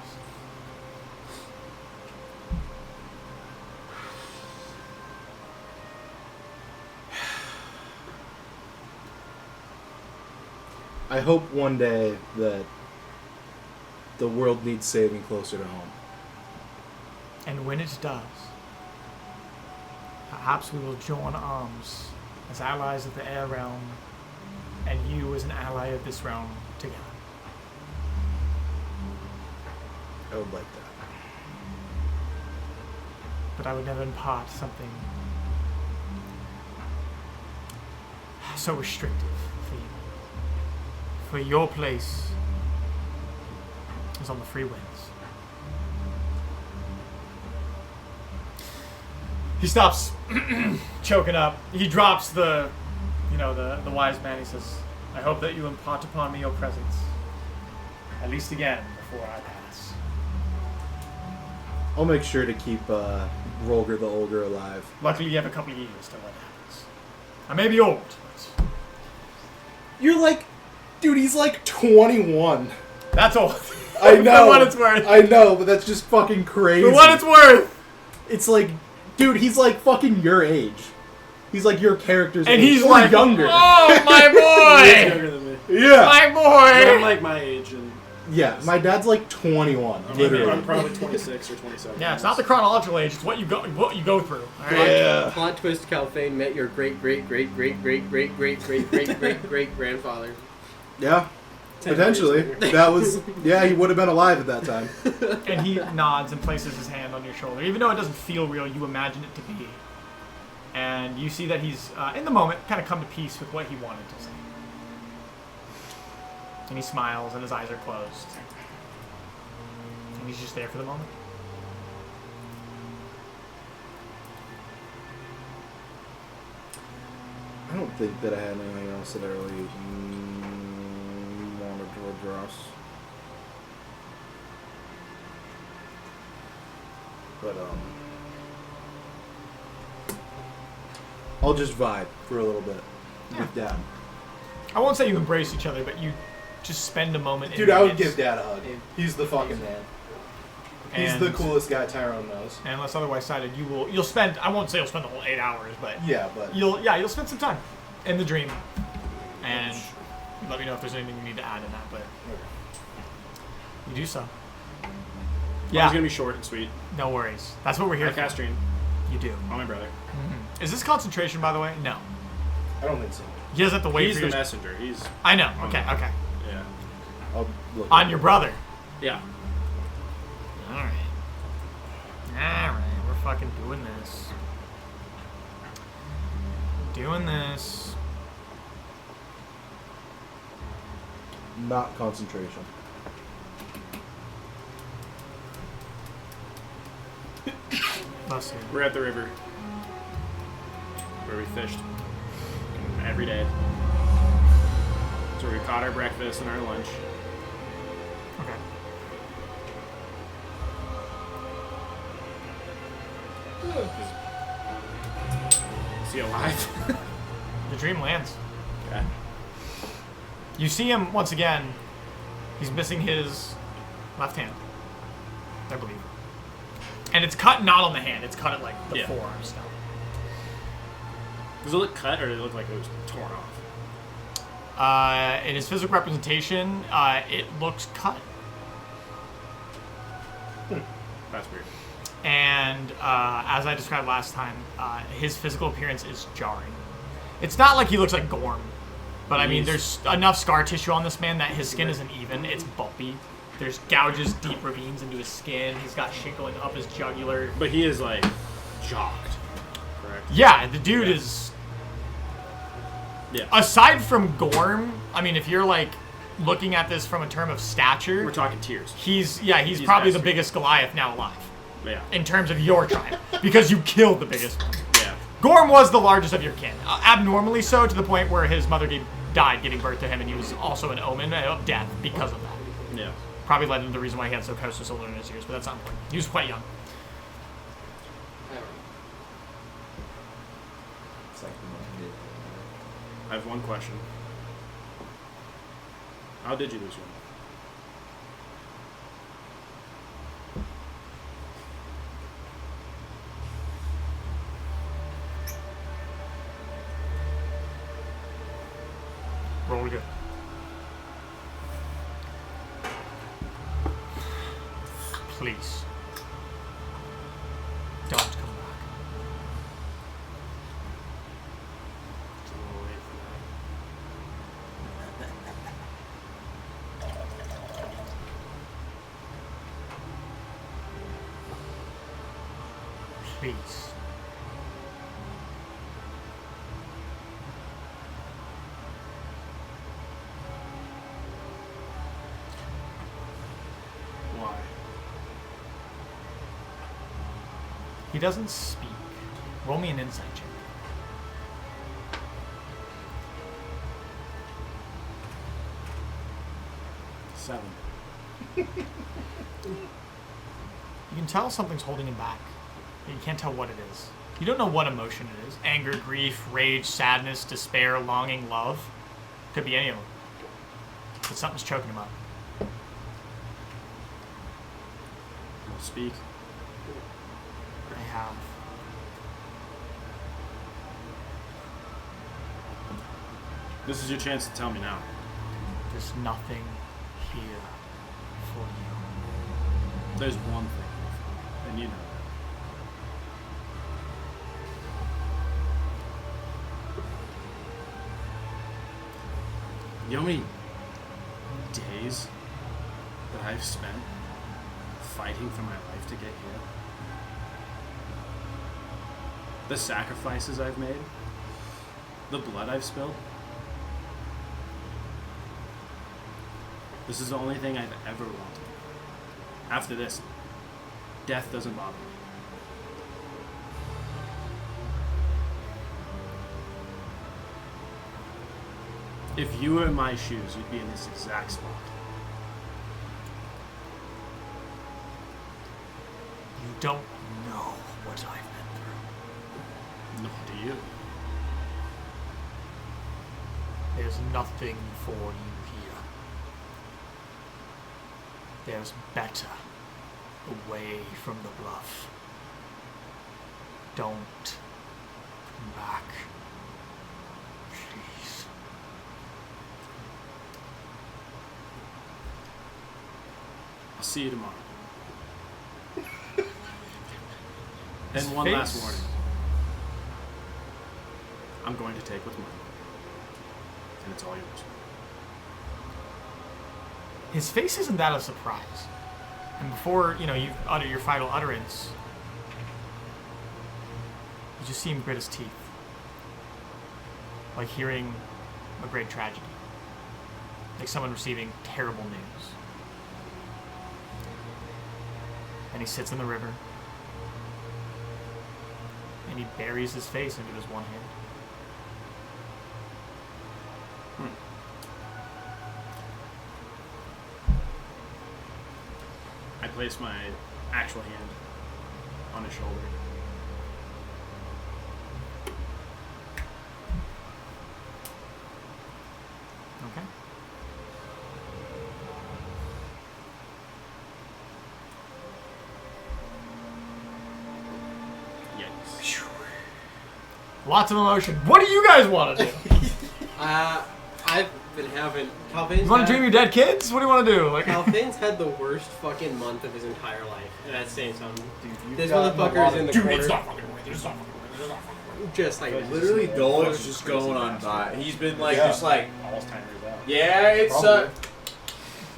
I hope one day that the world needs saving closer to home. And when it does, perhaps we will join arms as allies of the air realm, and you as an ally of this realm together. I would like that. But I would never impart something so restrictive for you. For your place is on the free winds. He stops choking up. He drops the wise man. He says, I hope that you impart upon me your presence, at least again, before I pass. I'll make sure to keep Rolger the Olger alive. Luckily, you have a couple of years till that happens. I may be old, but You're like, dude, he's like 21. that's old. I know. For what it's worth. I know, but that's just fucking crazy. For what it's worth. It's like, dude, he's like fucking your age. He's like your character's And age. he's or like, younger. oh, my He's boy. younger than me. Yeah. My But I'm boy. like my age, and Yeah, my dad's like 21, literally. I'm probably 26 or 27. Yeah, it's not the chronological age. It's what you go through. All right? Yeah. Plot twist: Calphane met your great grandfather. Yeah, 10 potentially. years later. That was, yeah, he would have been alive at that time. And he nods and places his hand on your shoulder. Even though it doesn't feel real, you imagine it to be. And you see that he's, in the moment, kind of come to peace with what he wanted to say. And he smiles and his eyes are closed. And he's just there for the moment. I don't think that I had anything else that I really wanted to address. But, I'll just vibe for a little bit with Dad. I won't say you embrace each other, but you just spend a moment in Dude, the I would midst. give Dad a hug. He's the fucking man. He's And- the coolest guy Tyrone knows. And unless otherwise cited, you'll spend, I won't say you'll spend the whole 8 hours, but Yeah, but you'll spend some time in the dream. And let me know if there's anything you need to add in that, but you do so. It's Yeah, gonna be short and sweet. no worries. That's what we're here I for. cast Dream You do. on my brother. Is this concentration, by the way? No. I don't think so. He doesn't have to wait He's for the your... messenger. He's I know. Okay. yeah. I'll look On your brother. Yeah. Alright. Alright, we're fucking doing this. Doing this. Not concentration. Let's see. We're at the river where we fished every day. So we caught our breakfast and our lunch. Okay. Is he alive? The dream lands. Okay. You see him once again. He's missing his left hand, I believe. And it's cut not on the hand. It's cut at like the Yeah. forearm stuff. Does it look cut or does it look like it was torn off? In his physical representation, it looks cut. That's weird. And as I described last time, his physical appearance is jarring. It's not like he looks like Gorm, but I mean, there's enough scar tissue on this man that his skin isn't even. It's bumpy. There's gouges, deep ravines into his skin. He's got shit going up his jugular. But he is like jocked, correct? Yeah, the dude is. Yeah. Aside from Gorm, I mean, if you're like looking at this from a term of stature, We're talking tears. he's probably the massive. biggest Goliath now alive Yeah. in terms of your tribe because you killed the biggest one. Yeah. Gorm was the largest of your kin, abnormally so, to the point where his mother died giving birth to him, and he was also an omen of death because of that. Yeah. Probably led to the reason why he had Sokosa so in his years, but that's not important. He was quite young. I have one question. How did you lose your Rolger. Please. Don't come back. It's a little late for Please. that. Why? He doesn't speak. Roll me an insight check. Seven. You can tell something's holding him back. But you can't tell what it is. You don't know what emotion it is. Anger, grief, rage, sadness, despair, longing, love. Could be any of them. But something's choking him up. Don't speak. I have. This is your chance to tell me now. There's nothing here for you. There's one thing, and you know that. You know how many days that I've spent fighting for my life to get here? The sacrifices I've made? The blood I've spilled? This is the only thing I've ever wanted. After this, death doesn't bother me. If you were in my shoes, you'd be in this exact spot. You don't know what I've been through. Nor do you. There's nothing for you here. There's better away from the bluff. Don't come back. Please. I'll see you tomorrow. And His one last face- warning. I'm going to take what's mine. And it's all yours. His face isn't that of surprise. And before, you utter your final utterance, you just see him grit his teeth. Like hearing a great tragedy. Like someone receiving terrible news. And he sits in the river. and he buries his face into his one hand. I place my actual hand on his shoulder. Okay. Yikes. Lots of emotion. What do you guys want to do? I've been having. Calvin's You want to dream your dead kids? What do you want to do? Like, Calvin's had the worst fucking month of his entire life, and that's saying something. Dude, This motherfucker is in the corner. Just like Literally, Doleg's just going on by. He's been like, Yeah. just like, Almost 10 years out. yeah, it's Probably.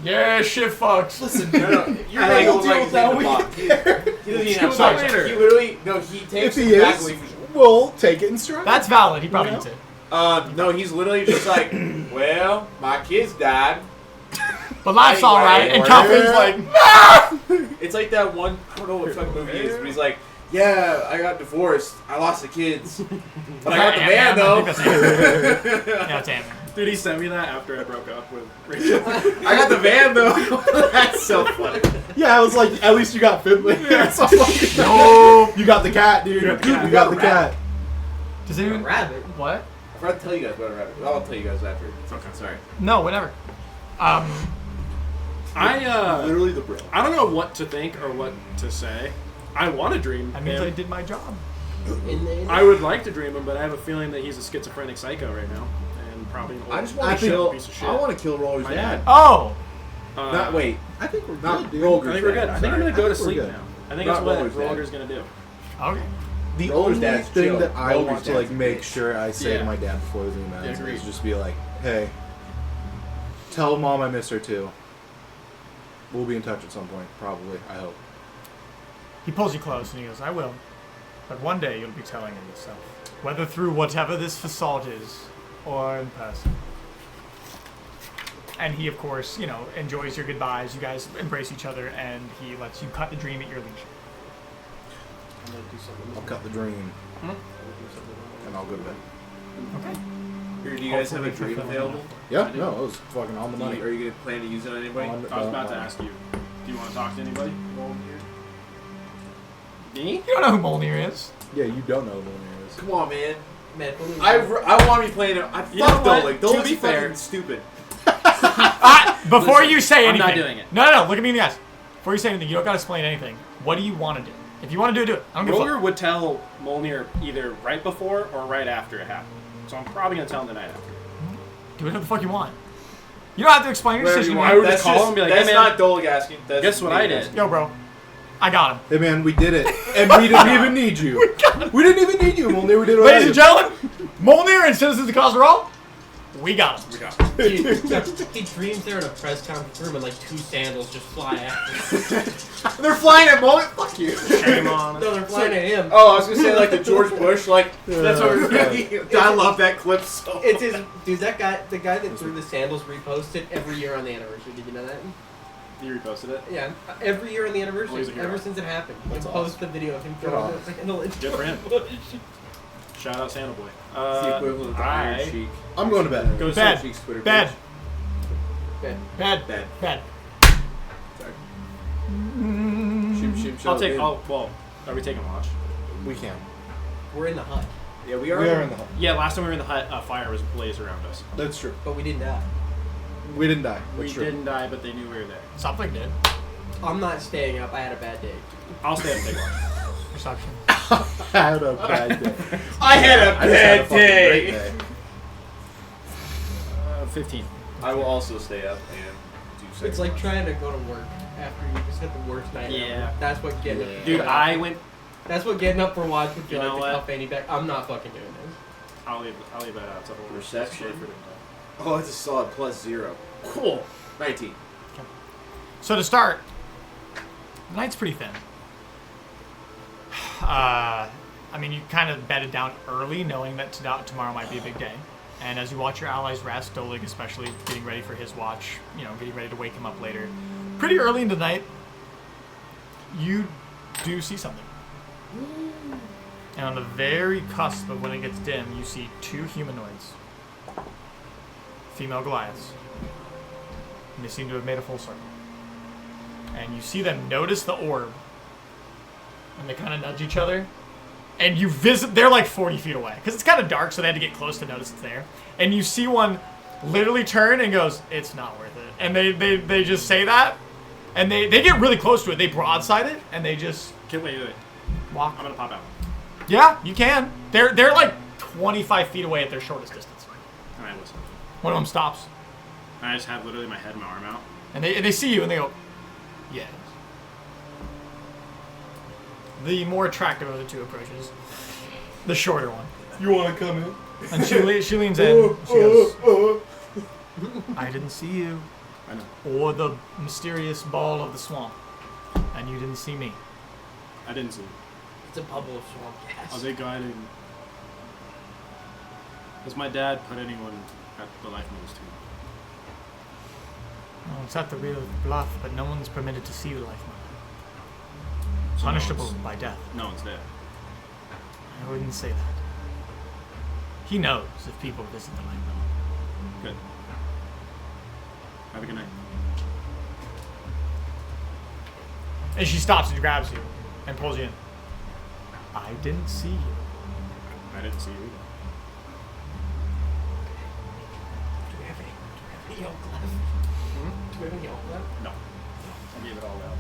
yeah, shit fucks. Listen, no, you're I like, will like deal he's with that in the when box. we get there. He doesn't even Deal have with that sight. later. He literally, no, he If takes he his back is, away from. we'll take it in stride. That's valid. He probably You needs know? it. No, he's literally just like, well, my kids died. But life's Anyway, alright. And we're- Calvin's like, It's like that one, I don't know what fucking movie it is, but he's like, yeah, I got divorced. I lost the kids. But I got the van, though. I think that's Ant-Man. Yeah, it's Ant-Man. Dude, he sent me that after I broke up with Rachel. I got the van, though. That's so funny. Yeah, I was like, at least you got Finley. So I'm like, No. you got the cat, dude. You got the You cat. got the cat. Does a anyone... rabbit. What? I forgot to tell you guys about a rabbit. I'll tell you guys after. Okay. Sorry. No, whatever. Literally the bro. I don't know what to think or what to say. I want to dream That means him. I did my job. I would like to dream him, but I have a feeling that he's a schizophrenic psycho right now, and probably an old I just I want to think- kill. piece of shit. I want to kill Roller's My dad. dad. Oh! Not wait. I think we're Not good, dude. Rolger's I think we're dad. good. I think I'm Sorry. gonna go to I think we're sleep good. now. I think Not that's what Roller's dad. Rolger's gonna do. Okay. The Roller's only dad's thing chill. that I Roller's want to like dad's a make bitch. sure I say Yeah. to my dad before the dream Yeah, ends agreed. is just be like, hey, tell mom I miss her too. We'll be in touch at some point, probably. I hope. He pulls you close and he goes, I will. But one day you'll be telling her yourself. Whether through whatever this facade is, or in person. And he, of course, enjoys your goodbyes. You guys embrace each other, and he lets you cut the dream at your leisure. I'll cut the dream and I'll go to bed. Okay. Here, do you guys have a Hopefully dream fulfilling available? Yeah, no, it was fucking on the money. Are you gonna plan to use it on anybody? On- I was about to ask you. Do you want to talk to anybody? Me? You don't know who Molnir is. Yeah, you don't know who Molnir is. Come on, man. Man, I want to be playing it. You know Fuck what? Doleg. To Doleg's be fair- fucking stupid. Before Listen, you say I'm anything. not doing it. No, look at me in the eyes. Before you say anything, you don't got to explain anything. What do you want to do? If you want to do it. I don't give a Roller fuck. would tell Molnir either right before or right after it happened. So I'm probably gonna tell him the night after. Do whatever the fuck you want. You don't have to explain your Whatever decision. you to want. me. would just That's call him and be like, that's "Hey, man, not Doleg asking. That's guess what me I did?" asking. Yo, bro. I got him. Hey man, we did it, and we didn't even need you. We didn't even need you, Molnir. We did it. Ladies and gentlemen, Molnir and Citizens of Cosmorol, we got him. he dreams they're in a press conference room and like two sandals just fly after. They're flying at Mullet. Fuck you. Shame on No, they're flying at him. Oh, I was gonna say like the George Bush. Like that's what we're. I love that clip so. It's his dude. The guy that threw the sandals reposted every year on the anniversary. Did you know that? You reposted it. Yeah, every year on the Well, anniversary, he's a hero. ever since it happened. That's He awesome. post the video of him Good throwing on the sandal into Good for him. the bush. Shout out Santa Boy. It's the equivalent of the Iron I Sheik. I'm going to bed. go to Bed. sleep. Sheik's Twitter Bed. page. Bed. Bed. Bed. Sorry. I'll take. Well, are we taking a watch? We can. We're in the hut, Yeah, we We are. are in the hut. Yeah, last time we were in the hut, a fire was blazed around us. That's true. but we didn't die. We didn't die. We That's true. didn't die, but they knew we were there. Something did. I'm not staying up. I had a bad day. I'll stay up and take a watch. Perception. I had a bad day. I had a I just had a bad fucking great day. day. 15. I will also stay up and do. It's second like watch. trying to go to work after you just had the worst night Yeah. ever. That's what getting up. Dude, I went. That's what getting up for watch would feel You know like. what? To Fanny back. I'm not fucking doing this. I'll leave that out. It's a whole Reception. story for different time. Oh, it's a solid +0. Cool. 19. So to start, the night's pretty thin. I mean, you kind of bedded down early, knowing that tomorrow might be a big day. And as you watch your allies rest, Doleg especially getting ready for his watch, getting ready to wake him up later. Pretty early into the night, you do see something. And on the very cusp of when it gets dim, you see 2 humanoids. Female Goliaths. And they seem to have made a full circle. And you see them notice the orb. And they kind of nudge each other. And you visit, they're like 40 feet away. Because it's kind of dark, so they had to get close to notice it's there. And you see one literally turn and goes, it's not worth it. And they just say that. And they get really close to it. They broadside it, and they just Okay, wait. walk. I'm gonna pop out. Yeah, you can. They're like 25 feet away at their shortest distance. Alright, listen. One of them stops. I just have literally my head and my arm out. And they see you, and they go, yes. The more attractive of the 2 approaches. The shorter one. You want to come in? And she leans in. She goes, I didn't see you. I know. Or the mysterious ball of the swamp. And you didn't see me. I didn't see. It's a bubble of swamp gas. Are they guiding? Has my dad put anyone at the Life Moves tomb? Well, it's at the real bluff, but no one's permitted to see the life mother. So Punishable by death. No one's there. I wouldn't say that. He knows if people visit the life mother. Good. Have a good night. And she stops and grabs you and pulls you in. I didn't see you. I didn't see you either. Do we have any elk left? Do we have any elk left? No. I gave it all out.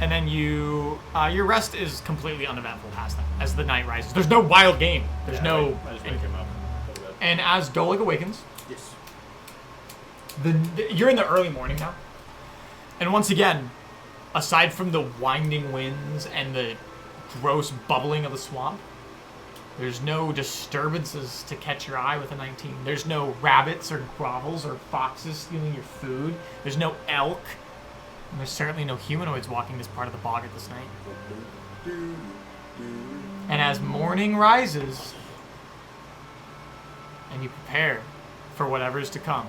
And then your rest is completely uneventful past that as the night rises. There's no wild game. There's no. I just wake him up. Go to bed. And as Dolig awakens, Yes. you're in the early morning now. And once again, aside from the winding winds and the gross bubbling of the swamp, there's no disturbances to catch your eye with a 19. There's no rabbits or grovels or foxes stealing your food. There's no elk. And there's certainly no humanoids walking this part of the bog at this night. And as morning rises, and you prepare for whatever is to come.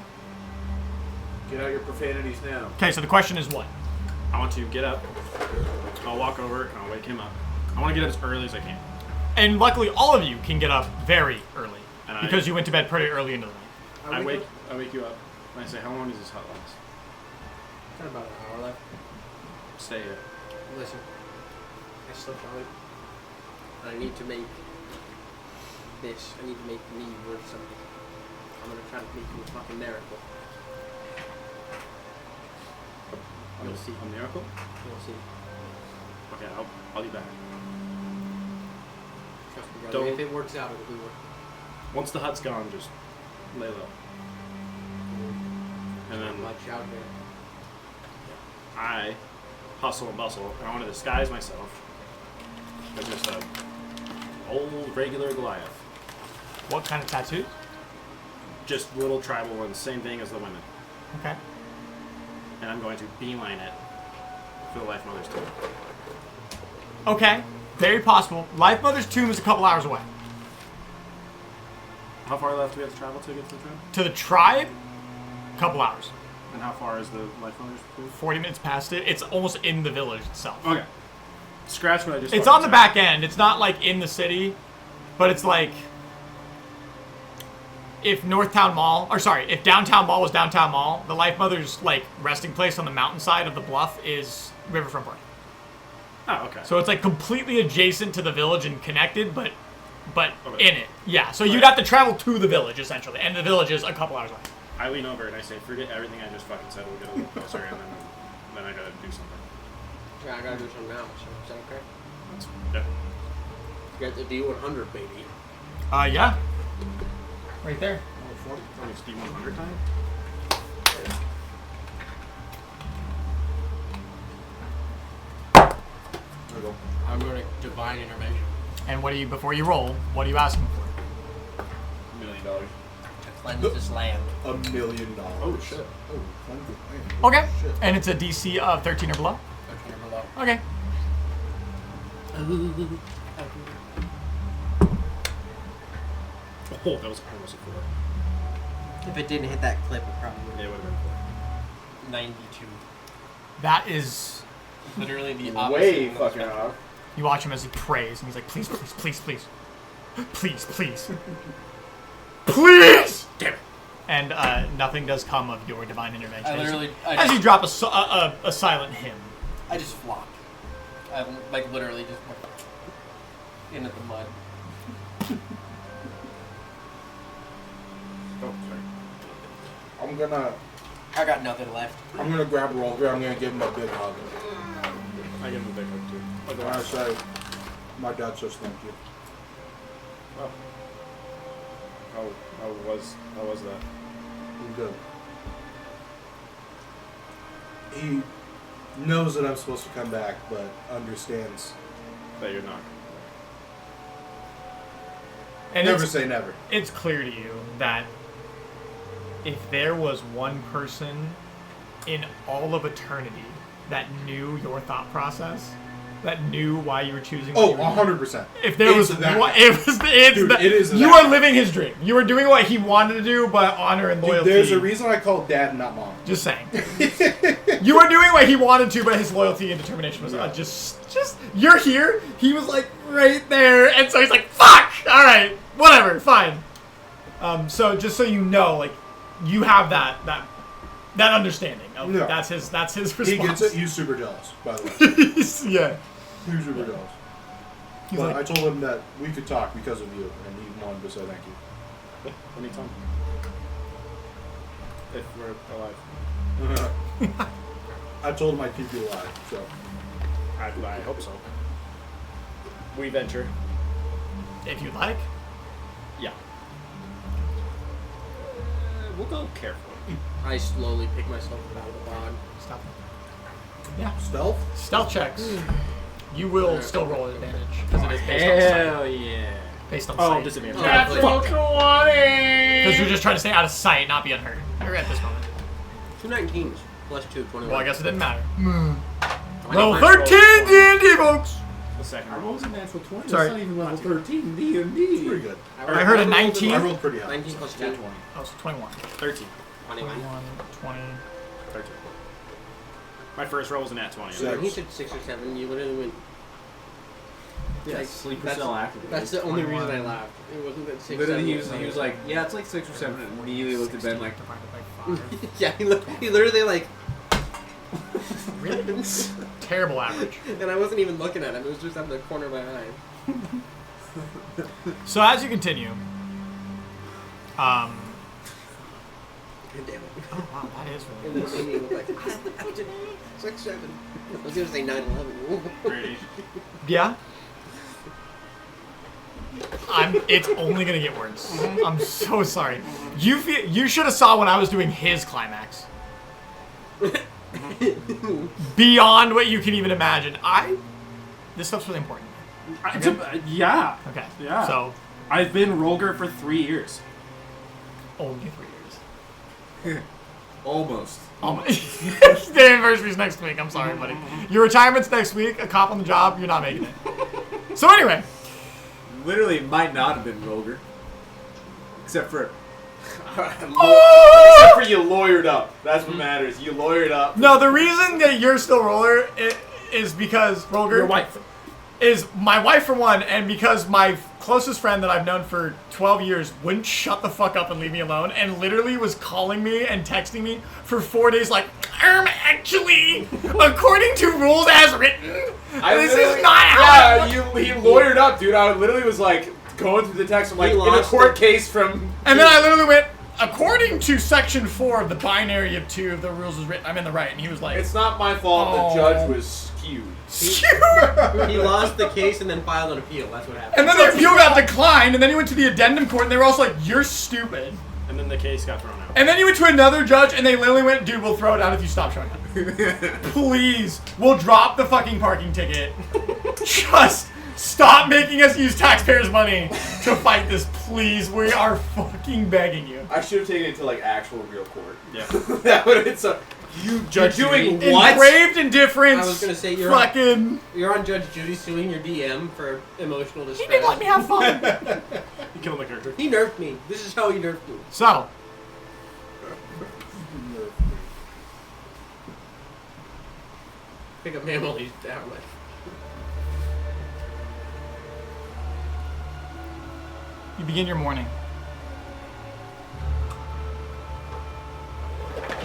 Get out your profanities now. Okay, so the question is what? I want to get up. I'll walk over and I'll wake him up. I want to get up as early as I can. And luckily, all of you can get up very early And because you went to bed pretty early into the night. I wake you up and I say, how long does this hut last? Got about an hour left. Stay here. Listen, I slept on it. I need to make this. I need to make me worth something. I'm gonna try to make you a fucking miracle. You'll see. A miracle? You'll see. Okay, I'll be back. Trust me, brother. Don't- If it works out, it'll be worth it. Once the hut's gone, just lay low. And then Much out there. I hustle and bustle, and I want to disguise myself as just a old regular Goliath. What kind of tattoos? Just little tribal ones, same thing as the women. Okay. And I'm going to beeline it for the Life Mother's tomb. Okay. Very possible. Life Mother's tomb is a couple hours away. How far left do we have to travel to get to the tomb? To the tribe, couple hours. And how far is the Life Mother's tomb? 40 minutes past it. It's almost in the village itself. Okay. Scratch what I just It's fucking on the said. back end. It's not like in the city, but it's like if Northtown Mall, or sorry, if Downtown Mall was Downtown Mall, the Life Mother's like resting place on the mountainside of the bluff is Riverfront Park. Oh, okay. So it's like completely adjacent to the village and connected, but Okay. in it. Yeah. So you'd Right. have to travel to the village essentially, and the village is a couple hours away. I lean over and I say, forget everything I just fucking said, we'll get a little closer, and then I gotta do something. Yeah, I gotta do something now. So is that okay? That's, yeah. You got the D100, baby. Yeah. Right there. It's D100 time? There we go. I'm going to divine intervention. And what do you before you roll? What are you asking for? $1 million. Cleanse this land. $1 million. Oh, shit. Oh, cleanse it. Okay. Shit. And it's a DC of 13 or below. Okay. Oh, that was almost a 4. If it didn't hit that clip, it probably would Yeah, it would have been 92. That is. Literally the opposite. Way of fucking spectrum. off. You watch him as he prays, and he's like, "Please, please, please, please." Please, please. Please! Damn it. And nothing does come of your divine intervention. I As you drop a silent hymn. I just flopped. I like literally just went into the mud. Oh, sorry. I got nothing left. I'm gonna grab Rolger. I'm gonna give him a big hug. I give him a big hug too. I'm gonna say, my dad says thank you. Oh. How was that? Good. He knows that I'm supposed to come back, but understands. That you're not. And Never say never. It's clear to you that if there was one person in all of eternity that knew your thought process, that knew why you were choosing what Oh, you were doing, 100%. if there was that. one, it's Dude, that it is you that. are living his dream. You are doing what he wanted to do, but honor and Dude, loyalty. there's a reason I call dad, not mom. Just saying. You are doing what he wanted to, but his loyalty and determination was just you're here. He was like right there, and so he's like, "Fuck! All right, whatever, fine." So just so you know, like you have that understanding. Of, Yeah. That's his response. He gets it. He's super jealous, by the way. Yeah. He's super jealous. He's But like, I told him that we could talk because of you, and he wanted to say thank you. Yeah, anytime. If we're alive. I told him I'd keep you alive, so. I hope so. We venture. if you'd like. Yeah. We'll go carefully. I slowly pick myself up out of the pod. Stop. Yeah. Stealth? Stealth checks. You will still roll an advantage because it is based on sight. Hell yeah. Based on Oh, sight. disadvantage. Yeah, Fuck. Because you're just trying to stay out of sight, not be unheard. You're at this moment. 2 19s plus 2, 21. Well, I guess it didn't matter. 21. Roll 13 D&D, folks. The second I roll. rolled a natural 20. Sorry. It's not even level 13 D&D. It's pretty good. I heard a I 19. rolled pretty high. 19 plus 2. 20. Oh, so 21. 13. 21. 20. 13. My first roll was a nat 20. So- When he said 6 or 7, you literally went. Yeah, Like, sleeper that's- cell activated. That's the only 21. reason I laughed. It wasn't that 6 Literally, 7 he was like, yeah, it's like 6 or 7, and immediately looked at Ben like, Divided by 5. yeah, he literally like. Really? Terrible average. And I wasn't even looking at him. It was just out the corner of my eye. So as you continue, God damn it. oh wow, that is And really then Amy was like, 6 7. I was gonna say 9 11. Brady. Yeah. It's only gonna get worse. I'm so sorry. You should have saw when I was doing his climax. Beyond what you can even imagine. This stuff's really important. Yeah. Okay. Yeah. So I've been Rolger for 3 years. only 3 years. almost. The anniversary's next week. I'm sorry, buddy. Your retirement's next week. A cop on the job. You're not making it. So anyway. Literally might not have been Rolger. Except for you lawyered up. That's what matters. You lawyered up. No, the reason that you're still roller is because Rolger Your wife. is my wife for one, and because my closest friend that I've known for 12 years wouldn't shut the fuck up and leave me alone, and literally was calling me and texting me for 4 days like, actually, according to rules as written, this is not how. Yeah, he lawyered up, dude. I literally was like going through the text. I'm like, He in a lost court it. case from. And then I literally went, according to section 4 of the binary of 2 of the rules as written, I'm in the right. And he was like, It's not my fault. Oh. The judge was skewed. He lost the case and then filed an appeal. That's what happened. and then the appeal got declined, and then he went to the addendum court, and they were also like, you're stupid. And then the case got thrown out. And then he went to another judge, and they literally went, dude, we'll throw it out if you stop showing up. Please, we'll drop the fucking parking ticket. Just stop making us use taxpayers' money to fight this, please. We are fucking begging you. I should have taken it to like actual real court. Yeah. That would have been so. You're doing Judy. what? Engraved indifference. I was gonna say, you're fucking. You're on Judge Judy suing your DM for emotional He distress. didn't let me have fun. You killed my character. He nerfed me. This is how he nerfed me. So, Pick up mammal, he's down. You begin your morning.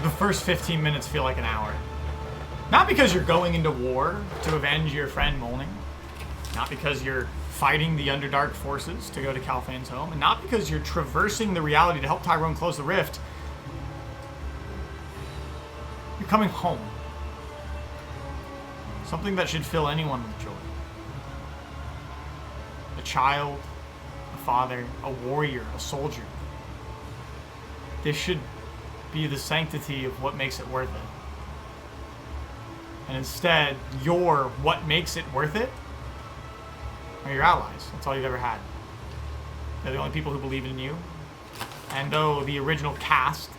The first 15 minutes feel like an hour. Not because you're going into war to avenge your friend Molning. Not because you're fighting the Underdark forces to go to Calphane's home. And not because you're traversing the reality to help Tyrone close the rift. You're coming home. Something that should fill anyone with joy. A child, a father, a warrior, a soldier. This should be the sanctity of what makes it worth it. And instead, your what makes it worth it are your allies. That's all you've ever had. They're the only people who believe in you. And though the original cast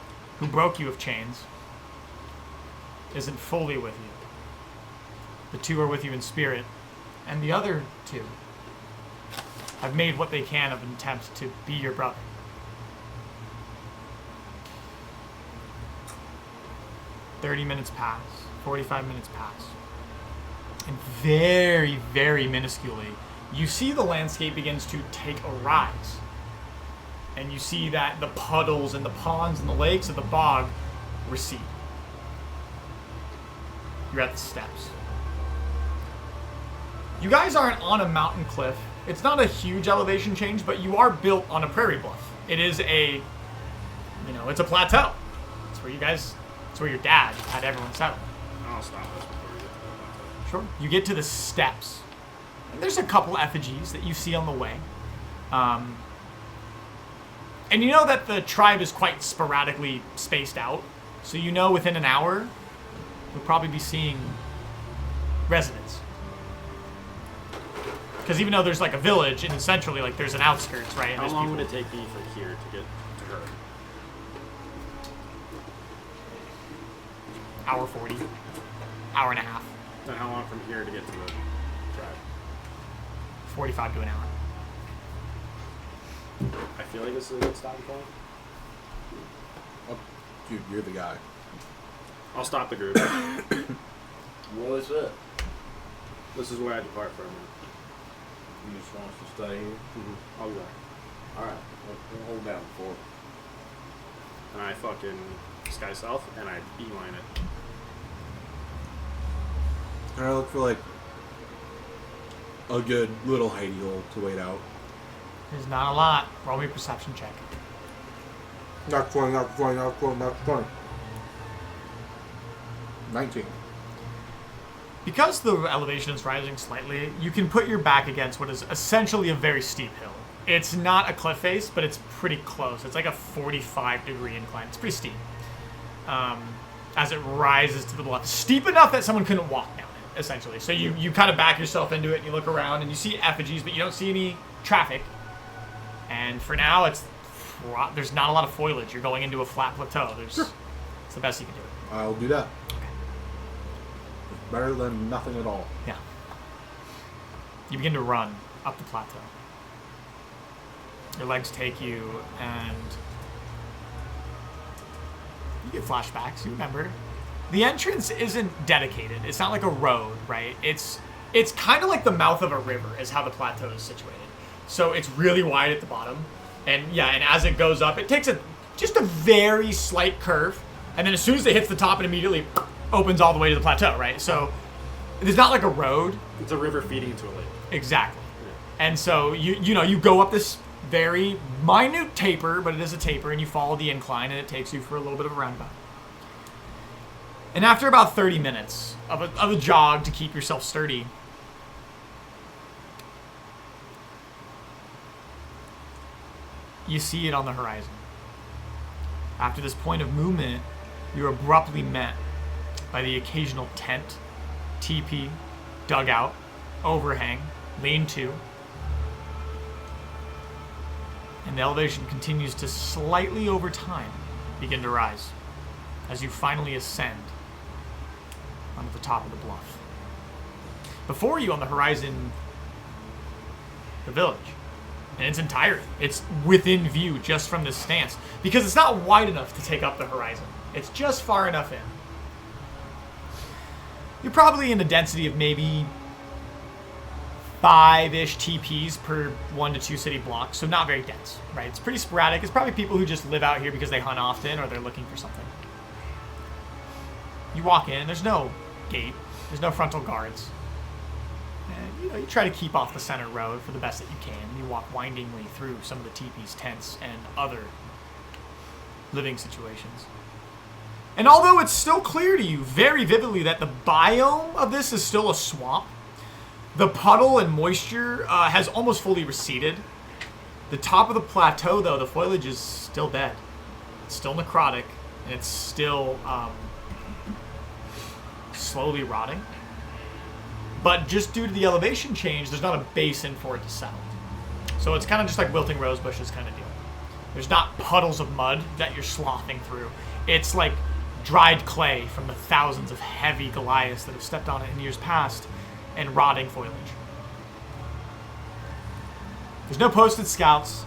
who broke you of chains isn't fully with you, the two are with you in spirit, and the other two have made what they can of an attempt to be your brother. "30 minutes pass, 45 minutes pass, and very, very minusculely, you see the landscape begins to take a rise. And you see that the puddles and the ponds and the lakes of the bog recede. You're at the steps. You guys aren't on a mountain cliff. It's not a huge elevation change, but you are built on a prairie bluff. It is a, it's a plateau. It's where it's where your dad had everyone settle. I'll stop this before we get to the plateau. Sure. You get to the steps. And there's a couple effigies that you see on the way. And you know that the tribe is quite sporadically spaced out. So you know within an hour, you'll probably be seeing residents. Because even though there's like a village, and essentially like there's an outskirts, right? And How there's long people. would it take me from here to get to her? Hour 40. Hour and a half. Then how long from here to get to the tribe? 45 to an hour. I feel like this is a good stopping point. Oh, dude, you're the guy. I'll stop the group. What's up? This is where I depart for a minute. You just want us to stay here? I'll be back. Alright, we'll hold down for it. And I fucking sky south and I beeline it. Can I look for like a good little hidey hole to wait out? There's not a lot. Roll me a perception check. Not 20, not 20, not 20, not 20. 19. Because the elevation is rising slightly, you can put your back against what is essentially a very steep hill. It's not a cliff face, but it's pretty close. It's like a 45-degree incline. It's pretty steep. As it rises to the bluff. Steep enough that someone couldn't walk down it, essentially. So you kind of back yourself into it, and you look around, and you see effigies, but you don't see any traffic. And for now, there's not a lot of foliage. You're going into a flat plateau. It's the best you can do. I'll do that. Better than nothing at all. Yeah. You begin to run up the plateau. Your legs take you, and you get flashbacks. You remember. The entrance isn't dedicated. It's not like a road, right? It's kind of like the mouth of a river is how the plateau is situated. So it's really wide at the bottom. And yeah, and as it goes up, it takes just a very slight curve. And then as soon as it hits the top, it immediately opens all the way to the plateau, right? So it's not like a road. It's a river feeding into a lake. Exactly. Yeah. And so you go up this very minute taper, but it is a taper, and you follow the incline, and it takes you for a little bit of a roundabout. And after about 30 minutes of a jog to keep yourself sturdy, you see it on the horizon. After this point of movement, you're abruptly met by the occasional tent, teepee, dugout, overhang, lean-to. And the elevation continues to slightly over time begin to rise as you finally ascend onto the top of the bluff. Before you on the horizon, the village. In its entirety. It's within view just from this stance. Because it's not wide enough to take up the horizon. It's just far enough in. You're probably in a density of maybe 5-ish TPs per 1 to 2 city blocks, so not very dense, right? It's pretty sporadic. It's probably people who just live out here because they hunt often or they're looking for something. You walk in, there's no gate, there's no frontal guards. And, you try to keep off the center road for the best that you can. You walk windingly through some of the teepees, tents, and other living situations. And although it's still clear to you very vividly that the biome of this is still a swamp, the puddle and moisture has almost fully receded. The top of the plateau, though, the foliage is still dead. It's still necrotic, and it's still slowly rotting. But just due to the elevation change, there's not a basin for it to settle. So it's kind of just like wilting rose bushes kind of deal. There's not puddles of mud that you're sloughing through. It's like dried clay from the thousands of heavy Goliaths that have stepped on it in years past, and rotting foliage. There's no posted scouts,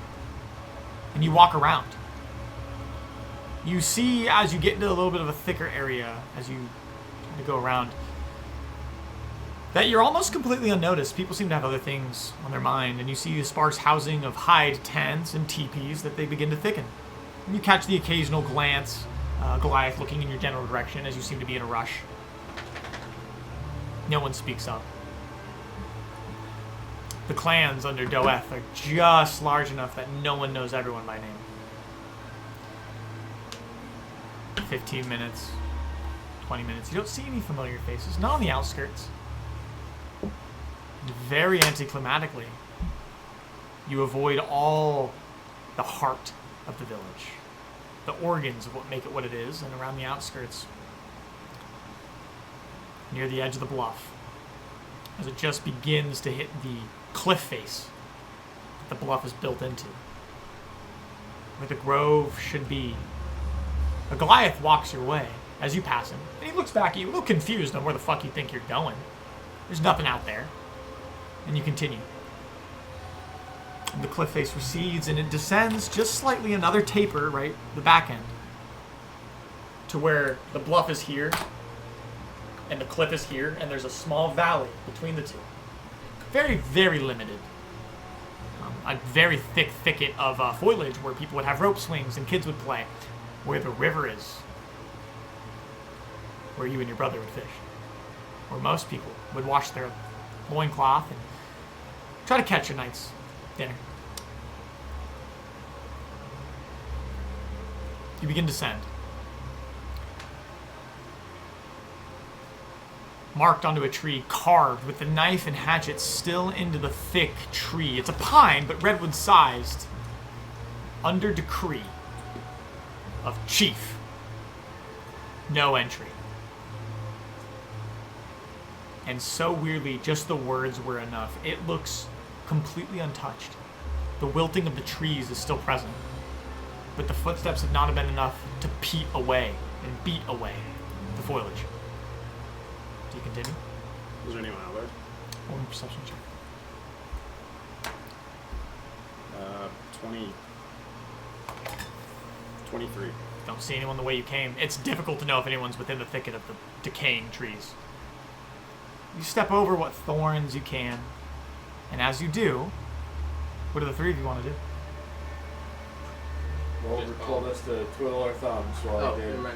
and you walk around. You see, as you get into a little bit of a thicker area, as you go around, that you're almost completely unnoticed. People seem to have other things on their mind, and you see the sparse housing of hide tents and teepees that they begin to thicken. And you catch the occasional glance, Goliath looking in your general direction as you seem to be in a rush. No one speaks up. The clans under Doeth are just large enough that no one knows everyone by name. 15 minutes, 20 minutes. You don't see any familiar faces, not on the outskirts. Very anticlimactically, you avoid all the heart of the village, the organs of what make it what it is, and around the outskirts, near the edge of the bluff, as it just begins to hit the cliff face that the bluff is built into, where the grove should be. A Goliath walks your way as you pass him, and he looks back at you, a little confused on where the fuck you think you're going. There's nothing out there. And you continue. And the cliff face recedes, and it descends just slightly, another taper, right, the back end, to where the bluff is here, and the cliff is here, and there's a small valley between the two. Very, very limited. A very thick thicket of foliage where people would have rope swings and kids would play. Where the river is. Where you and your brother would fish. Where most people would wash their loincloth and try to catch a night's dinner. You begin to descend. Marked onto a tree, carved with the knife and hatchet still into the thick tree. It's a pine, but redwood sized. Under decree of chief. No entry. And so weirdly, just the words were enough. It looks completely untouched. The wilting of the trees is still present. But the footsteps have not been enough to peat away and beat away the foliage. Do you continue? Is there anyone out there? One perception check. 23. Don't see anyone the way you came. It's difficult to know if anyone's within the thicket of the decaying trees. You step over what thorns you can, and as you do, what do the three of you want to do? Rolger told us to twiddle our thumbs while I did. Right.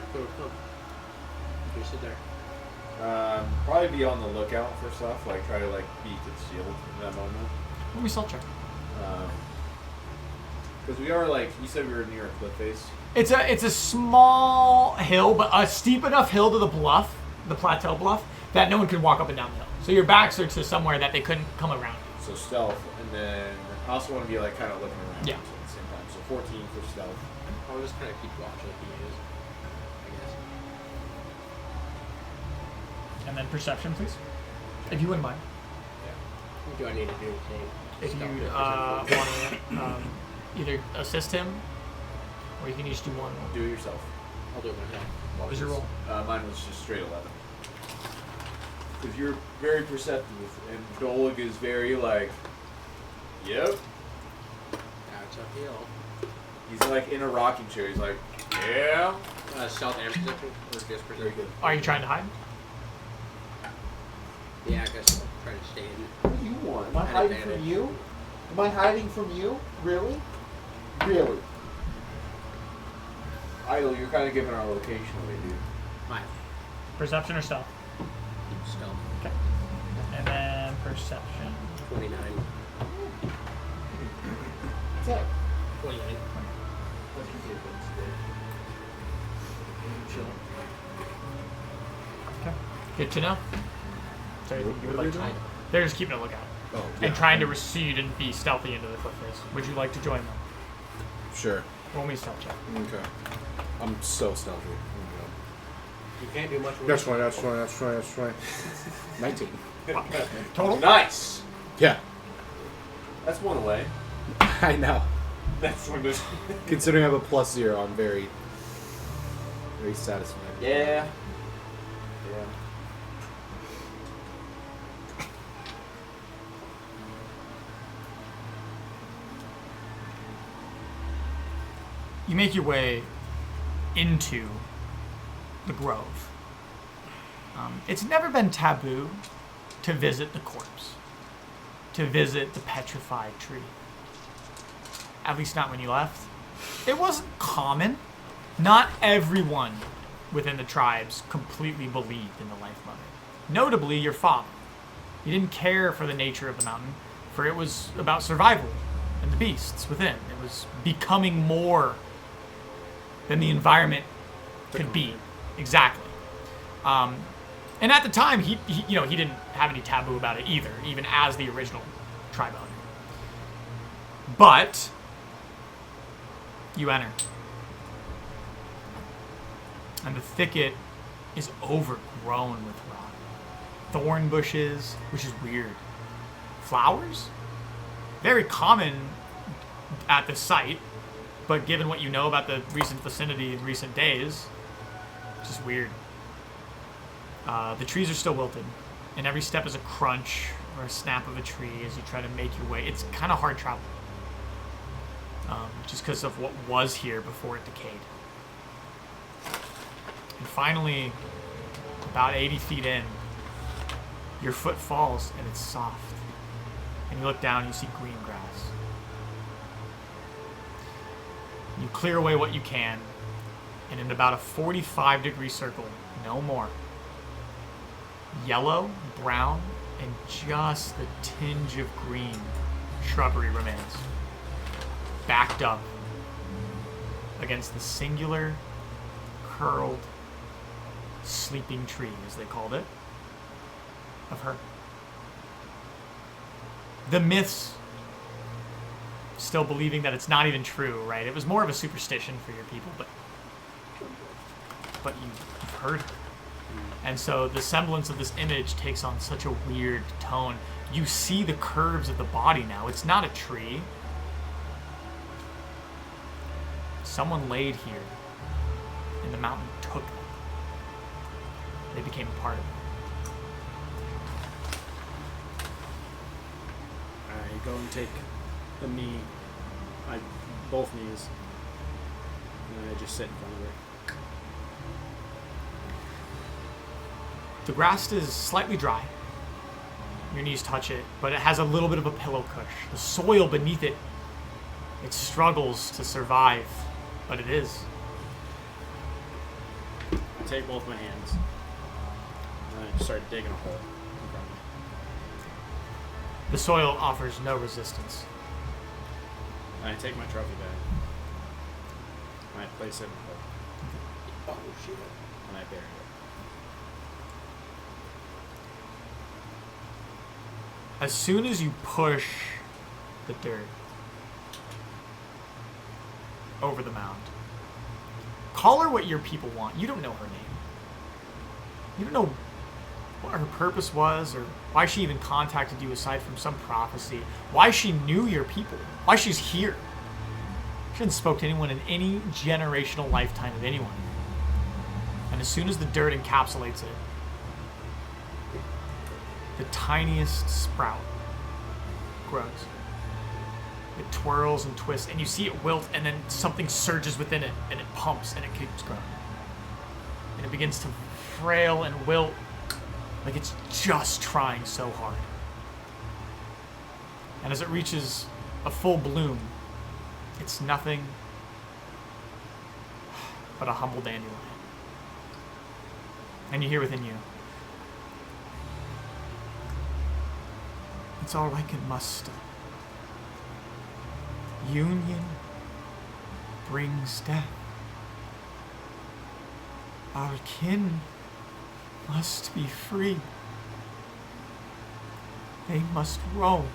You sit there. Probably be on the lookout for stuff, like try to be concealed in that moment. Let me salt check. Because we are you said we were near a cliff face. It's a small hill, but a steep enough hill to the bluff, the plateau bluff, that no one could walk up and down the hill. So your backs are to somewhere that they couldn't come around. So stealth, and then I also want to be kind of looking around. Yeah. At the same time. So 14 for stealth. I'll just kind of keep watching if he is, I guess. And then perception, please. If you wouldn't mind. What do I need to do? If you want to either assist him, or you can each do one. Do it yourself. I'll do it myself. What was your roll? Mine was just straight 11. Because you're very perceptive, and Dolig is very yep. That's uphill. He's in a rocking chair. He's yeah. Stealth and perception? Or just perception? Very good. Are you trying to hide? Yeah, because guess I'll try to stay in. What do you want? Am I hiding from you? Am I hiding from you? Really? Really? Idle, you're kind of giving our location away, dude. 5. Perception or stealth? Stealth. Okay. And then perception. 29. What's that? 29. Okay. Good to know. So you would like to... doing? They're just keeping a lookout. Oh, And trying to recede and be stealthy into the cliff face. Would you like to join them? Sure. Roll me a stealth check. Okay. I'm so stealthy. You can't do much with That's 20, that's 20, that's 20, that's 20. 19. Total? Nice! Yeah. That's one away. I know. That's one this. Considering I have a +0, I'm very, very satisfied. Yeah. Yeah. You make your way into the grove. It's never been taboo to visit the corpse, to visit the petrified tree. At least not when you left. It wasn't common. Not everyone within the tribes completely believed in the Life Mother. Notably, your father. He didn't care for the nature of the mountain, for it was about survival and the beasts within. It was becoming more than the environment could be. Exactly. And at the time, he didn't have any taboo about it either, even as the original tribe owner. But you enter, and the thicket is overgrown with rock, thorn bushes, which is weird. Flowers, very common at the site, but given what you know about the recent vicinity in recent days, it's just weird. The trees are still wilted, and every step is a crunch or a snap of a tree as you try to make your way. It's kind of hard travel, just because of what was here before it decayed. And finally, about 80 feet in, your foot falls and it's soft. And you look down and you see green grass. You clear away what you can, and in about a 45-degree circle, no more, yellow, brown, and just the tinge of green shrubbery remains, backed up against the singular, curled, sleeping tree, as they called it, of her. The myths still believing that it's not even true, right? It was more of a superstition for your people, but you've heard her. And so the semblance of this image takes on such a weird tone. You see the curves of the body now. It's not a tree. Someone laid here, and the mountain took them. They became a part of it. I go and take the knee, both knees, and I just sit in front of her. The grass is slightly dry. Your knees touch it, but it has a little bit of a pillow cush. The soil beneath it, it struggles to survive, but it is. I take both my hands, and I just start digging a hole in front of me. The soil offers no resistance. And I take my trophy bag, and I place it in the hole. Oh, shit. And I bury it. As soon as you push the dirt over the mound, call her what your people want. You don't know her name. You don't know what her purpose was or why she even contacted you aside from some prophecy. Why she knew your people. Why she's here. She hadn't spoke to anyone in any generational lifetime of anyone. And as soon as the dirt encapsulates it, the tiniest sprout grows. It twirls and twists, and you see it wilt, and then something surges within it, and it pumps, and it keeps growing. And it begins to frail and wilt, Like it's just trying so hard. And as it reaches a full bloom, it's nothing but a humble dandelion. And you hear within you, it's all like it must. Union brings death. Our kin must be free. They must roam.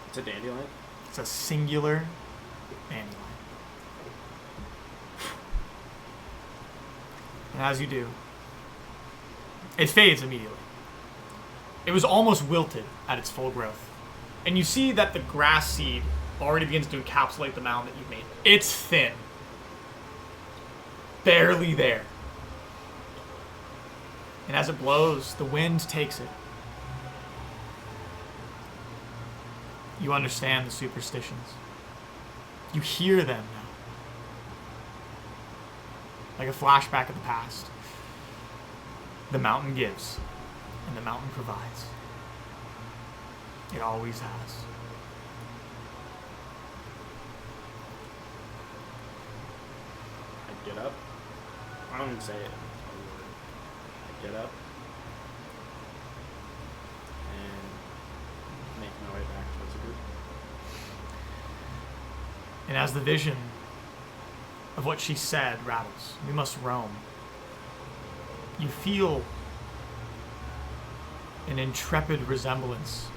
It's a dandelion. It's a singular dandelion. And as you do, it fades immediately. It was almost wilted at its full growth. And you see that the grass seed already begins to encapsulate the mound that you've made. It's thin. Barely there. And as it blows, the wind takes it. You understand the superstitions. You hear them now. Like a flashback of the past. The mountain gives, and the mountain provides. It always has. I get up. I don't even say it. I get up and make my way back towards the group. And as the vision of what she said rattles, we must roam. You feel an intrepid resemblance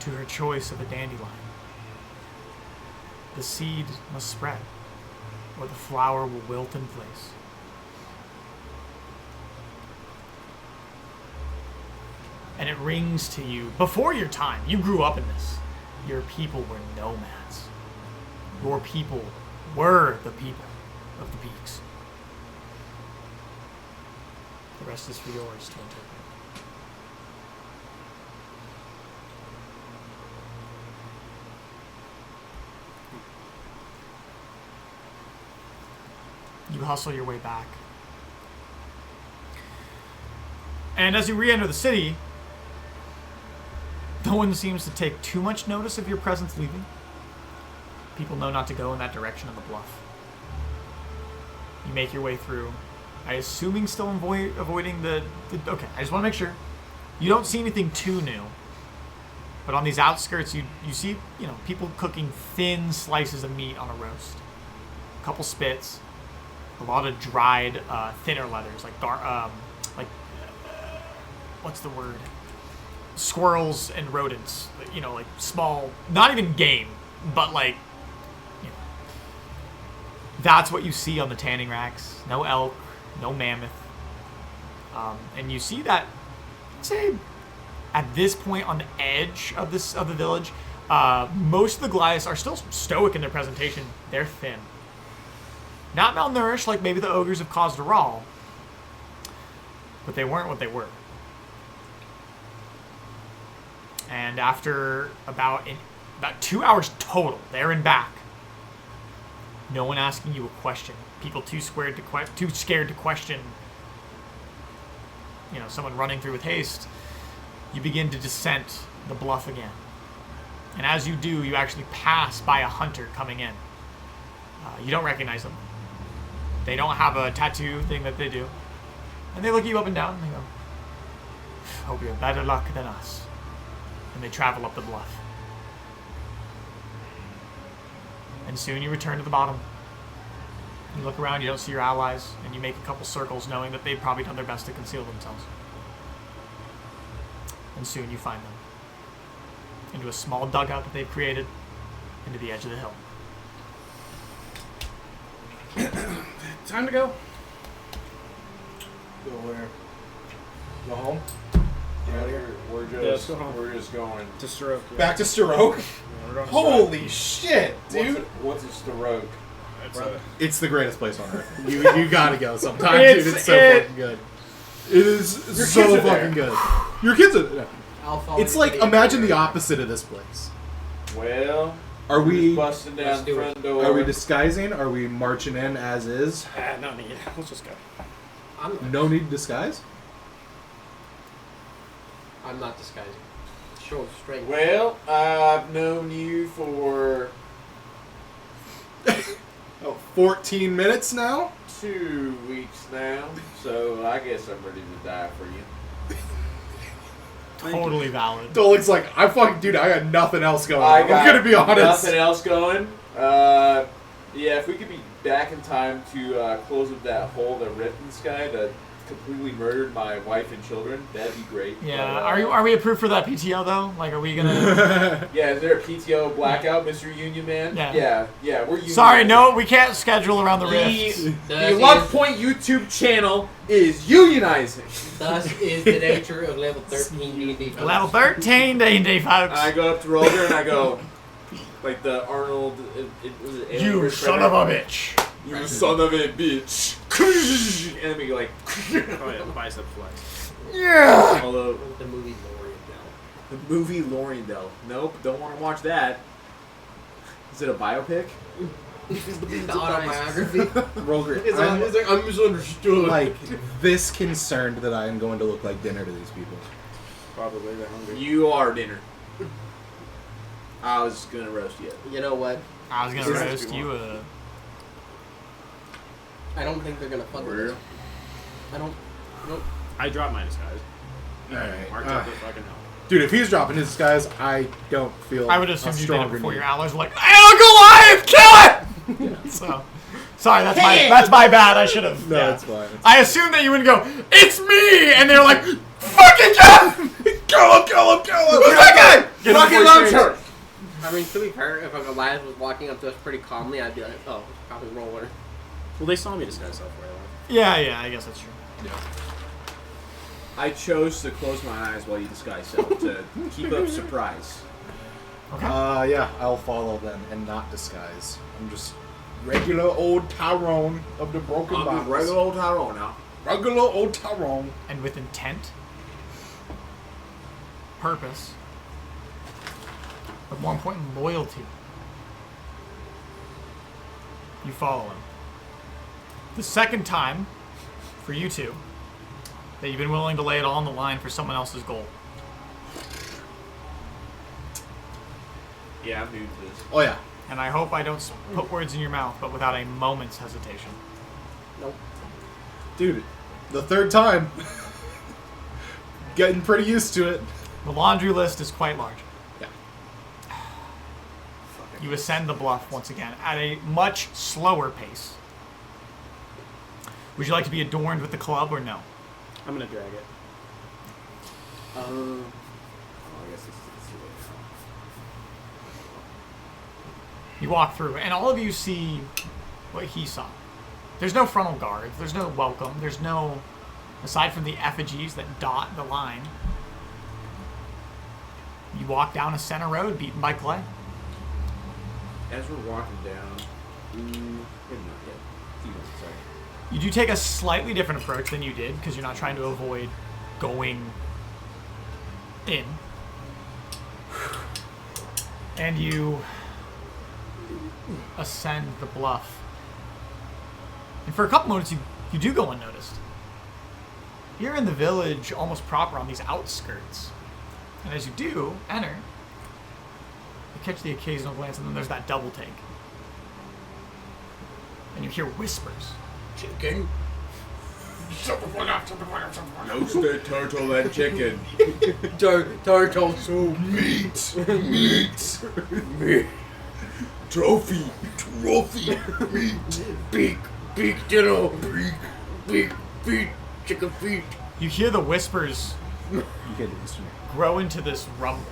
to her choice of a dandelion. The seed must spread, or the flower will wilt in place. And it rings to you, before your time, you grew up in this. Your people were nomads. Your people were the people of the peaks. The rest is for yours to interpret. You hustle your way back. And as you re-enter the city, no one seems to take too much notice of your presence leaving. People know not to go in that direction of the bluff. You make your way through. I assuming still avoiding the... Okay, I just want to make sure. You don't see anything too new. But on these outskirts, you see, people cooking thin slices of meat on a roast. A couple spits. A lot of dried, thinner leathers, what's the word? Squirrels and rodents. Like small, not even game, but that's what you see on the tanning racks. No elk, no mammoth. And you see that, say, at this point on the edge of the village, most of the Goliaths are still stoic in their presentation. They're thin. Not malnourished like maybe the ogres of Khaz'Daral, but they weren't what they were. And after about 2 hours total, there and back, no one asking you a question, people too scared to question, someone running through with haste, you begin to descent the bluff again. And as you do, you actually pass by a hunter coming in. You don't recognize them. They don't have a tattoo thing that they do. And they look you up and down and they go, hope you have better luck than us. And they travel up the bluff. And soon you return to the bottom. You look around, you don't see your allies, and you make a couple circles knowing that they've probably done their best to conceal themselves. And soon you find them. Into a small dugout that they've created, into the edge of the hill. Time to go. Go where? Go home? Yeah, we're just going. To Stroke. Yeah. Back to Staroke? Yeah, we're going to Holy shit, dude! What's a Staroke? It's the greatest place on earth. You gotta go sometime, dude. It's so fucking good. It is so kids are fucking there. good. Your kids are. I'll follow It's you like to the imagine exit. the opposite of this place. Well, Are we busting Let's down do the it. front door? are we disguising? Are we marching in as is? No need. Let's just go. No need to disguise. I'm not disguising. Show of strength. Well, I've known you for 14 minutes now. 2 weeks now, so I guess I'm ready to die for you. Totally valid. Dolik's like, I got nothing else going I on. got I'm gonna be honest. Nothing else going. Yeah, if we could be back in time to close up that hole that ripped in the sky that completely murdered my wife and children, that'd be great. Yeah. But, Are we approved for that PTO though? Like, are we gonna? Yeah, is there a PTO blackout, Mr. Union Man? Yeah. Yeah, we're union. Sorry, no, we can't schedule around the rifts. The Luck Point YouTube channel is unionizing. Thus is the nature of level 13 D&D. Level 13 D&D, folks. I go up to Rolger and I go, like the Arnold. Was it Alien You vs. son Predator? of a bitch. You son of a bitch. And we go like. Oh yeah, bicep flex. Yeah. Although The movie Loriendell. the movie Loriendell. Nope, don't want to watch that. Is it a biopic? The autobiography. Roger, It's I'm like, I'm misunderstood. like this concerned that I am going to look like dinner to these people. Probably they're hungry. You are dinner. I was gonna roast you. You know what? I was gonna This is roast what we you. I don't think they're gonna fuck with us. I don't. Nope. I dropped my disguise. Alright. Mark dropped it fucking hell. Dude, if he's dropping his disguise, I don't feel I would a assume you did it stronger before need. your allies were like, "Hey, Uncle Lion, kill it!" So, sorry, that's my bad. I should have. No, yeah. it's fine. I assumed that you would go, "It's me," and they're like, "Fucking kill him! Kill him! Kill him! Kill him! Who's that guy? Get Fucking him love before her!" I mean, to be fair, if a Goliath was walking up to us pretty calmly, I'd be like, oh, it's probably Roller. Well, they saw me disguise self right away. Yeah, I guess that's true. I chose to close my eyes while you disguise self to keep up surprise. Okay. Yeah, I'll follow them and not disguise. I'm just regular old Tyrone of the Broken I'm Box. just regular old Tyrone now. Regular old Tyrone. And with intent, purpose, but more important, loyalty, you follow him. The second time, for you two, that you've been willing to lay it all on the line for someone else's goal. Yeah, I'm new to this. Oh yeah. And I hope I don't put words in your mouth, but without a moment's hesitation. Nope. Dude, the third time. Getting pretty used to it. The laundry list is quite large. Yeah. You ascend the bluff once again at a much slower pace. Would you like to be adorned with the club or no? I'm gonna drag it. Oh, I guess it's too late You walk through, and all of you see what he saw. There's no frontal guards. There's no welcome. There's no, aside from the effigies that dot the line. You walk down a center road beaten by clay. now. As we're walking down, maybe not yet. Sorry. You do take a slightly different approach than you did because you're not trying to avoid going in. And you ascend the bluff. And for a couple moments, you do go unnoticed. You're in the village almost proper on these outskirts. And as you do enter, you catch the occasional glance, and then there's that double take. And you hear whispers. Chicken. Roast the turtle and chicken. Turtle soup. Meat! Meat! Trophy! Meat! Beak dinner. Beak feet. Chicken feet. You hear the whispers You can't do this to me. grow into this rumble.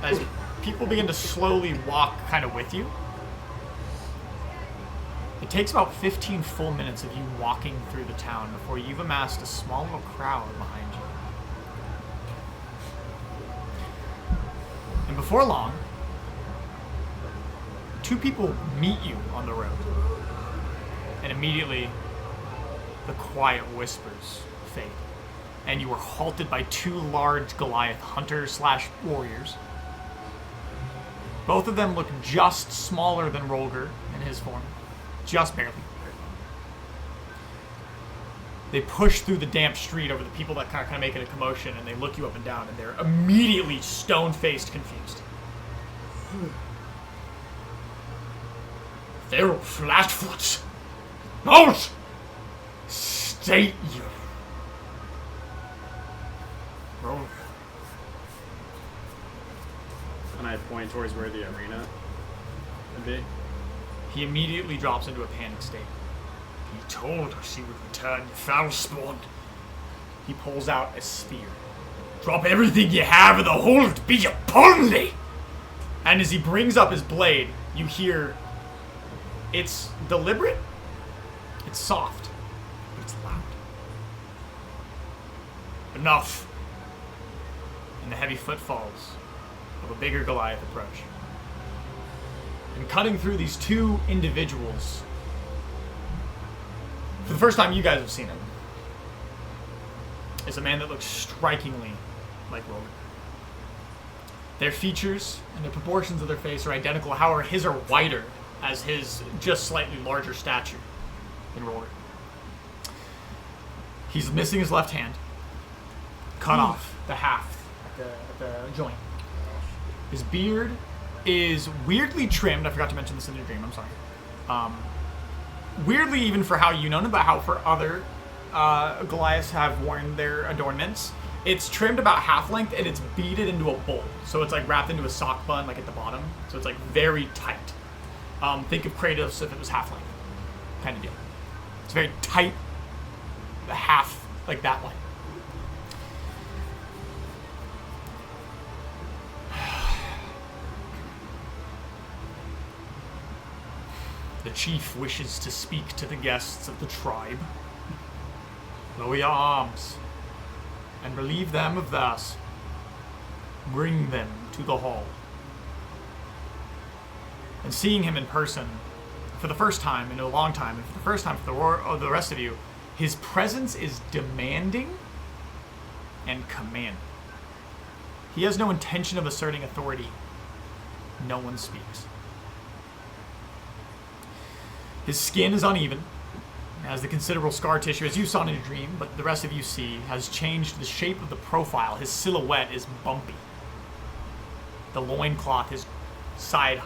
As people begin to slowly walk kind of with you. It takes about 15 full minutes of you walking through the town before you've amassed a small little crowd behind you. And before long, two people meet you on the road. And immediately, the quiet whispers fade. and you were halted by 2 large Goliath hunters/warriors. Both of them look just smaller than Rolger in his form. Just barely. They push through the damp street over the people that kind of making a commotion, and they look you up and down, and they're immediately stone-faced confused. They're flatfoot. Out! State you. Rolger. And I point towards where the arena would be. He immediately drops into a panic state. He told us he would return foul-spawned. He pulls out a spear. Drop everything you have in the hold, be upon thee! And as he brings up his blade, you hear... It's deliberate, it's soft, but it's loud. Enough! And the heavy footfalls of a bigger Goliath approach. And cutting through these 2 individuals, for the first time you guys have seen him, is a man that looks strikingly like Rolger. Their features and the proportions of their face are identical, however his are wider as his just slightly larger stature than Rolger. He's missing his left hand, cut off the half at the joint. His beard is weirdly trimmed. I forgot to mention this in your dream, I'm sorry. Weirdly, even for how you know him, but how for other Goliaths have worn their adornments, it's trimmed about half length and it's beaded into a bowl. So it's like wrapped into a sock bun, like at the bottom. So it's like very tight. Think of Kratos if it was half length, kind of deal. It's very tight, half like that way. The chief wishes to speak to the guests of the tribe. Lower your arms and relieve them of theirs. Bring them to the hall. And seeing him in person for the first time in a long time, and for the first time for the rest of you, his presence is demanding and commanding. He has no intention of asserting authority. No one speaks. His skin is uneven, has the considerable scar tissue, as you saw in a dream, but the rest of you see, has changed the shape of the profile. His silhouette is bumpy. The loincloth, his side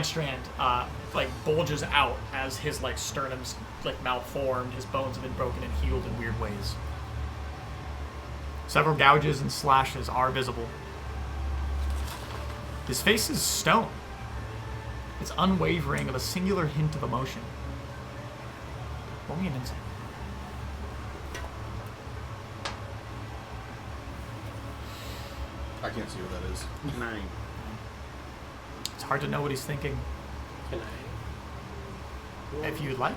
strand, like bulges out as his like sternum's like malformed. His bones have been broken and healed in weird ways. Several gouges and slashes are visible. His face is stone. It's unwavering of a singular hint of emotion. Roll me an insight. I can't see what that is. 9. It's hard to know what he's thinking. Can I? If you'd like.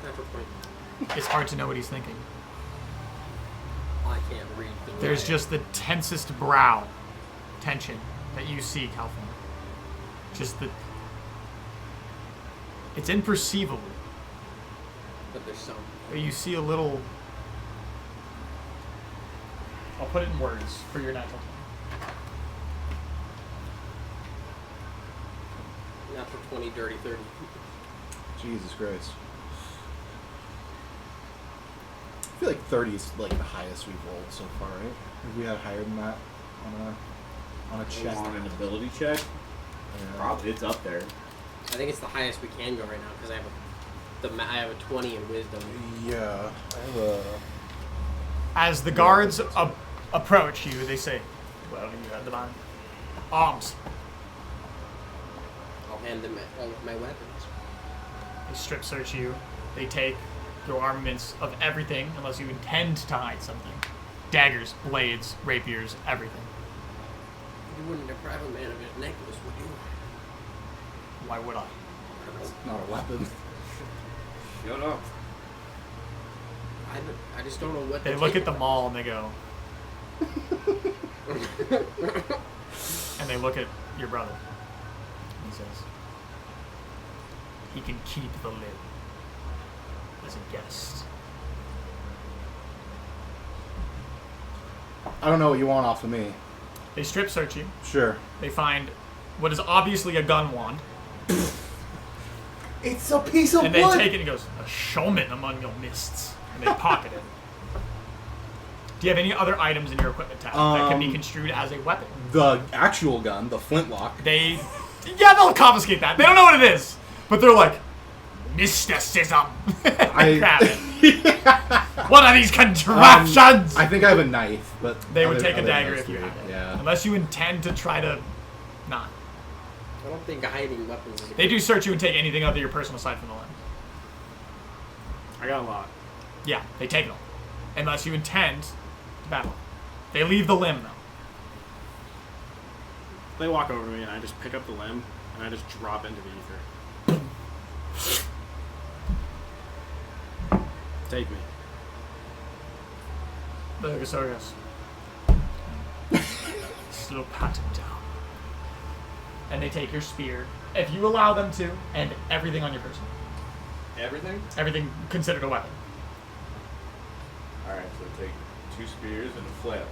Natural 20. It's hard to know what he's thinking. I can't read the There's writing. just the tensest brow tension that you see, Calvin. Just the... It's imperceivable. But there's some. But you see a little... I'll put it in words for your natural 20. Natural 20, dirty 30. Jesus Christ. I feel like 30 is like the highest we've rolled so far, right? Have we had higher than that on a check? On an ability check? Yeah. Probably. It's up there. I think it's the highest we can go right now because I have a 20 in wisdom. Yeah. I have a... As the guards approach you, they say, well, you have them on arms. I'll hand them all of my weapons. They strip search you. They take your armaments of everything, unless you intend to hide something. Daggers, blades, rapiers, everything. You wouldn't deprive a man of his necklace, would you? Why would I? It's not a weapon. Shut up. I just don't know what They to look take at the from mall and they go... and they look at your brother. And he says, he can keep the lid. as a guest. I don't know what you want off of me. They strip search you. Sure. They find what is obviously a gun wand. It's a piece of And they wood. take it and goes, a showman among your mists. And they pocket it. Do you have any other items in your equipment tab that can be construed as a weapon? The actual gun, the flintlock. Yeah, they'll confiscate that. They don't know what it is. But they're like, mysticism. They grab it. What are these contraptions? I think I have a knife, but They would other- take a other dagger than if you those had three, it. Yeah. Unless you intend to try to not. I don't think hiding weapons is a They do search you and take anything other your personal side from the limb. I got a lot. Yeah, they take it all. Unless you intend to battle. They leave the limb, though. They walk over to me and I just pick up the limb and I just drop into the ether. Take me. The Gasogas. Slow pat him down. And they take your spear, if you allow them to, and everything on your person. Everything? Everything considered a weapon. Alright, so take 2 spears and a flail.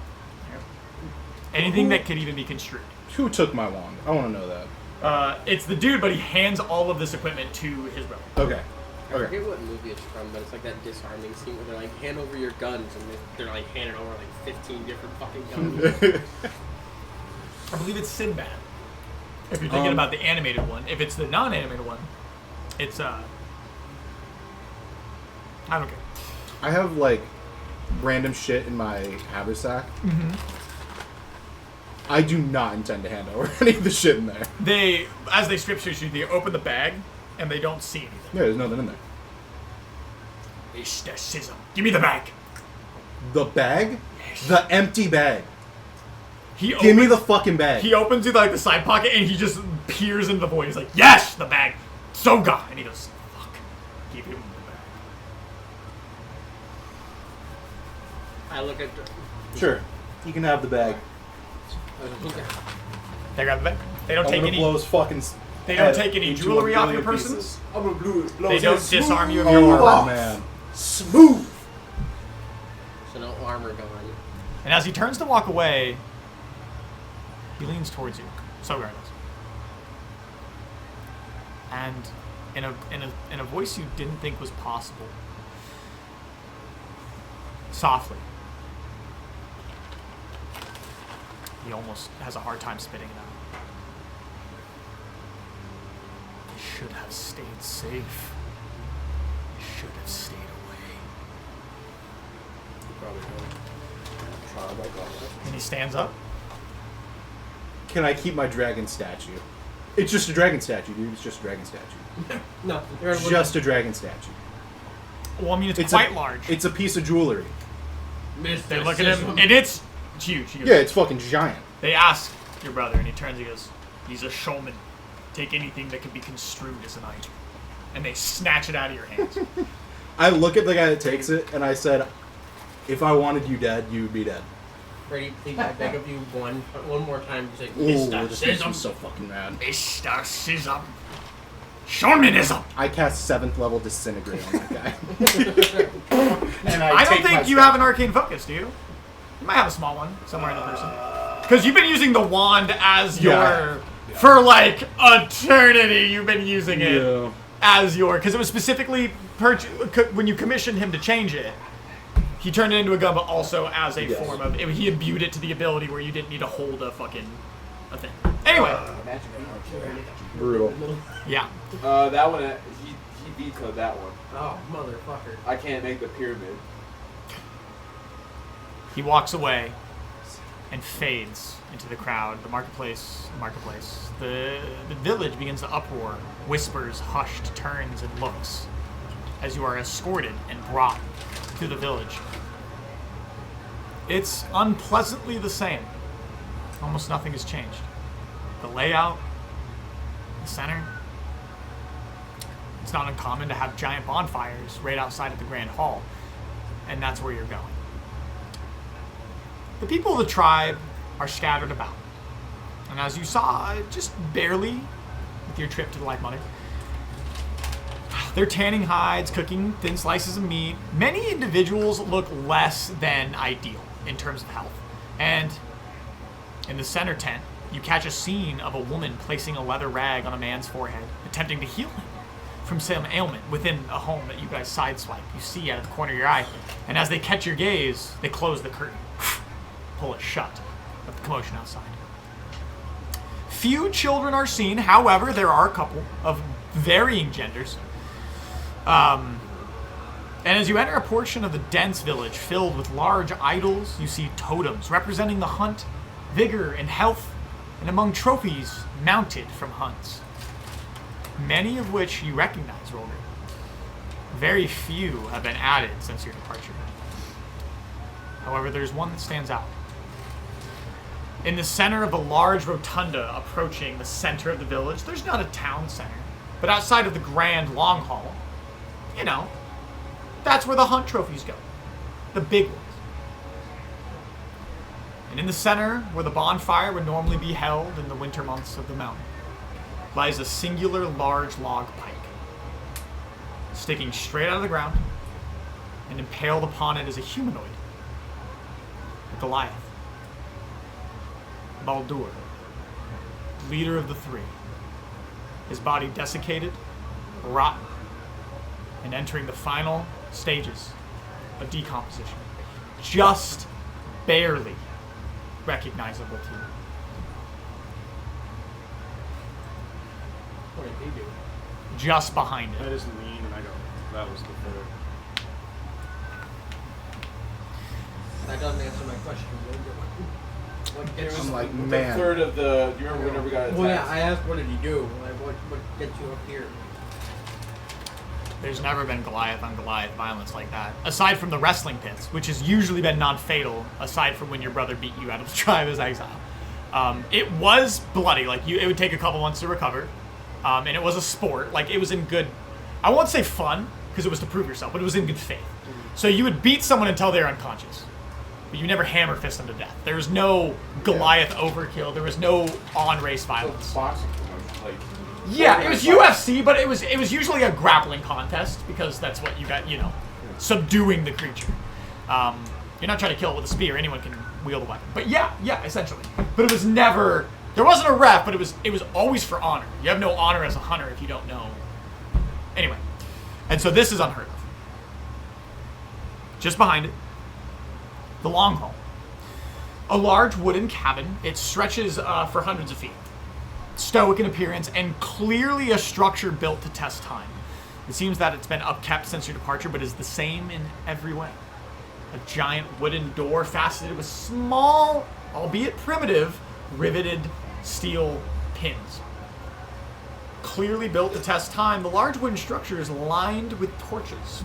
Anything that could even be construed. Who took my wand? I want to know that. It's the dude, but he hands all of this equipment to his brother. Okay. I forget what movie it's from, but it's like that disarming scene where they're like, hand over your guns, and they're like handing over like 15 different fucking guns. I believe it's Sinbad. If you're thinking about the animated one. If it's the non-animated one, it's I don't care. I have like random shit in my haversack. Mm-hmm. I do not intend to hand over any of the shit in there. As they strip search you, they open the bag and they don't see anything. Yeah, there's nothing in there. Mysticism. Give me the bag. The bag? Yes. The empty bag. Give me the fucking bag. He opens it like the side pocket and he just peers into the void. He's like, yes, the bag. So gone. And he goes, fuck. Give him the bag. I look at. Sure. You can have the bag. They grab the bag. They don't I'm take gonna any. blow his fucking They don't head take any into jewelry a off your billion person. pieces. I'm gonna blow They don't his disarm you of Oh, your armor. man. smooth. So no armor going. And as he turns to walk away, he leans towards you. So does. And in a voice you didn't think was possible, softly, he almost has a hard time spitting it out. You should have stayed safe. You should have stayed away. And he stands up. Can I keep my dragon statue? It's just a dragon statue, dude. It's just a dragon statue. No, you're gonna Just a dragon statue. Well, I mean, it's It's quite a, large. It's a piece of jewelry. They look at him, and it's huge. He goes, Yeah, it's fucking giant. They ask your brother, and he turns and he goes, he's a showman. Take anything that can be construed as an item. And they snatch it out of your hands. I look at the guy that takes it, and I said, if I wanted you dead, you would be dead. Brady, please, I beg of you one more time to say, Ooh, this makes me Mysticism. so fucking mad. Mysticism. Showmanism. I cast 7th level Disintegrate on that guy. And I don't take my think you staff. have an arcane focus, do you? You might have a small one somewhere in the person. Because you've been using the wand as your... Yeah. For like eternity, you've been using it Yeah. as your... Because it was specifically... when you commissioned him to change it, he turned it into a gun, but also as a Yes. form of... He imbued it to the ability where you didn't need to hold a fucking... a thing. Anyway. Brutal. Yeah. That one, he vetoed that one. oh, motherfucker. I can't make the pyramid. He walks away and fades into the crowd. The marketplace. The village begins to uproar. Whispers, hushed turns, and looks as you are escorted and brought to the village. It's unpleasantly the same. Almost nothing has changed. The layout, the center. It's not uncommon to have giant bonfires right outside of the Grand Hall, and that's where you're going. The people of the tribe are scattered about. And as you saw, just barely, with your trip to the Like Mother, They're tanning hides, cooking thin slices of meat. Many individuals look less than ideal in terms of health. And in the center tent, you catch a scene of a woman placing a leather rag on a man's forehead, attempting to heal him from some ailment within a home that you guys sideswipe. You see out of the corner of your eye. And as they catch your gaze, they close the curtain, pull it shut of the commotion outside. Few children are seen. However, there are a couple of varying genders. And as you enter a portion of the dense village filled with large idols, you see totems representing the hunt, vigor, and health, and among trophies mounted from hunts. Many of which you recognize, Rolger. Very few have been added since your departure. However, there's one that stands out. In the center of a large rotunda approaching the center of the village, there's not a town center, but outside of the grand long hall, you know, that's where the hunt trophies go. The big ones. And in the center, where the bonfire would normally be held in the winter months of the mountain, lies a singular large log pike, sticking straight out of the ground, and impaled upon it is a humanoid, a Goliath. Baldur, leader of the three, his body desiccated, rotten, and entering the final stages of decomposition. Just barely recognizable to you. What did he do? Just behind I it. just lean and I go, that was the third. That doesn't answer my question. What gets I'm like, The man. third of the. Do you remember whenever we got attacked? Well, yeah, I asked what did he do? Like, what gets you up here? There's never been Goliath on Goliath violence like that. Aside from the wrestling pits, which has usually been non-fatal, aside from when your brother beat you out of the tribe as exile. It was bloody. Like, it would take a couple months to recover. And it was a sport. Like, it was in good... I won't say fun, because it was to prove yourself, but it was in good faith. So you would beat someone until they're unconscious. But you never hammer fist them to death. There was no Goliath overkill. There was no on-race So violence. it's boxing, like. Yeah, it was UFC, but it was usually a grappling contest because that's what you got, you know, subduing the creature. You're not trying to kill it with a spear. Anyone can wield a weapon. But yeah, essentially. But it was never. There wasn't a ref, but it was always for honor. You have no honor as a hunter if you don't know. Anyway, and so this is unheard of. Just behind it, the long hall. A large wooden cabin. It stretches for hundreds of feet. Stoic in appearance, and clearly a structure built to test time. It seems that it's been upkept since your departure, but is the same in every way. A giant wooden door faceted with small, albeit primitive, riveted steel pins. Clearly built to test time, the large wooden structure is lined with torches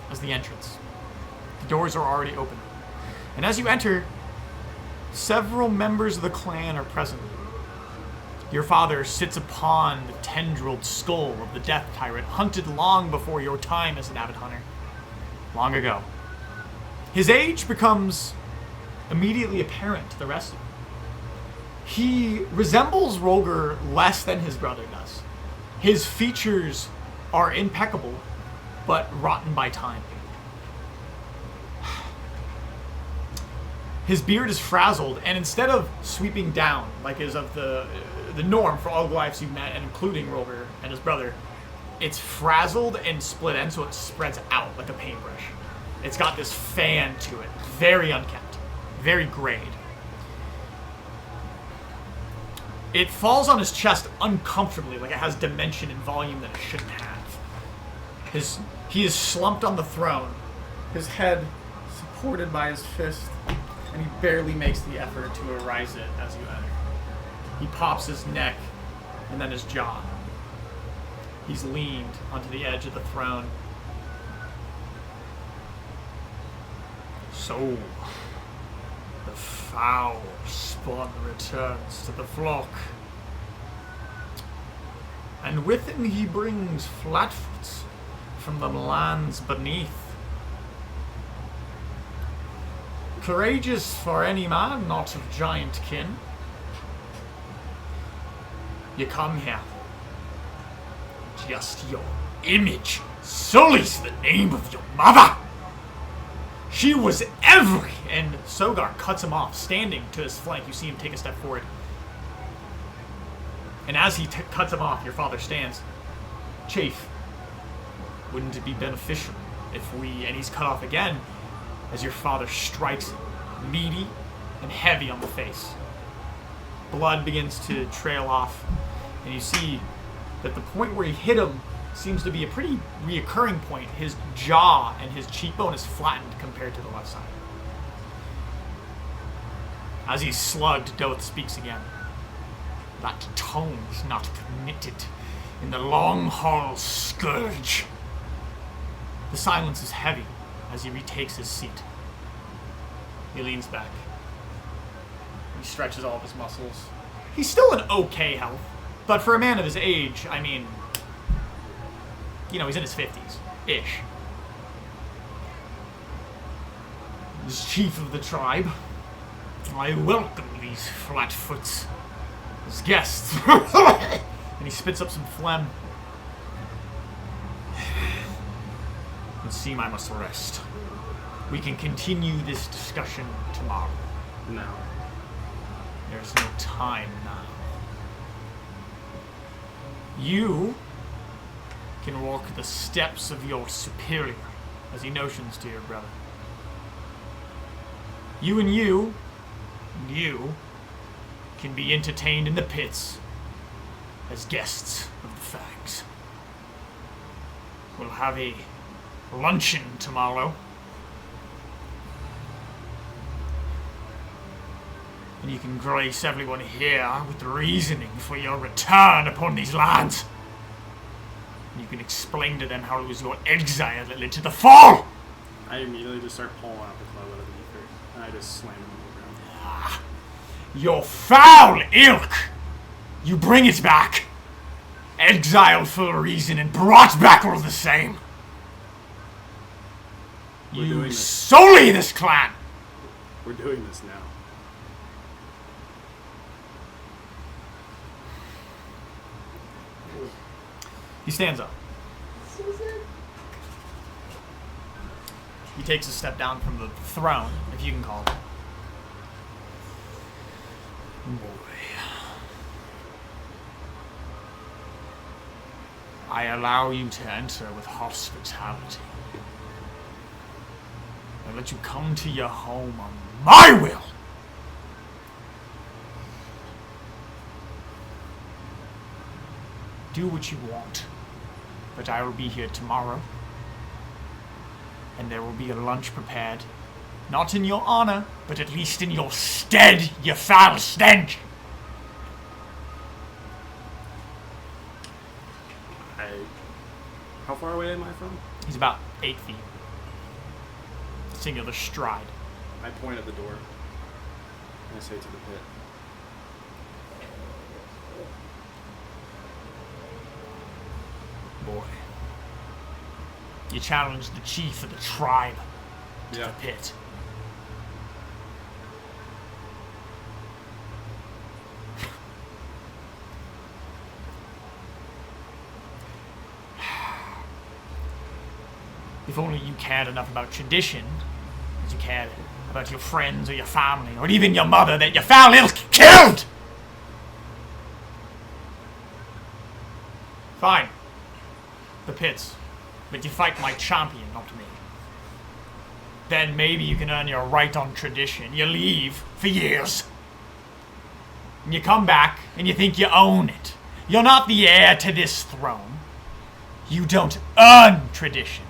as the entrance. The doors are already open. And as you enter, several members of the clan are present. Your father sits upon the tendrilled skull of the death tyrant, hunted long before your time as an avid hunter. Long ago. His age becomes immediately apparent to the rest of you. He resembles Rolger less than his brother does. His features are impeccable, but rotten by time. His beard is frazzled, and instead of sweeping down, like is of the norm for all Goliaths you've met, and including Rolger and his brother, it's frazzled and split end, so it spreads out like a paintbrush. It's got this fan to it, very unkempt, very grayed. It falls on his chest uncomfortably, like it has dimension and volume that it shouldn't have. He is slumped on the throne, his head supported by his fist, and he barely makes the effort to arise it as you enter. He pops his neck and then his jaw. He's leaned onto the edge of the throne. So, the foul spawn returns to the flock. And with him he brings flatfoots from the lands beneath. Courageous for any man not of giant kin. You come here. Just your image sullies the name of your mother. She was every... And Sogar cuts him off, standing to his flank. You see him take a step forward. And as he cuts him off, your father stands. Chief, wouldn't it be beneficial if we... And he's cut off again as your father strikes him, meaty and heavy on the face. Blood begins to trail off, and you see that the point where he hit him seems to be a pretty reoccurring point. His jaw and his cheekbone is flattened compared to the left side. As he's slugged, Doth speaks again. That tongue is not permitted in the long hall scourge. The silence is heavy as he retakes his seat. He leans back. He stretches all of his muscles. He's still in okay health, but for a man of his age, I mean, you know, he's in his 50s-ish. As chief of the tribe, I welcome these flatfoots as guests. And he spits up some phlegm. It seems I must rest. We can continue this discussion tomorrow. No. There's no time now. You can walk the steps of your superior, as he notions to your brother. You and you can be entertained in the pits as guests of the Fangs. We'll have a luncheon tomorrow. And you can grace everyone here with the reasoning for your return upon these lands. And you can explain to them how it was your exile that led to the fall. I immediately just start pulling out the club out of the ether, and I just slam him on the ground. Ah, your foul ilk! You bring it back. Exiled for a reason and brought back all the same. We're doing You this. sully this clan! We're doing this now. He stands up. He takes a step down from the throne, if you can call it. Boy. I allow you to enter with hospitality. I let you come to your home on my will. Do what you want, but I will be here tomorrow. And there will be a lunch prepared. Not in your honor, but at least in your stead, you foul stench! How far away am I from? He's about 8 feet. Singular stride. I point at the door. And I say to the pit. Boy. You challenge the chief of the tribe to Yeah. the pit. If only you cared enough about tradition as you cared about your friends or your family or even your mother that your foul ilk killed! Fine. The pits. But you fight my champion, not me. Then maybe you can earn your right on tradition. You leave for years. And you come back and you think you own it. You're not the heir to this throne. You don't earn tradition.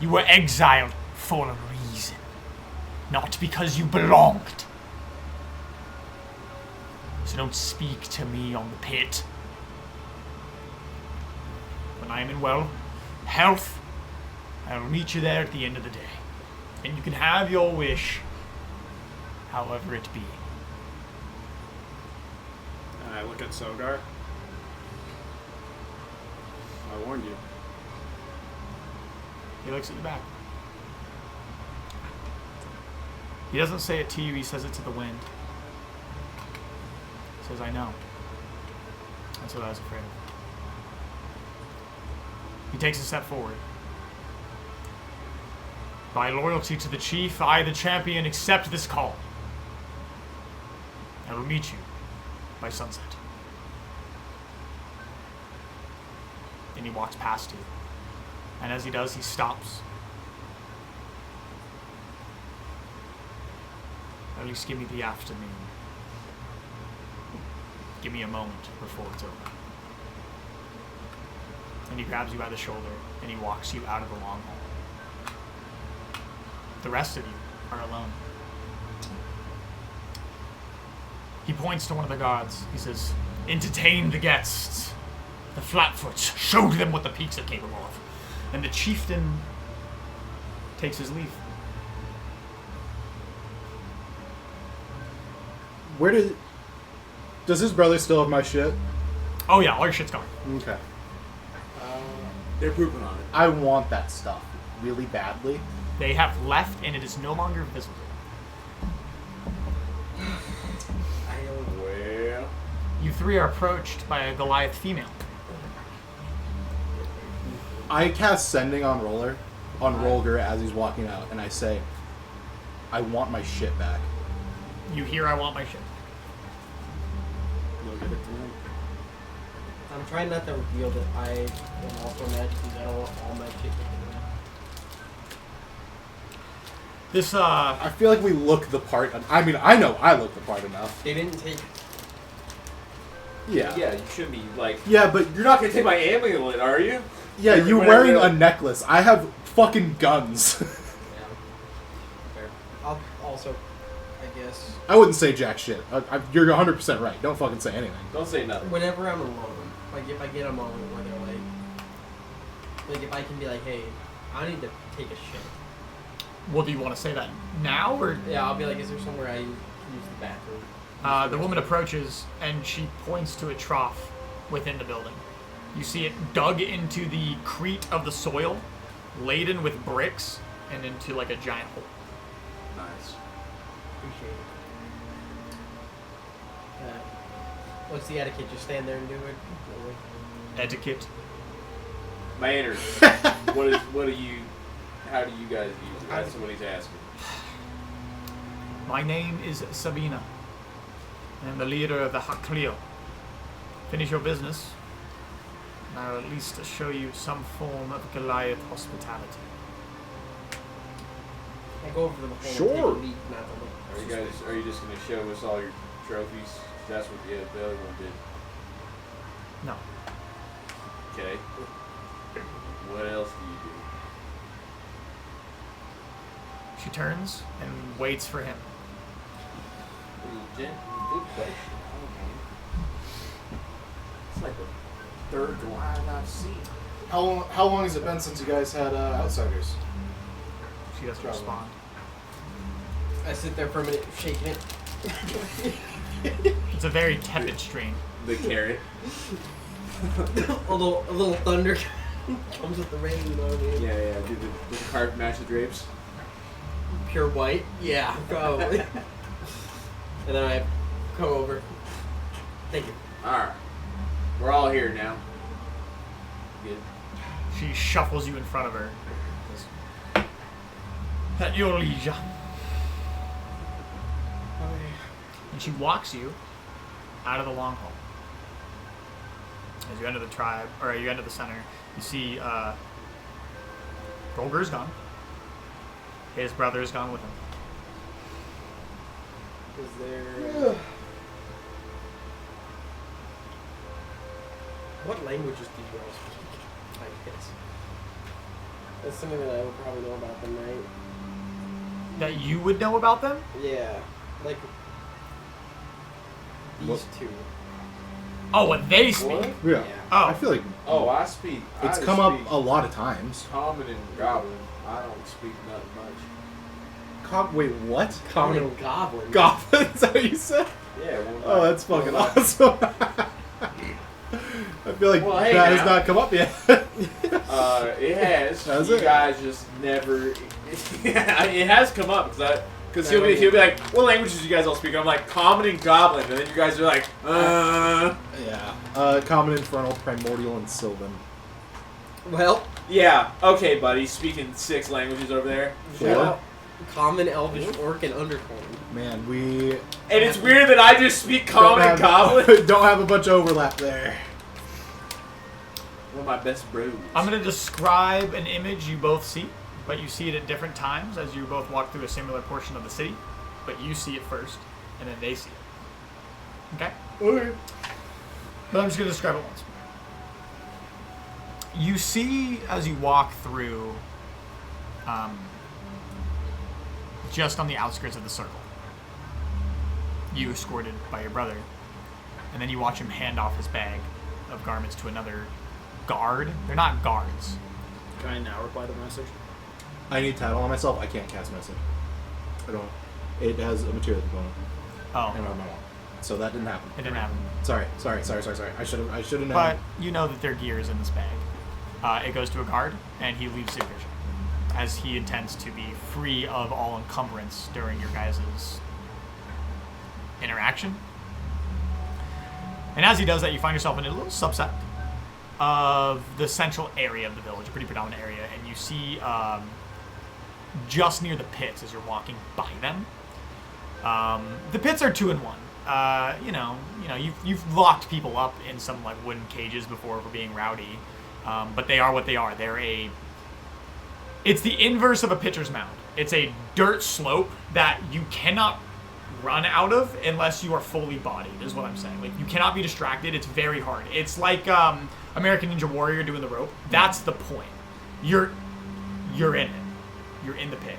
You were exiled for a reason. Not because you belonged. So don't speak to me on the pit. When I am in health, I will meet you there at the end of the day. And you can have your wish, however it be. And I look at Sogar. I warned you. He looks at you back. He doesn't say it to you, he says it to the wind. He says, I know. That's what I was afraid of. He takes a step forward. By loyalty to the chief, I, the champion, accept this call. I will meet you by sunset. And he walks past you. And as he does, he stops. At least give me the afternoon. Give me a moment before it's over. And he grabs you by the shoulder and he walks you out of the long hall. The rest of you are alone. He points to one of the guards. He says, "Entertain the guests. The Flatfoots. Show them what the peaks are capable of." And the chieftain takes his leave. Does his brother still have my shit? Oh yeah, all your shit's gone. Okay. They're pooping on it. I want that stuff really badly. They have left and it is no longer visible. Well, You three are approached by a Goliath female. I cast Sending on Rolger as he's walking out, and I say, I want my shit back. You hear, "I want my shit." You'll get it tonight. I'm trying not to reveal that I am also magic because I don't want all my shit taken away. This, I feel like we look the part. I mean, I know I look the part enough. They didn't take. Yeah. yeah, you shouldn't be like. Yeah, but You're not gonna take my amulet, are you? yeah, you're Whatever. wearing a necklace. I have fucking guns. Yeah. Fair. I'll also, I guess, I wouldn't say jack shit. You're 100% right. Don't fucking say anything. Don't say nothing. whenever I'm alone, like if I get a moment where they're like if I can be like, hey, I need to take a shit. well, do you want to say that now or? Yeah, I'll be like, is there somewhere I can use the bathroom? The woman approaches and she points to a trough within the building. You see it dug into the crete of the soil, laden with bricks, and into like a giant hole. Nice. Appreciate it. What's the etiquette? Just stand there and do it? Etiquette. Maynard, what do you, how do you guys use it? That's what he's asking. My name is Sabina. I am the leader of the Hakleo. Finish your business, and I will at least show you some form of Goliath hospitality. I go over to the hole Sure. and take a leak, not the look. Are you just gonna show us all your trophies? That's what the other one did. No. Okay. What else do you do? She turns and waits for him. Good question. It's like the third Goliath I've seen. How long has it been since you guys had Outsiders? She doesn't respond. I sit there for a minute, shaking it. It's a very tepid stream. The carrot. a little thunder comes with the rain, you know what I mean? Yeah. Did the carpet match the drapes? Pure white? Yeah, probably. And then I come over. Thank you. Alright. We're all here now. Good. She shuffles you in front of her. At your leisure. And she walks you out of the long hall. As you enter the tribe, or you enter the center, you see Rolger's gone. His brother is gone with him. Is there... What languages do you all speak? I guess. That's something that I would probably know about them, right? That you would know about them? Yeah. Like... These What? two. Oh, what they speak. What? Yeah. Oh. I feel like Oh, I speak. it's I come speak up a lot of times. Common and goblin. I don't speak nothing much. Wait, what? Common and goblin. Goblin? Is that what you said? Yeah. Well, Oh, that's fucking well, awesome. I feel like Well, hey, that now. has not come up yet. It has. Has You it? guys just never. It has come up because he'll be like, "What languages do you guys all speak?" I'm like, "Common and Goblin," and then you guys are like, Yeah. Common, Infernal, Primordial, and Sylvan. Well, Yeah. Okay, buddy. Speaking 6 languages over there. Four. Common, Elvish, Orc, and Undercommon. Man, we And it's weird that I just speak Common and Goblin. don't have a bunch of overlap there. One of my best bros. I'm going to describe an image you both see, but you see it at different times as you both walk through a similar portion of the city. But you see it first, and then they see it. Okay? Okay. But I'm just going to describe it once. You see, as you walk through, just on the outskirts of the circle, you escorted by your brother, and then you watch him hand off his bag of garments to another guard. They're not guards. Can I now reply to the message? I need title on myself. I can't cast message. I don't. It has a material component. Oh, And I don't. So that didn't happen. it didn't happen. Sorry. I should have known. But you know that their gear is in this bag. It goes to a guard, and he leaves supervision, as he intends to be free of all encumbrance during your guys' interaction. And as he does that, you find yourself in a little subset of the central area of the village, a pretty predominant area, and you see just near the pits as you're walking by them. The pits are 2 in 1. You've locked people up in some like wooden cages before for being rowdy, but they are what they are. It's the inverse of a pitcher's mound. It's a dirt slope that you cannot run out of unless you are fully bodied, is what I'm saying. Like, you cannot be distracted. It's very hard. It's like American Ninja Warrior doing the rope. That's the point. You're in it. You're in the pit.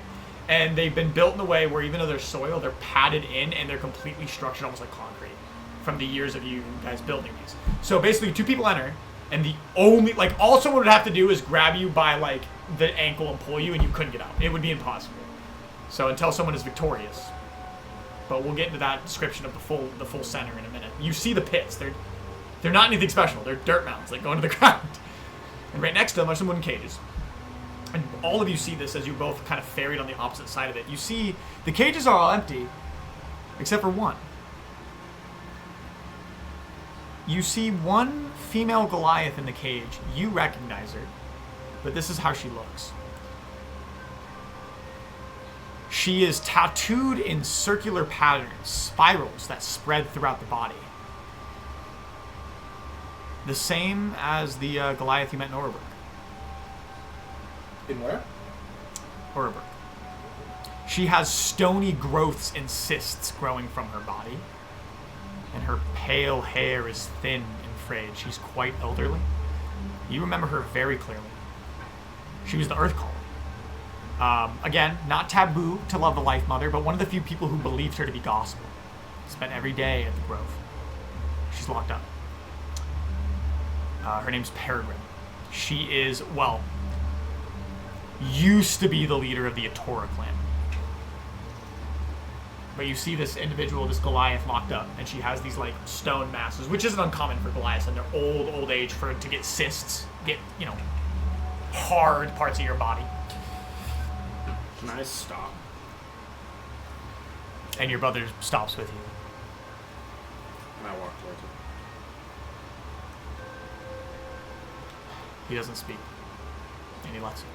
And they've been built in a way where even though they're soil, they're padded in and they're completely structured almost like concrete from the years of you guys building these. So basically 2 people enter, and the only, like, all someone would have to do is grab you by, like, the ankle and pull you, and you couldn't get out. It would be impossible. So until someone is victorious. But we'll get into that description of the full center in a minute. You see the pits. They're not anything special. They're dirt mounds, like, going to the ground. And right next to them are some wooden cages. And all of you see this as you both kind of ferried on the opposite side of it. You see the cages are all empty, except for one. You see one female Goliath in the cage. You recognize her, but this is how she looks. She is tattooed in circular patterns, spirals that spread throughout the body. The same as the Goliath you met in Oreburg. In where? Oreburg. She has stony growths and cysts growing from her body, and her pale hair is thin and frayed. She's quite elderly. You remember her very clearly. She was the Earth Caller. Again, not taboo to love the Life Mother, but one of the few people who believed her to be gospel. Spent every day at the Grove. She's locked up. Her name's Peregrine. She is, well, used to be the leader of the Atora clan. But you see this individual, this Goliath, locked up, and she has these, like, stone masses, which isn't uncommon for Goliaths in their old age to get cysts, get, hard parts of your body. Can I stop? And your brother stops with you. And I walk towards him. He doesn't speak. And he lets you.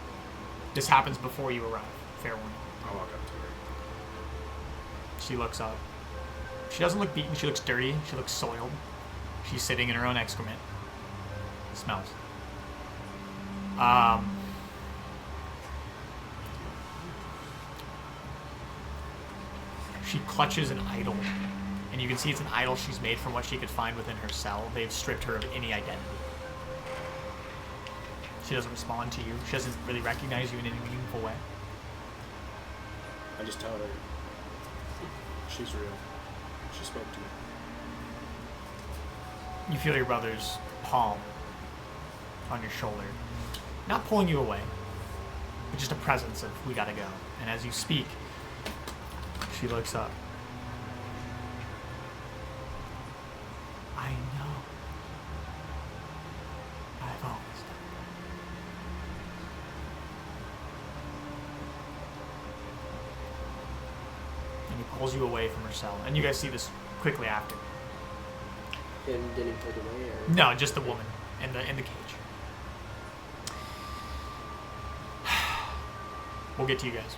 This happens before you arrive. Fair warning. I walk up to her. She looks up. She doesn't look beaten. She looks dirty. She looks soiled. She's sitting in her own excrement. Smells. She clutches an idol. And you can see it's an idol she's made from what she could find within her cell. They've stripped her of any identity. She doesn't respond to you. She doesn't really recognize you in any meaningful way. I just tell her she's real. She spoke to me. You feel your brother's palm on your shoulder. Not pulling you away, but just a presence of, we gotta go. And as you speak, she looks up. I know. I've always done. And he pulls you away from her cell. And you guys see this quickly after. And didn't pull away, or? No, just the woman in the cage. We'll get to you guys.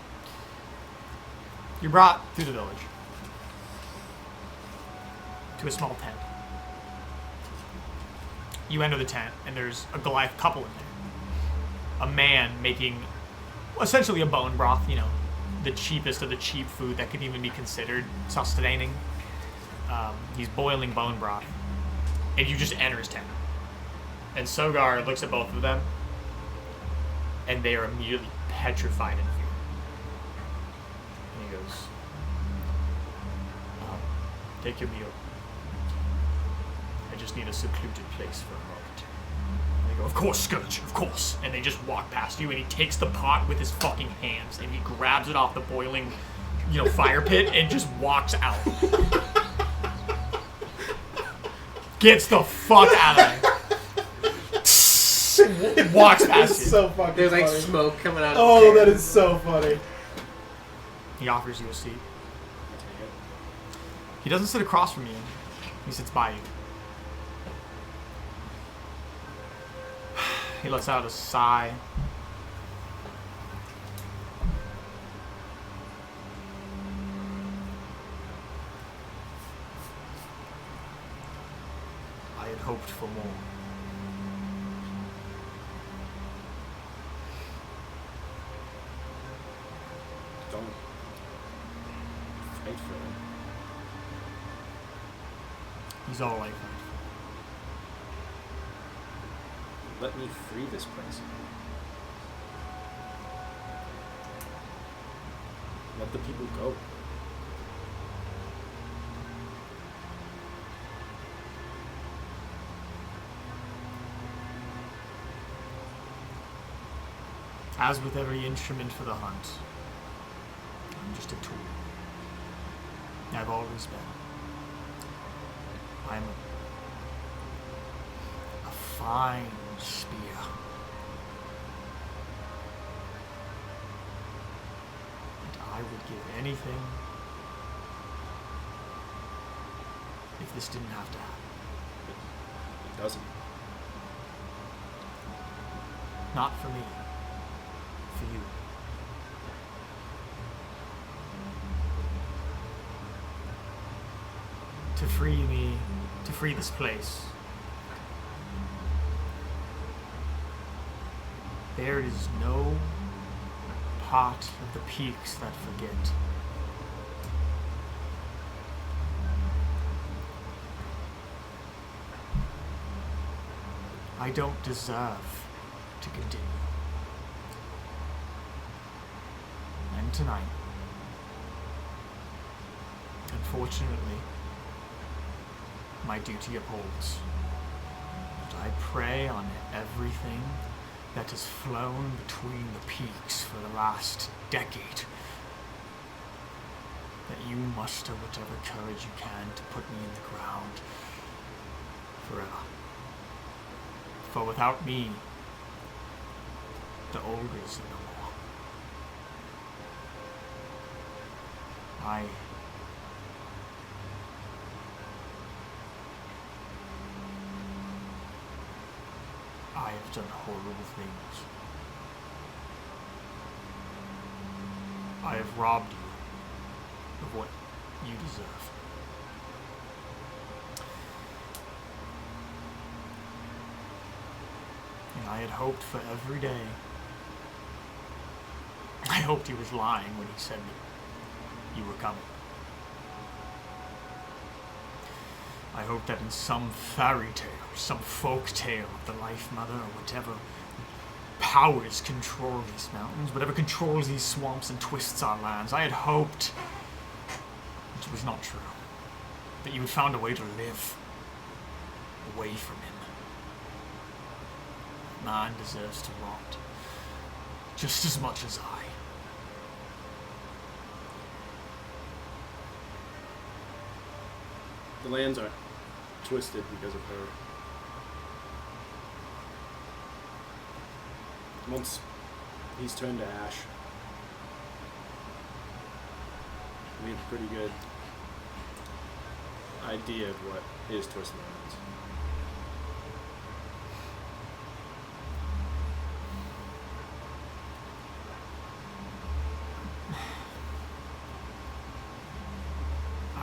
You're brought through the village to a small tent. You enter the tent, and there's a Goliath couple in there. A man making essentially a bone broth, you know, the cheapest of the cheap food that could even be considered sustaining. He's boiling bone broth. And you just enter his tent. And Sogar looks at both of them, and they are immediately petrified in fear. And he goes, take your meal. I just need a secluded place for a moment. And they go, of course, Scourge, of course. And they just walk past you, and he takes the pot with his fucking hands, and he grabs it off the boiling, you know, fire pit, and just walks out. Gets the fuck out of there. Walks past you. So fucking There's like funny. smoke coming out of Oh, the can. that is so funny. He offers you a seat. He doesn't sit across from you. He sits by you. He lets out a sigh. I had hoped for more. Don't fight for him. He's all right. Let me free this place. Let the people go. As with every instrument for the hunt, I'm just a tool. I've always been. I'm a fine spear. And I would give anything if this didn't have to happen. It doesn't. Not for me. For you. To free me, to free this place. There is no part of the peaks that forget. I don't deserve to continue. And tonight, unfortunately, my duty upholds. But I pray on everything that has flown between the peaks for the last decade, that you muster whatever courage you can to put me in the ground forever. For without me, the ogres are no more. I have done horrible things. I have robbed you of what you deserve. And I had hoped for every day. I hoped he was lying when he said that you were coming. I hope that in some fairy tale, some folk tale of the Life Mother, or whatever powers control these mountains, whatever controls these swamps and twists our lands, I had hoped, which was not true, that you had found a way to live away from him. Man deserves to rot just as much as I. The lands are twisted because of her. Once he's turned to ash, we have a pretty good idea of what is Twisted Lands.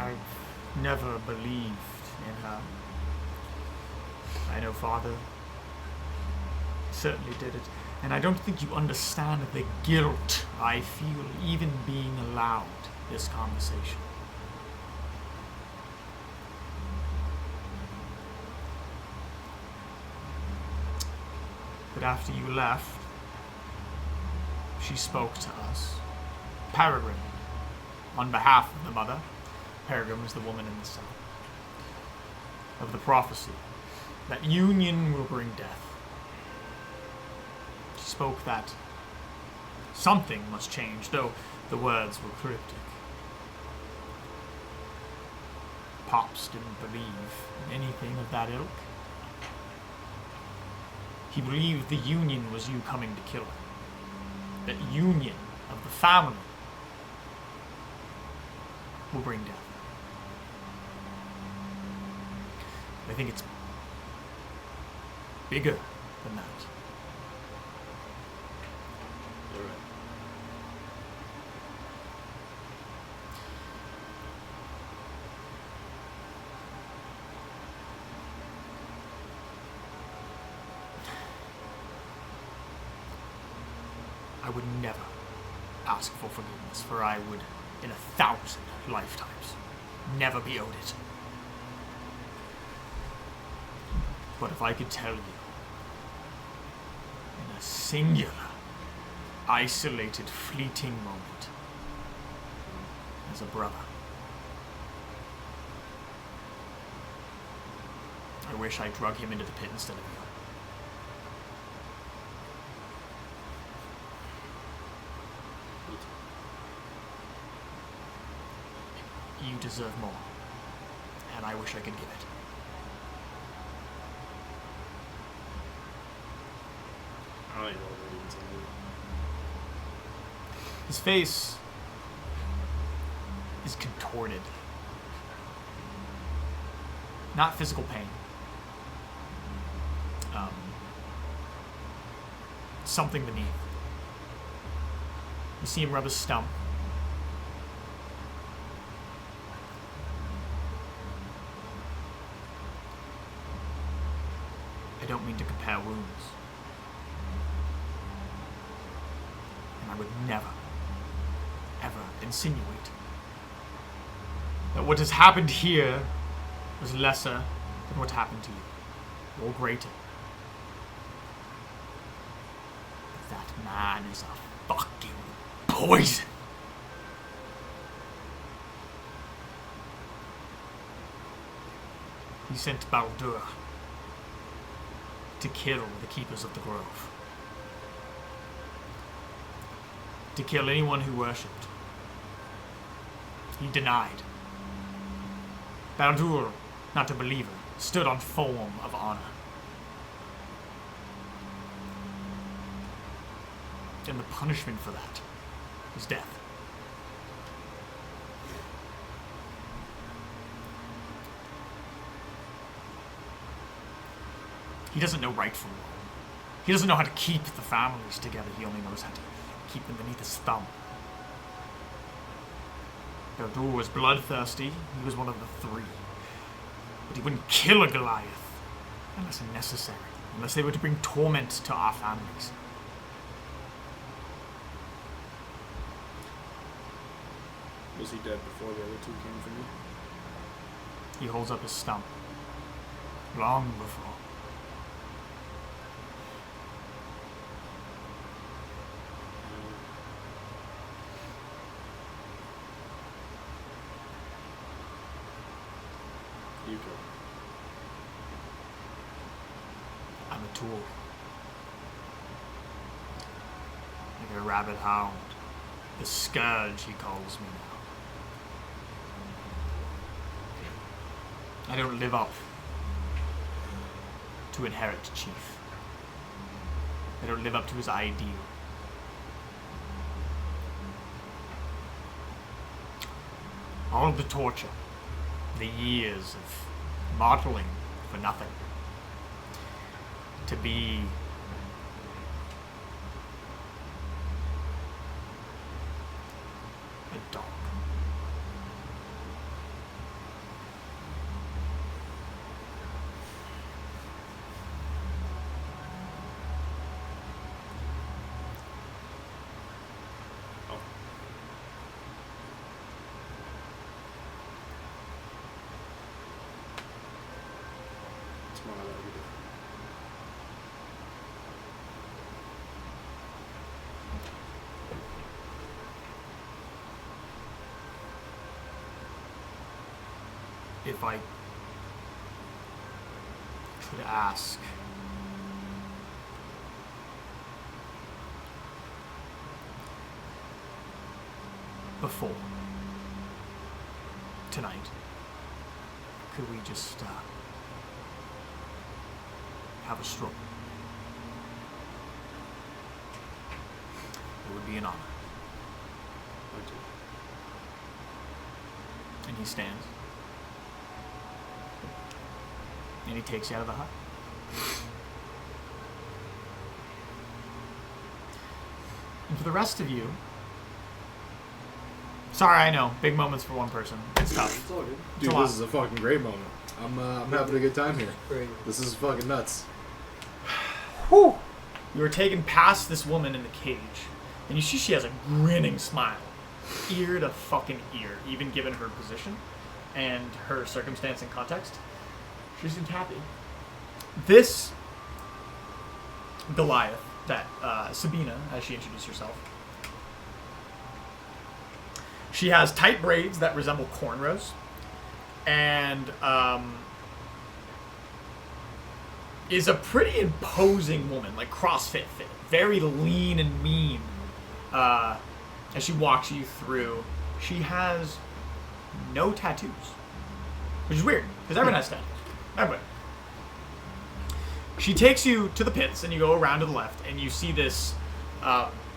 I've never believed in her. I know Father certainly did it, and I don't think you understand the guilt I feel even being allowed this conversation. But after you left, she spoke to us. Peregrine, on behalf of the mother. Peregrine was the woman in the cell. Of the prophecy that union will bring death. She spoke that something must change, though the words were cryptic. Pops didn't believe in anything of that ilk. He believed the union was you coming to kill her. That union of the family will bring death. I think it's bigger than that. You're right. I would never ask for forgiveness, for I would, in 1,000 lifetimes, never be owed it. But if I could tell you, in a singular, isolated, fleeting moment, as a brother, I wish I drug him into the pit instead of you. You deserve more, and I wish I could give it. I don't even know what it is. His face is contorted. Not physical pain. Something beneath. You see him rub his stump. I don't mean to compare wounds. And I would never, ever insinuate that what has happened here was lesser than what happened to you, or greater. But that man is a fucking poison. He sent Baldur to kill the keepers of the grove. To kill anyone who worshipped. He denied. Baldur, not a believer, stood on form of honor. And the punishment for that was death. He doesn't know right from wrong. He doesn't know how to keep the families together. He only knows how to keep them beneath his thumb. Baldur was bloodthirsty. He was one of the three. But he wouldn't kill a Goliath unless necessary. Unless they were to bring torment to our families. Was he dead before the other two came for me? He holds up his stump. Long before. You killed I'm a tool. Like a rabid hound. The scourge, he calls me now. I don't live up to inherit chief. I don't live up to his ideal. All of the torture, the years of modeling for nothing. To be a dog. Well, that would be different. If I could ask, before tonight, could we just have a stroll? It would be an honor. Would you? And he stands. And he takes you out of the hut. And for the rest of you, sorry, I know, big moments for one person. It's tough. It's all good. Dude, a lot. this is a fucking great moment. I'm having a good time here. Great. This is fucking nuts. Whew. You are taken past this woman in the cage, and you see she has a grinning smile, ear to fucking ear, even given her position and her circumstance and context. She seems happy. This Goliath, that Sabina, as she introduced herself, she has tight braids that resemble cornrows, and is a pretty imposing woman, like CrossFit fit, very lean and mean. As she walks you through, she has no tattoos, which is weird because everyone has tattoos. Everybody. She takes you to the pits, and you go around to the left, and you see this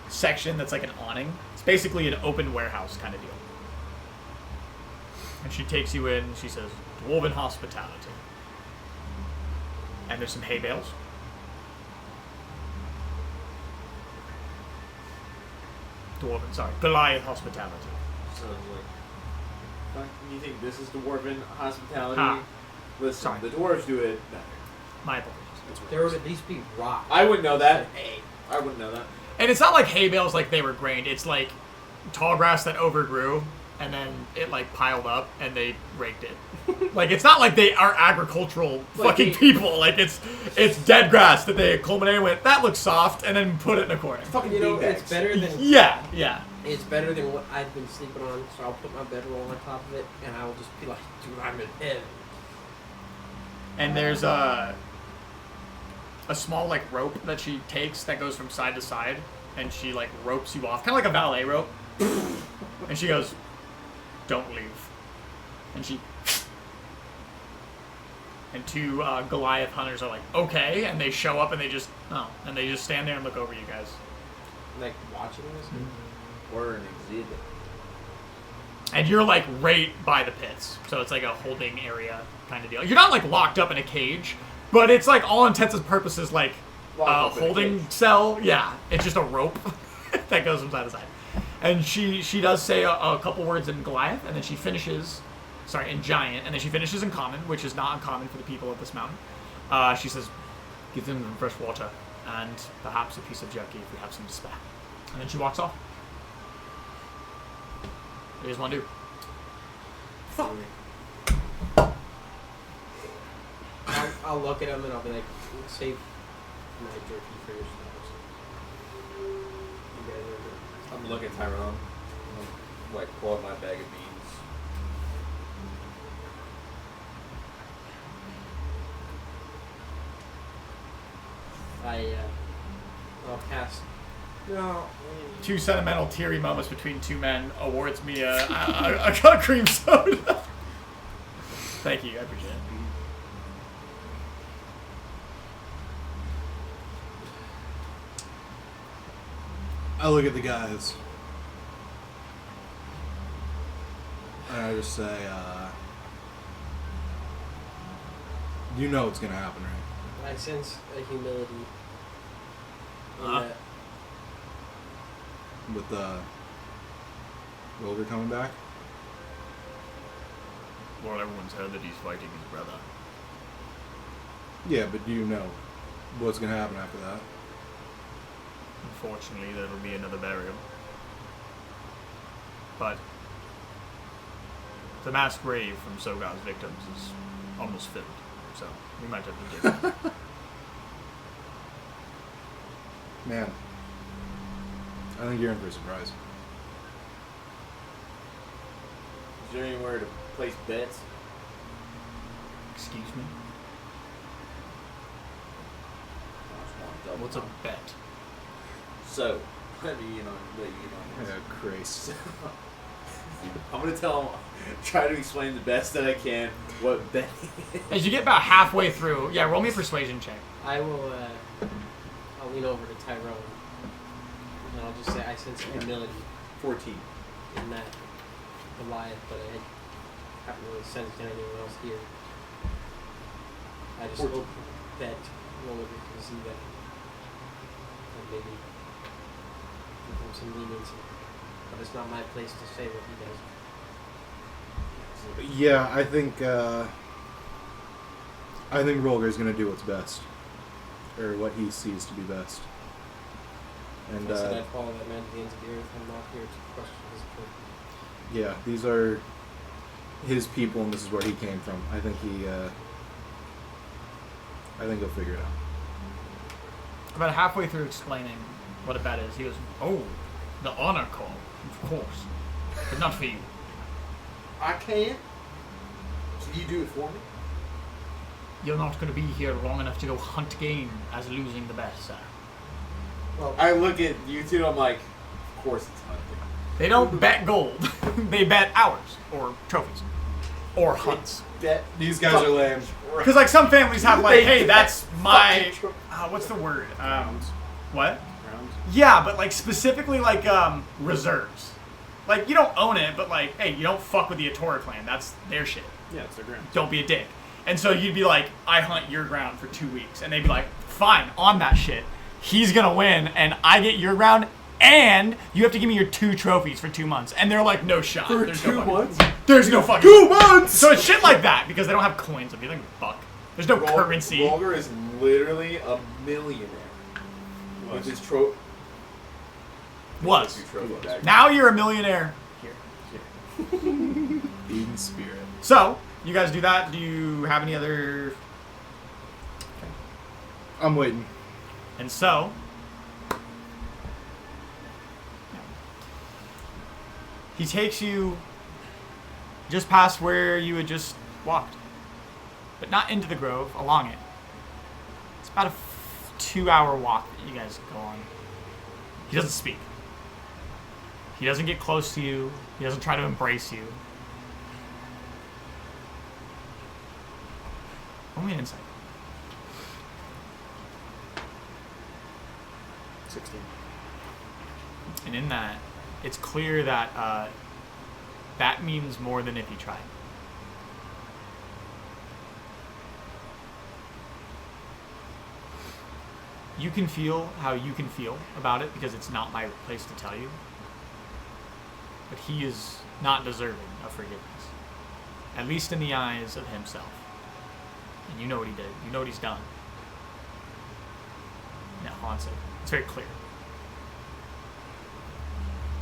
section that's like an awning. It's basically an open warehouse kind of deal. And she takes you in, she says, Dwarven hospitality. And there's some hay bales. Goliath hospitality. So like, you think this is dwarven hospitality? Ha. Listen, Sorry. the dwarves do it better. My apologies. There would at least be rock. I wouldn't know that. Hey. I wouldn't know that. And it's not like hay bales like they were grained. It's like tall grass that overgrew, and then it like piled up, and they raked it. Like it's not like they are agricultural fucking people. Like it's dead grass that they culminated and went, that looks soft, and then put it in a corner. Fucking You know, beanbags. it's better than Yeah. it's better than what I've been sleeping on. So I'll put my bedroll on top of it, and I will just be like, dude, I'm in heaven. And there's a small like rope that she takes that goes from side to side, and she like ropes you off, kind of like a ballet rope. And she goes, "Don't leave." And she and two Goliath hunters are like, "Okay," and they show up and they just stand there and look over you guys. Like watching this. Or an exhibit. And you're like right by the pits, so it's like a holding area kind of deal. You're not like locked up in a cage, but it's like all intents and purposes like a Locked up in a holding cage. cell. Yeah, it's just a rope that goes from side to side. And she does say a couple words in Goliath, and then she finishes, in Giant, and then she finishes in Common, which is not uncommon for the people of this mountain. She says, "Give them some fresh water and perhaps a piece of jerky if we have some to spare." And then she walks off. What do you guys want to do? Fuck. I'll look at him and I'll be like, save my jerky for yourselves. You guys are good. I'm looking at Tyrone. I'm like pull out my bag of beans. I'll cast. No. Two sentimental, teary moments between two men awards me a cream soda. Thank you, I appreciate it. I look at the guys. And I just say, you know what's gonna happen, right? I sense a humility. in Uh-huh. that. With Rolger coming back? Well, everyone's heard that he's fighting his brother. Yeah, but do you know what's gonna happen after that? Unfortunately, there will be another burial. But the mass grave from Sogar's victims is almost filled. so we might have to do that. Man, I think you're in for a surprise. Is there anywhere to place bets? Excuse me? What's a bet? So, let you in on this. Oh, Christ. I'm gonna tell him, try to explain the best that I can what betting is. As you get about halfway through, yeah, roll me a persuasion check. I will. I'll lean over to Tyrone, and I'll just say I sense humility 14. in that Goliath, but I haven't really sensed anyone else here. I just 14. hope that Rolger can see that, and maybe give him some leniency. But it's not my place to say what he does. Yeah, I think Rolger's gonna do what's best, or what he sees to be best. And I said I'd follow that man to the ends of the earth. I'm not here to question his authority. yeah, these are his people, and this is where he came from. I think he'll figure it out. About halfway through explaining what a bet is, he goes, "Oh, the honor call, of course, but not for you. I can't. Can you do it for me? You're not going to be here long enough to go hunt game as losing the bet, sir. Well, I look at you two, I'm like, of course it's hunting. They don't bet gold. They bet hours or trophies or hunts. Bet These guys are lame. Because like some families have like, hey, that's my fucking what's the word? Rounds. What? Rounds. Yeah, but like specifically like reserves. Like you don't own it, but like, hey, you don't fuck with the Atora clan. That's their shit. Yeah, it's their ground. Don't be a dick. And so you'd be like, I hunt your ground for 2 weeks, and they'd be like, fine, on that shit. He's gonna win, and I get your ground, and you have to give me your 2 trophies for 2 months. And they're like, no shot. For There's 2 no fucking- months? There's no fucking 2 months. So it's shit like that because they don't have coins. If you think fuck, there's no currency. Rolger is literally a millionaire. With his trophy. Was. Back. Now you're a millionaire. In spirit. So you guys do that. Do you have any other? I'm waiting. And so. He takes you just past where you had just walked. But not into the grove, along it. It's about a 2-hour walk that you guys go on. He doesn't speak. He doesn't get close to you. He doesn't try to embrace you. Only an insight. 16. And in that, it's clear that that means more than if you tried. You can feel how you can feel about it because it's not my place to tell you. But he is not deserving of forgiveness. At least in the eyes of himself. And you know what he did. You know what he's done. And it haunts it. It's very clear.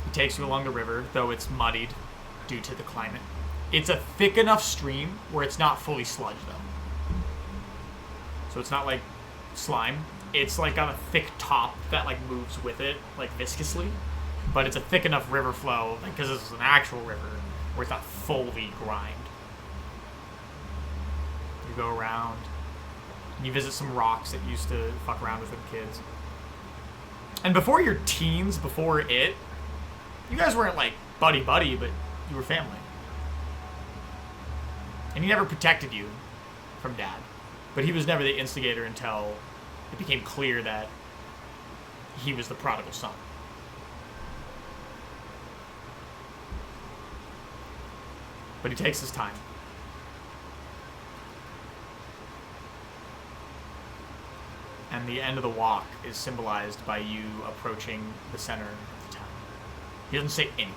He takes you along the river, though it's muddied due to the climate. It's a thick enough stream where it's not fully sludge, though. So it's not like slime. It's like got a thick top that like moves with it, like viscously. But it's a thick enough river flow, because this is an actual river, where it's not fully grimed. You go around, and you visit some rocks that you used to fuck around with kids. And before your teens, before it, you guys weren't like buddy-buddy, but you were family. And he never protected you from Dad. But he was never the instigator until it became clear that he was the prodigal son. But he takes his time. And the end of the walk is symbolized by you approaching the center of the town. He doesn't say anything.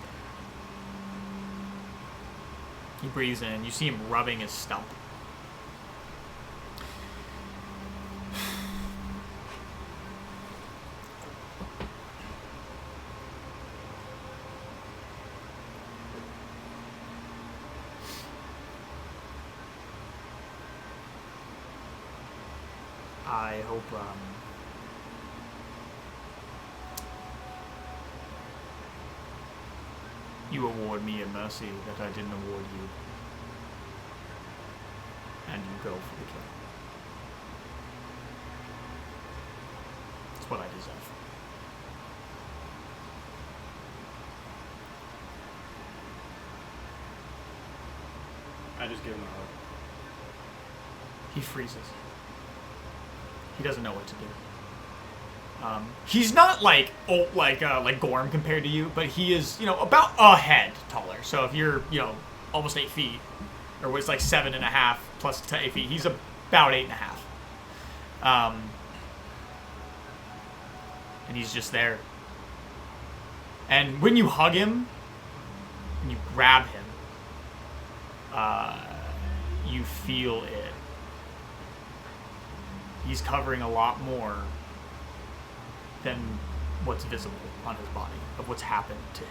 He breathes in. You see him rubbing his stump. I hope you award me a mercy that I didn't award you. And you go for the kill. That's what I deserve. I just give him a hug. He freezes. He doesn't know what to do. He's not like Gorm compared to you, but he is, about a head taller. So if you're, almost 8 feet, or was like 7.5 plus to 8 feet, he's about 8.5. And he's just there. And when you hug him, and you grab him, you feel it. He's covering a lot more than what's visible on his body, of what's happened to him.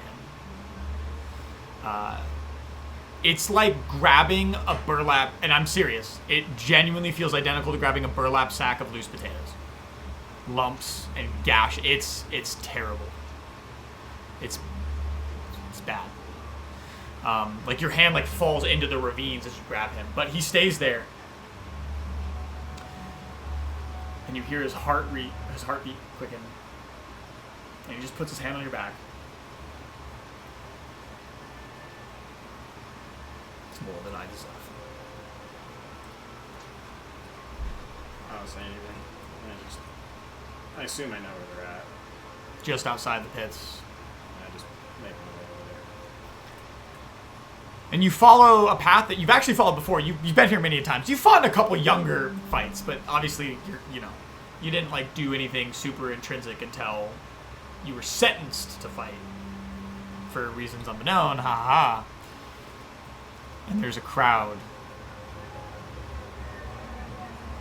It's like grabbing a burlap, and I'm serious, it genuinely feels identical to grabbing a burlap sack of loose potatoes. Lumps and gash. It's terrible. It's bad. Like your hand falls into the ravines as you grab him, but he stays there. And you hear his heartbeat quicken. And he just puts his hand on your back. It's more than I deserve. I don't say anything. I assume I know where they're at. Just outside the pits. And I just make my way over there. And you follow a path that you've actually followed before. You've been here many times. You've fought in a couple younger fights, but obviously you didn't do anything super intrinsic until you were sentenced to fight for reasons unbeknown. Ha ha. And there's a crowd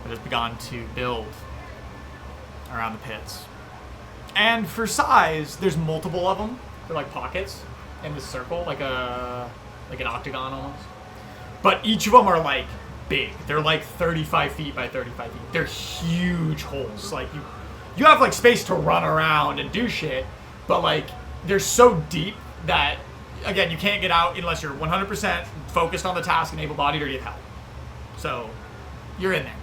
that has begun to build around the pits. And for size, there's multiple of them. They're like pockets in this circle, like an octagon almost. But each of them are big. They're 35 feet by 35 feet. They're huge holes. You have space to run around and do shit, but they're so deep that again you can't get out unless you're 100% focused on the task and able-bodied or you have help. So you're in there.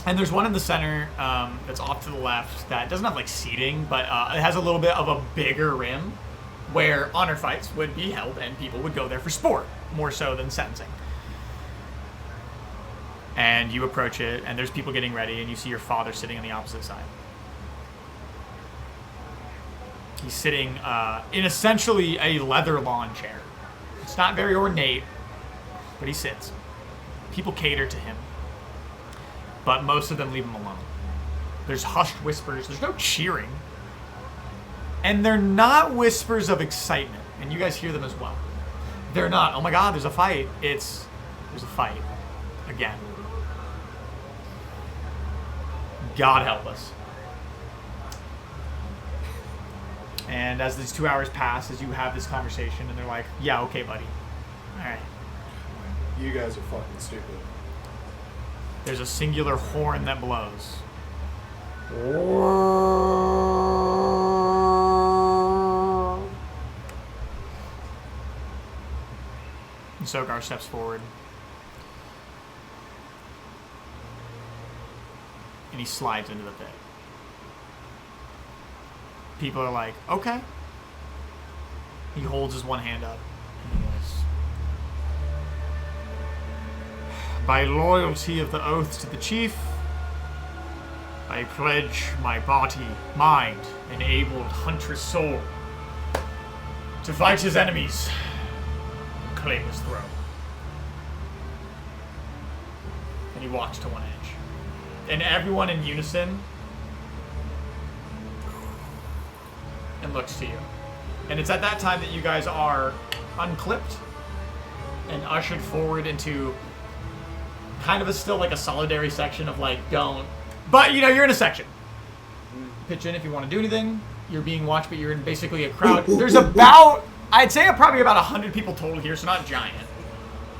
And there's one in the center that's off to the left that doesn't have seating, but it has a little bit of a bigger rim where honor fights would be held and people would go there for sport, more so than sentencing. And you approach it, and there's people getting ready, and you see your father sitting on the opposite side. He's sitting in essentially a leather lawn chair. It's not very ornate, but he sits. People cater to him, but most of them leave him alone. There's hushed whispers. There's no cheering. And they're not whispers of excitement, and you guys hear them as well. They're not, oh my god, there's a fight. There's a fight. Again. God help us. And as these 2 hours pass, as you have this conversation, and they're like, yeah, okay, buddy. All right. You guys are fucking stupid. There's a singular horn that blows. And Sogar steps forward. And he slides into the pit. People are like, okay. He holds his one hand up. And he goes, by loyalty of the oaths to the chief, I pledge my body, mind, and able huntress soul to fight his enemies and claim his throne. And he walks to one edge. And everyone in unison and looks to you. And it's at that time that you guys are unclipped and ushered forward into kind of still a solidary section of don't. But you're in a section. Pitch in if you want to do anything. You're being watched, but you're in basically a crowd. There's about, I'd say probably about 100 people total here, so not giant.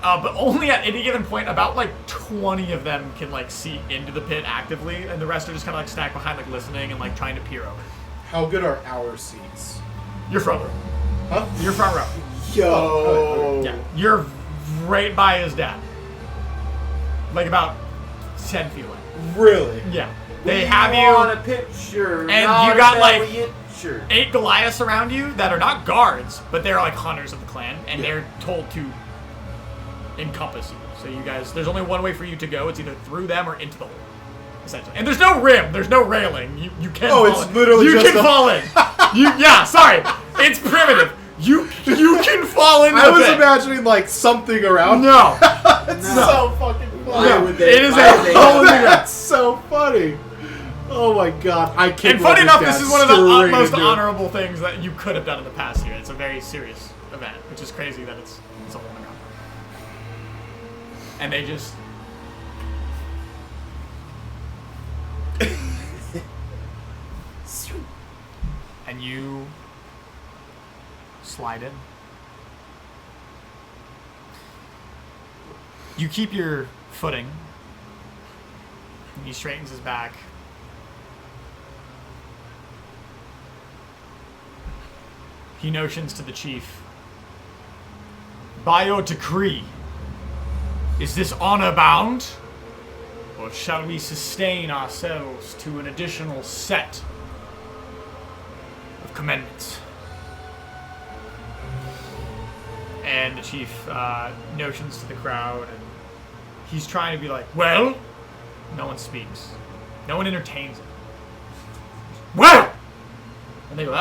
But only at any given point, about like 20 of them can like see into the pit actively, and the rest are just kind of like stacked behind, like listening and like trying to peer over. How good are our seats? You're front row. Huh? You're front row. Yo. Yeah, you're right by his dad. Like about 10 feet away. Really? Yeah. They have you on a picture. and not you a got, like, picture. 8 Goliaths around you that are not guards, but they're like hunters of the clan, and they're told to encompass you. So you guys, there's only one way for you to go. It's either through them or into the hole, essentially. And there's no rim. There's no railing. You can't fall it's in. literally you just can fall in. Yeah, sorry. It's primitive. You can fall in. I was imagining like something around. No. It's so fucking funny. No, would they- it is why a would they- whole new That's so funny. Oh my god, I can't. And funny enough, this is one of the most honor. honorable things that you could have done in the past year. It's a very serious event, which is crazy that it's a hole in the ground. And they just... and you slide in. You keep your footing. He straightens his back. He notions to the chief. By your decree, is this honor bound? Or shall we sustain ourselves to an additional set of commandments? And the chief notions to the crowd, and he's trying to be like, well? No one speaks. No one entertains it. Well! And they go,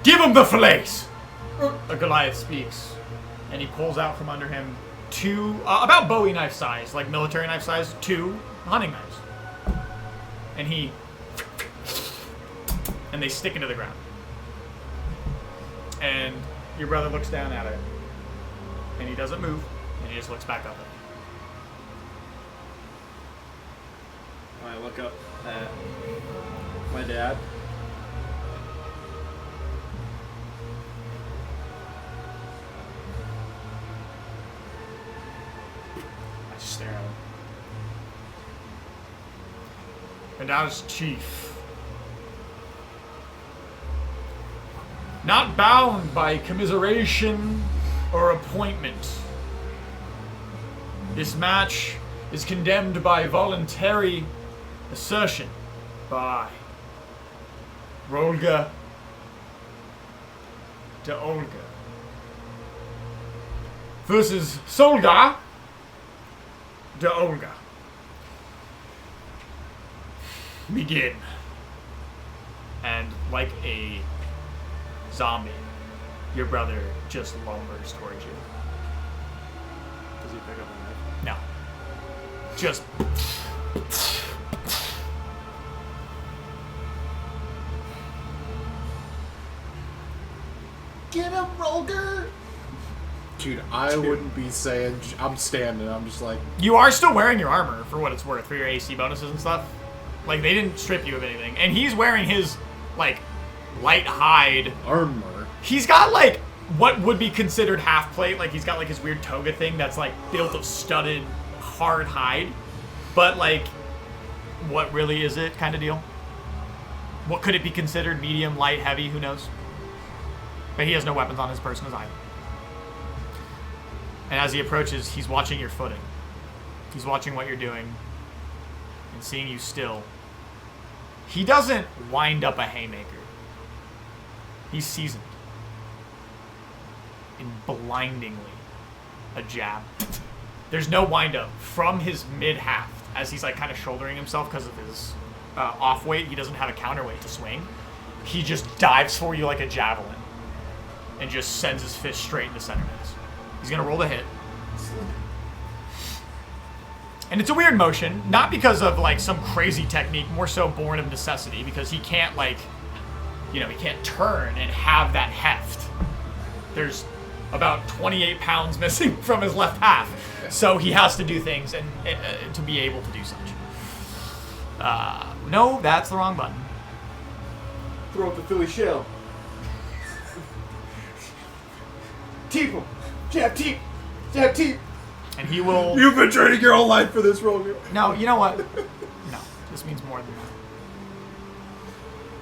give him the fillets! A Goliath speaks, and he pulls out from under him 2, about Bowie knife size, like military knife size, 2 hunting knives. And they stick into the ground. And your brother looks down at it, and he doesn't move, and he just looks back up at it. I look up at my dad. I just stare at him. And as chief, not bound by commiseration or appointment, this match is condemned by voluntary assertion by Rolger to Olga versus Solga to Olga. Begin. And like a zombie, your brother just lumbers towards you. Does he pick up a knife? No. Just... Get him, Rolger! Dude, I wouldn't be saying. I'm standing. I'm just like. You are still wearing your armor, for what it's worth, for your AC bonuses and stuff. Like, they didn't strip you of anything. And he's wearing his, like, light hide. Armor. He's got, like, what would be considered half plate. Like, he's got, like, his weird toga thing that's, like, built of studded, hard hide. But, like, what really is it kind of deal? What could it be considered? Medium, light, heavy? Who knows? But he has no weapons on his person as either. And as he approaches, he's watching your footing. He's watching what you're doing and seeing you still. He doesn't wind up a haymaker. He's seasoned in blindingly a jab. There's no wind up from his mid-half as he's like kind of shouldering himself because of his off weight. He doesn't have a counterweight to swing. He just dives for you like a javelin and just sends his fist straight in the center mass. He's gonna roll the hit. And it's a weird motion, not because of like some crazy technique, more so born of necessity, because he can't like, you know, he can't turn and have that heft. There's about 28 pounds missing from his left half, so he has to do things and to be able to do such. No, that's the wrong button. Throw up the Philly shell. Teep him. Jab, teep. Jab, teep. And he will... You've been training your whole life for this, Rolger. No, you know what? No, this means more than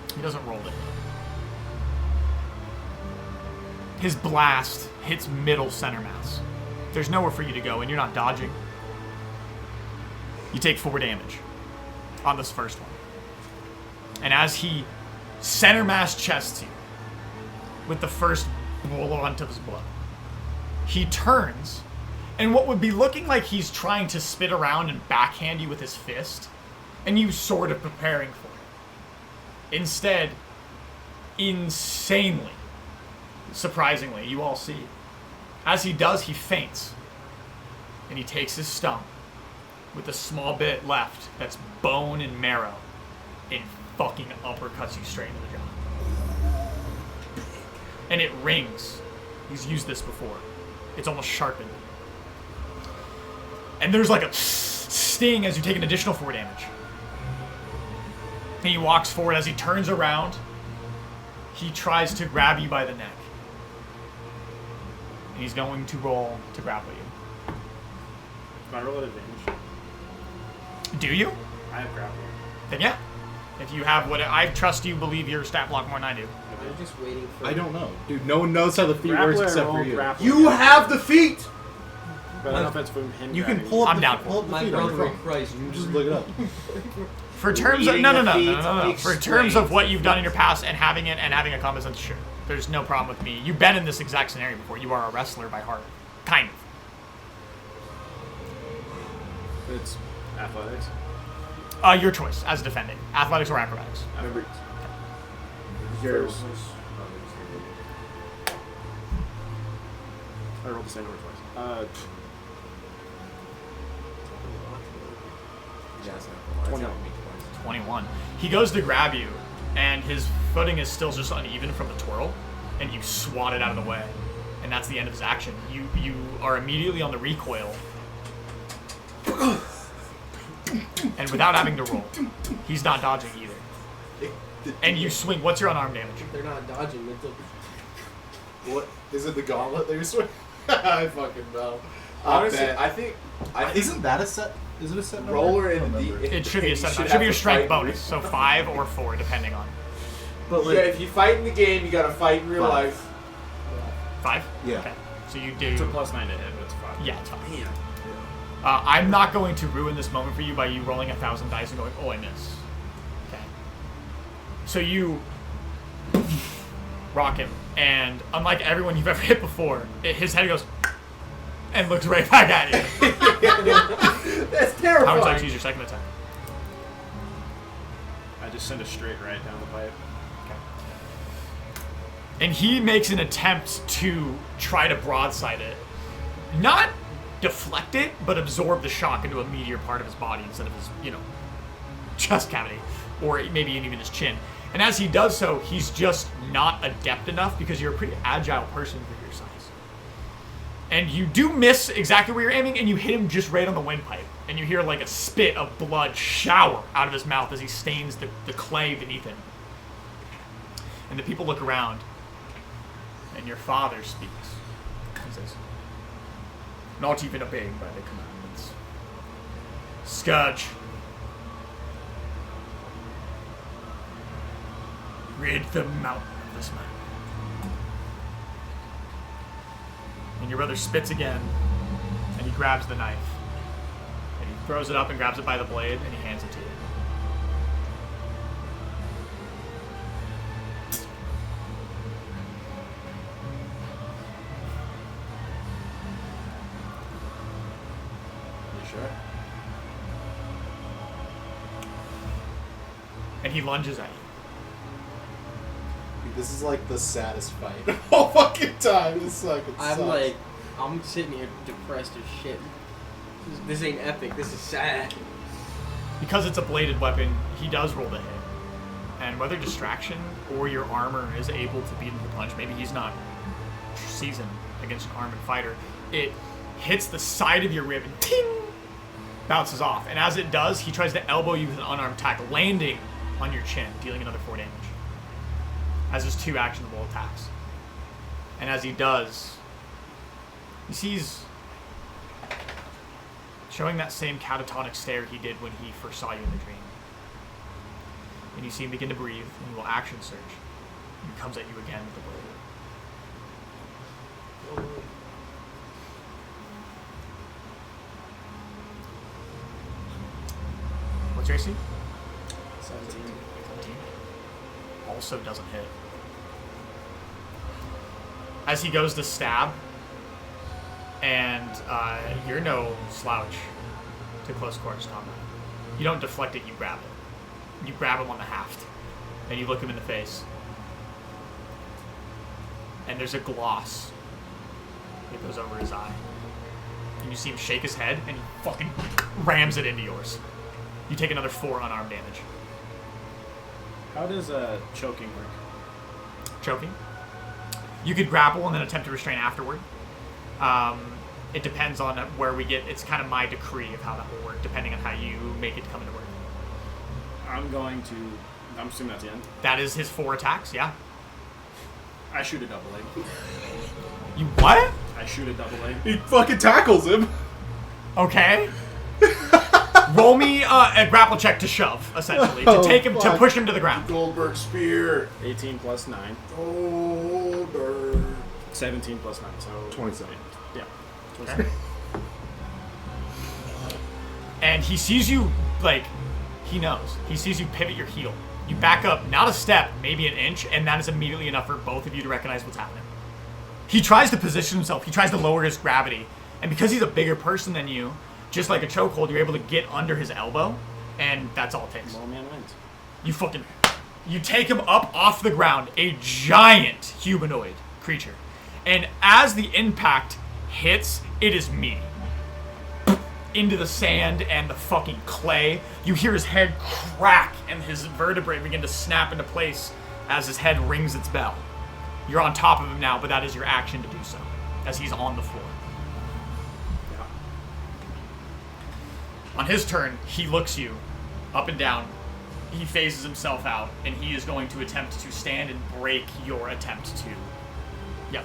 that. He doesn't roll it. His blast hits middle center mass. There's nowhere for you to go, and you're not dodging. You take 4 damage on this first one. And as he center mass chests you with the first blow onto his blow, he turns, and what would be looking like he's trying to spit around and backhand you with his fist, and you sort of preparing for it. Instead, insanely, surprisingly, you all see, as he does, he feints, and he takes his stump with a small bit left that's bone and marrow, and fucking uppercuts you straight into the jaw. And it rings. He's used this before. It's almost sharpened. And there's like a sting as you take an additional 4 damage. And he walks forward. As he turns around, he tries to grab you by the neck. And he's going to roll to grapple you. Can I roll at advantage? Do you? I have grapple. Then yeah. If you have what I trust you believe your stat block more than I do. I'm just waiting for. I don't know. Dude, no one knows how the feet works except for you. You have the feet! But I don't know if it's from him. You can grabbing pull up I'm the, down pull up the My feet on your brother in phone. Christ. You just look it up. For terms of Reading no. the feet For terms of what you've done in explains. your past and having it and having a combat sense, sure. There's no problem with me. You've been in this exact scenario before. You are a wrestler by heart. Kind of. It's athletics. Your choice as defending. Athletics or acrobatics. Remember, First. I rolled the same number twice. 21. 21. He goes to grab you, and his footing is still just uneven from the twirl, and you swat it out of the way. And that's the end of his action. You are immediately on the recoil. And without having to roll. He's not dodging either. And you swing. What's your unarmed damage? They're not dodging. It's a... What? Is it the gauntlet that you're swinging? I fucking know. honestly, I think Isn't that a set? Is it a set number? roller I don't and remember. the It should be a set. should It should be have your to strength fight bonus. So 5 or 4, depending on. But Yeah, if you fight in the game, you gotta fight in real 5. life. 5? Yeah. Okay. So you It's a do. +9 to hit, but it's 5. Yeah, it's fine. I'm not going to ruin this moment for you by you rolling 1,000 dice and going, oh, I miss. Okay. So you rock him, and unlike everyone you've ever hit before, his head goes and looks right back at you. That's How terrifying. would you like to use your second attack? I just send a straight right down the pipe. And he makes an attempt to try to broadside it. Not deflect it, but absorb the shock into a meatier part of his body instead of his, chest cavity. Or maybe even his chin. And as he does so, he's just not adept enough because you're a pretty agile person for your size. And you do miss exactly where you're aiming, and you hit him just right on the windpipe. And you hear like a spit of blood shower out of his mouth as he stains the clay beneath him. And the people look around. And your father speaks. He says, not even obeying by the commandments. Scourge. Rid the mountain of this man. And your brother spits again, and he grabs the knife. And he throws it up and grabs it by the blade, and he hands it to you. You sure? And he lunges at you. This is like the saddest fight all fucking time. This fucking I'm sucks. like, I'm sitting here depressed as shit. This ain't epic. This is sad. Because it's a bladed weapon, he does roll the hit. And whether distraction or your armor is able to beat him with a punch, maybe he's not seasoned against an armored fighter, it hits the side of your rib and ting! Bounces off. And as it does, he tries to elbow you with an unarmed attack, landing on your chin, dealing another 4 damage. As there's 2 actionable attacks. And as he does, You see he's showing that same catatonic stare he did when he first saw you in the dream. And you see him begin to breathe, and he will action surge. And he comes at you again with the blade. What's your AC? 17. 17. Also doesn't hit. As he goes to stab, and you're no slouch to close quarters combat. You don't deflect it, you grab it. You grab him on the haft, and you look him in the face. And there's a gloss that goes over his eye. And you see him shake his head, and he fucking rams it into yours. You take another 4 unarmed damage. How does choking work? Choking. You could grapple and then attempt to restrain afterward. It depends on where we get. It's kind of my decree of how that will work, depending on how you make it come into work. I'm assuming that's the end. That is his 4 attacks, yeah. I shoot a double leg. You what? I shoot a double leg. He fucking tackles him. Okay. Roll me a grapple check to shove, essentially, to take him, to push him to the ground. Goldberg spear. 18 plus 9. Goldberg. 17 plus 9, so 27. Yeah. Okay. And he sees you, like, he knows. He sees you pivot your heel. You back up, not a step, maybe an inch, and that is immediately enough for both of you to recognize what's happening. He tries to position himself. He tries to lower his gravity. And because he's a bigger person than you, just like a chokehold, you're able to get under his elbow, and that's all it takes. Low man wins. You take him up off the ground, a giant humanoid creature. And as the impact hits, it is meaty. Into the sand and the fucking clay. You hear his head crack and his vertebrae begin to snap into place as his head rings its bell. You're on top of him now, but that is your action to do so, as he's on the floor. On his turn, he looks you up and down. He phases himself out, and he is going to attempt to stand and break your attempt to. Yep.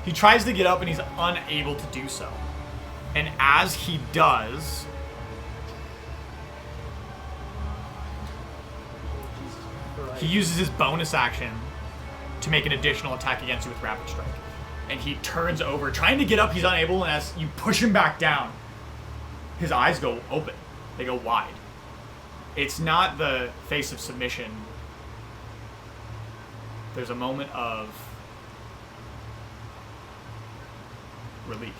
He tries to get up and he's unable to do so. And as he does, he uses his bonus action to make an additional attack against you with Rapid Strike. And he turns over, trying to get up, he's unable, and as you push him back down, his eyes go open. They go wide. It's not the face of submission. There's a moment of relief.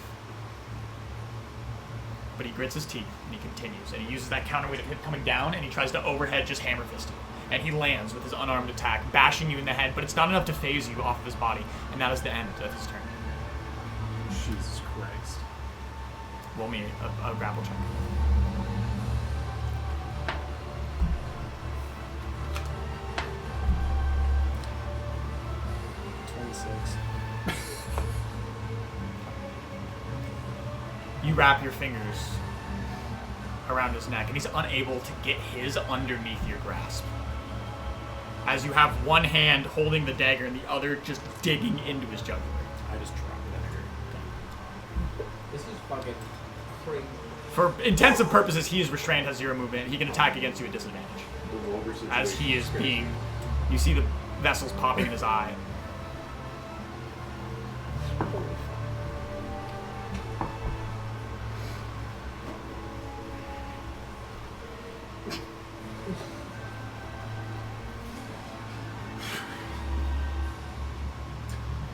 But he grits his teeth and he continues, and he uses that counterweight of him coming down, and he tries to overhead just hammer fist you. And he lands with his unarmed attack, bashing you in the head, but it's not enough to phase you off of his body, and that is the end of his turn. Jesus Christ. Roll me a grapple check. You wrap your fingers around his neck, and he's unable to get his underneath your grasp. As you have one hand holding the dagger and the other just digging into his jugular. I just dropped the dagger. This is fucking crazy. For intensive purposes, he is restrained, has 0 movement. He can attack against you at disadvantage. As he is being... You see the vessels popping in his eye.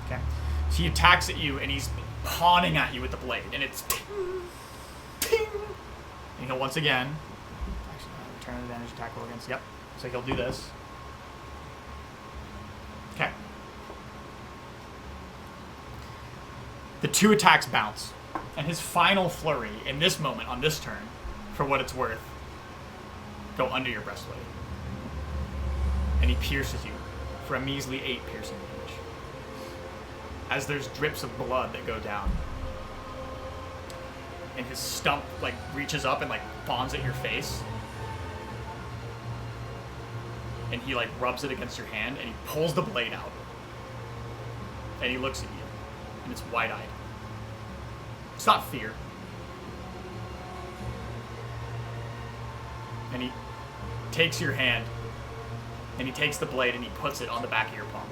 Okay. So he attacks at you, and he's pawing at you with the blade, and it's ping, ping. And he'll once again, actually, turn an advantage attack roll against. Yep. So he'll do this. Okay. The 2 attacks bounce, and his final flurry in this moment on this turn, for what it's worth, go under your breastplate, and he pierces you for a measly 8 piercing damage. As there's drips of blood that go down. And his stump, like, reaches up and, like, fawns at your face. and he like rubs it against your hand, and he pulls the blade out, and he looks at you, and it's wide-eyed. It's not fear. And he takes your hand, and he takes the blade, and he puts it on the back of your palm,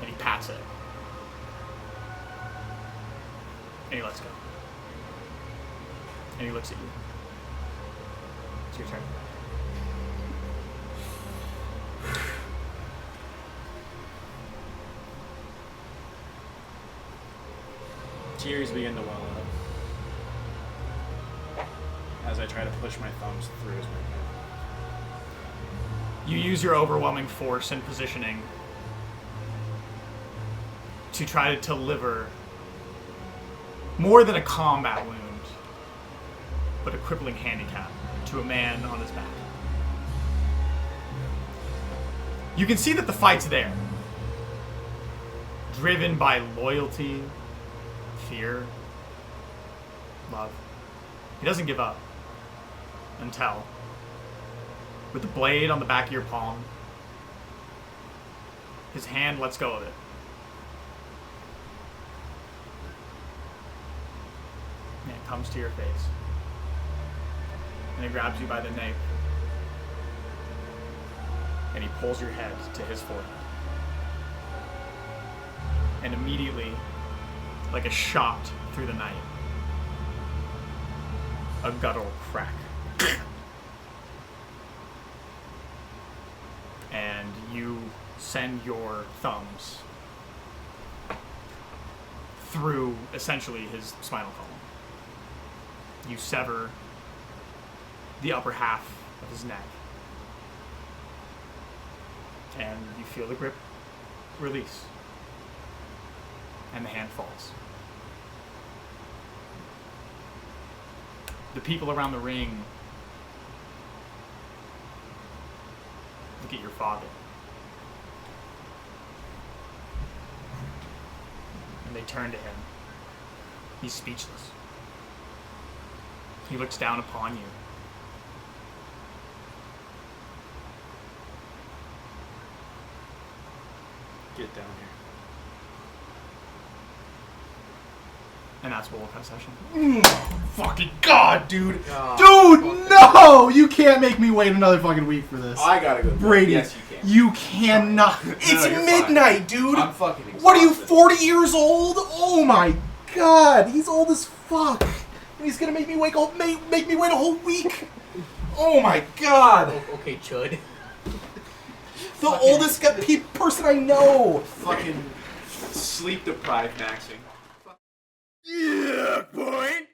and he pats it, and he lets go, and he looks at you. It's your turn. Tears begin to well up as I try to push my thumbs through his right hand. You use your overwhelming force and positioning to try to deliver more than a combat wound, but a crippling handicap to a man on his back. You can see that the fight's there, driven by loyalty, fear, love. He doesn't give up until, with the blade on the back of your palm, his hand lets go of it. And it comes to your face. And he grabs you by the nape. And he pulls your head to his forehead. And immediately, like a shot through the night, a guttural crack. And you send your thumbs through essentially his spinal column. You sever the upper half of his neck. And you feel the grip release. And the hand falls. The people around the ring look at your father. And they turn to him. He's speechless. He looks down upon you. Get down here. And that's what we'll cut session. Fucking God, dude. Oh, Dude, no! You can't make me wait another fucking week for this. I gotta go. Brady, Yes, you can. you cannot. It's you're midnight, dude. I'm fucking exhausted. What are you, 40 years old? Oh my God, he's old as fuck. And he's gonna make me wait a whole week. Oh my God. Okay, Chud. The oldest person I know. Fucking sleep deprived maxing. Yeah, point.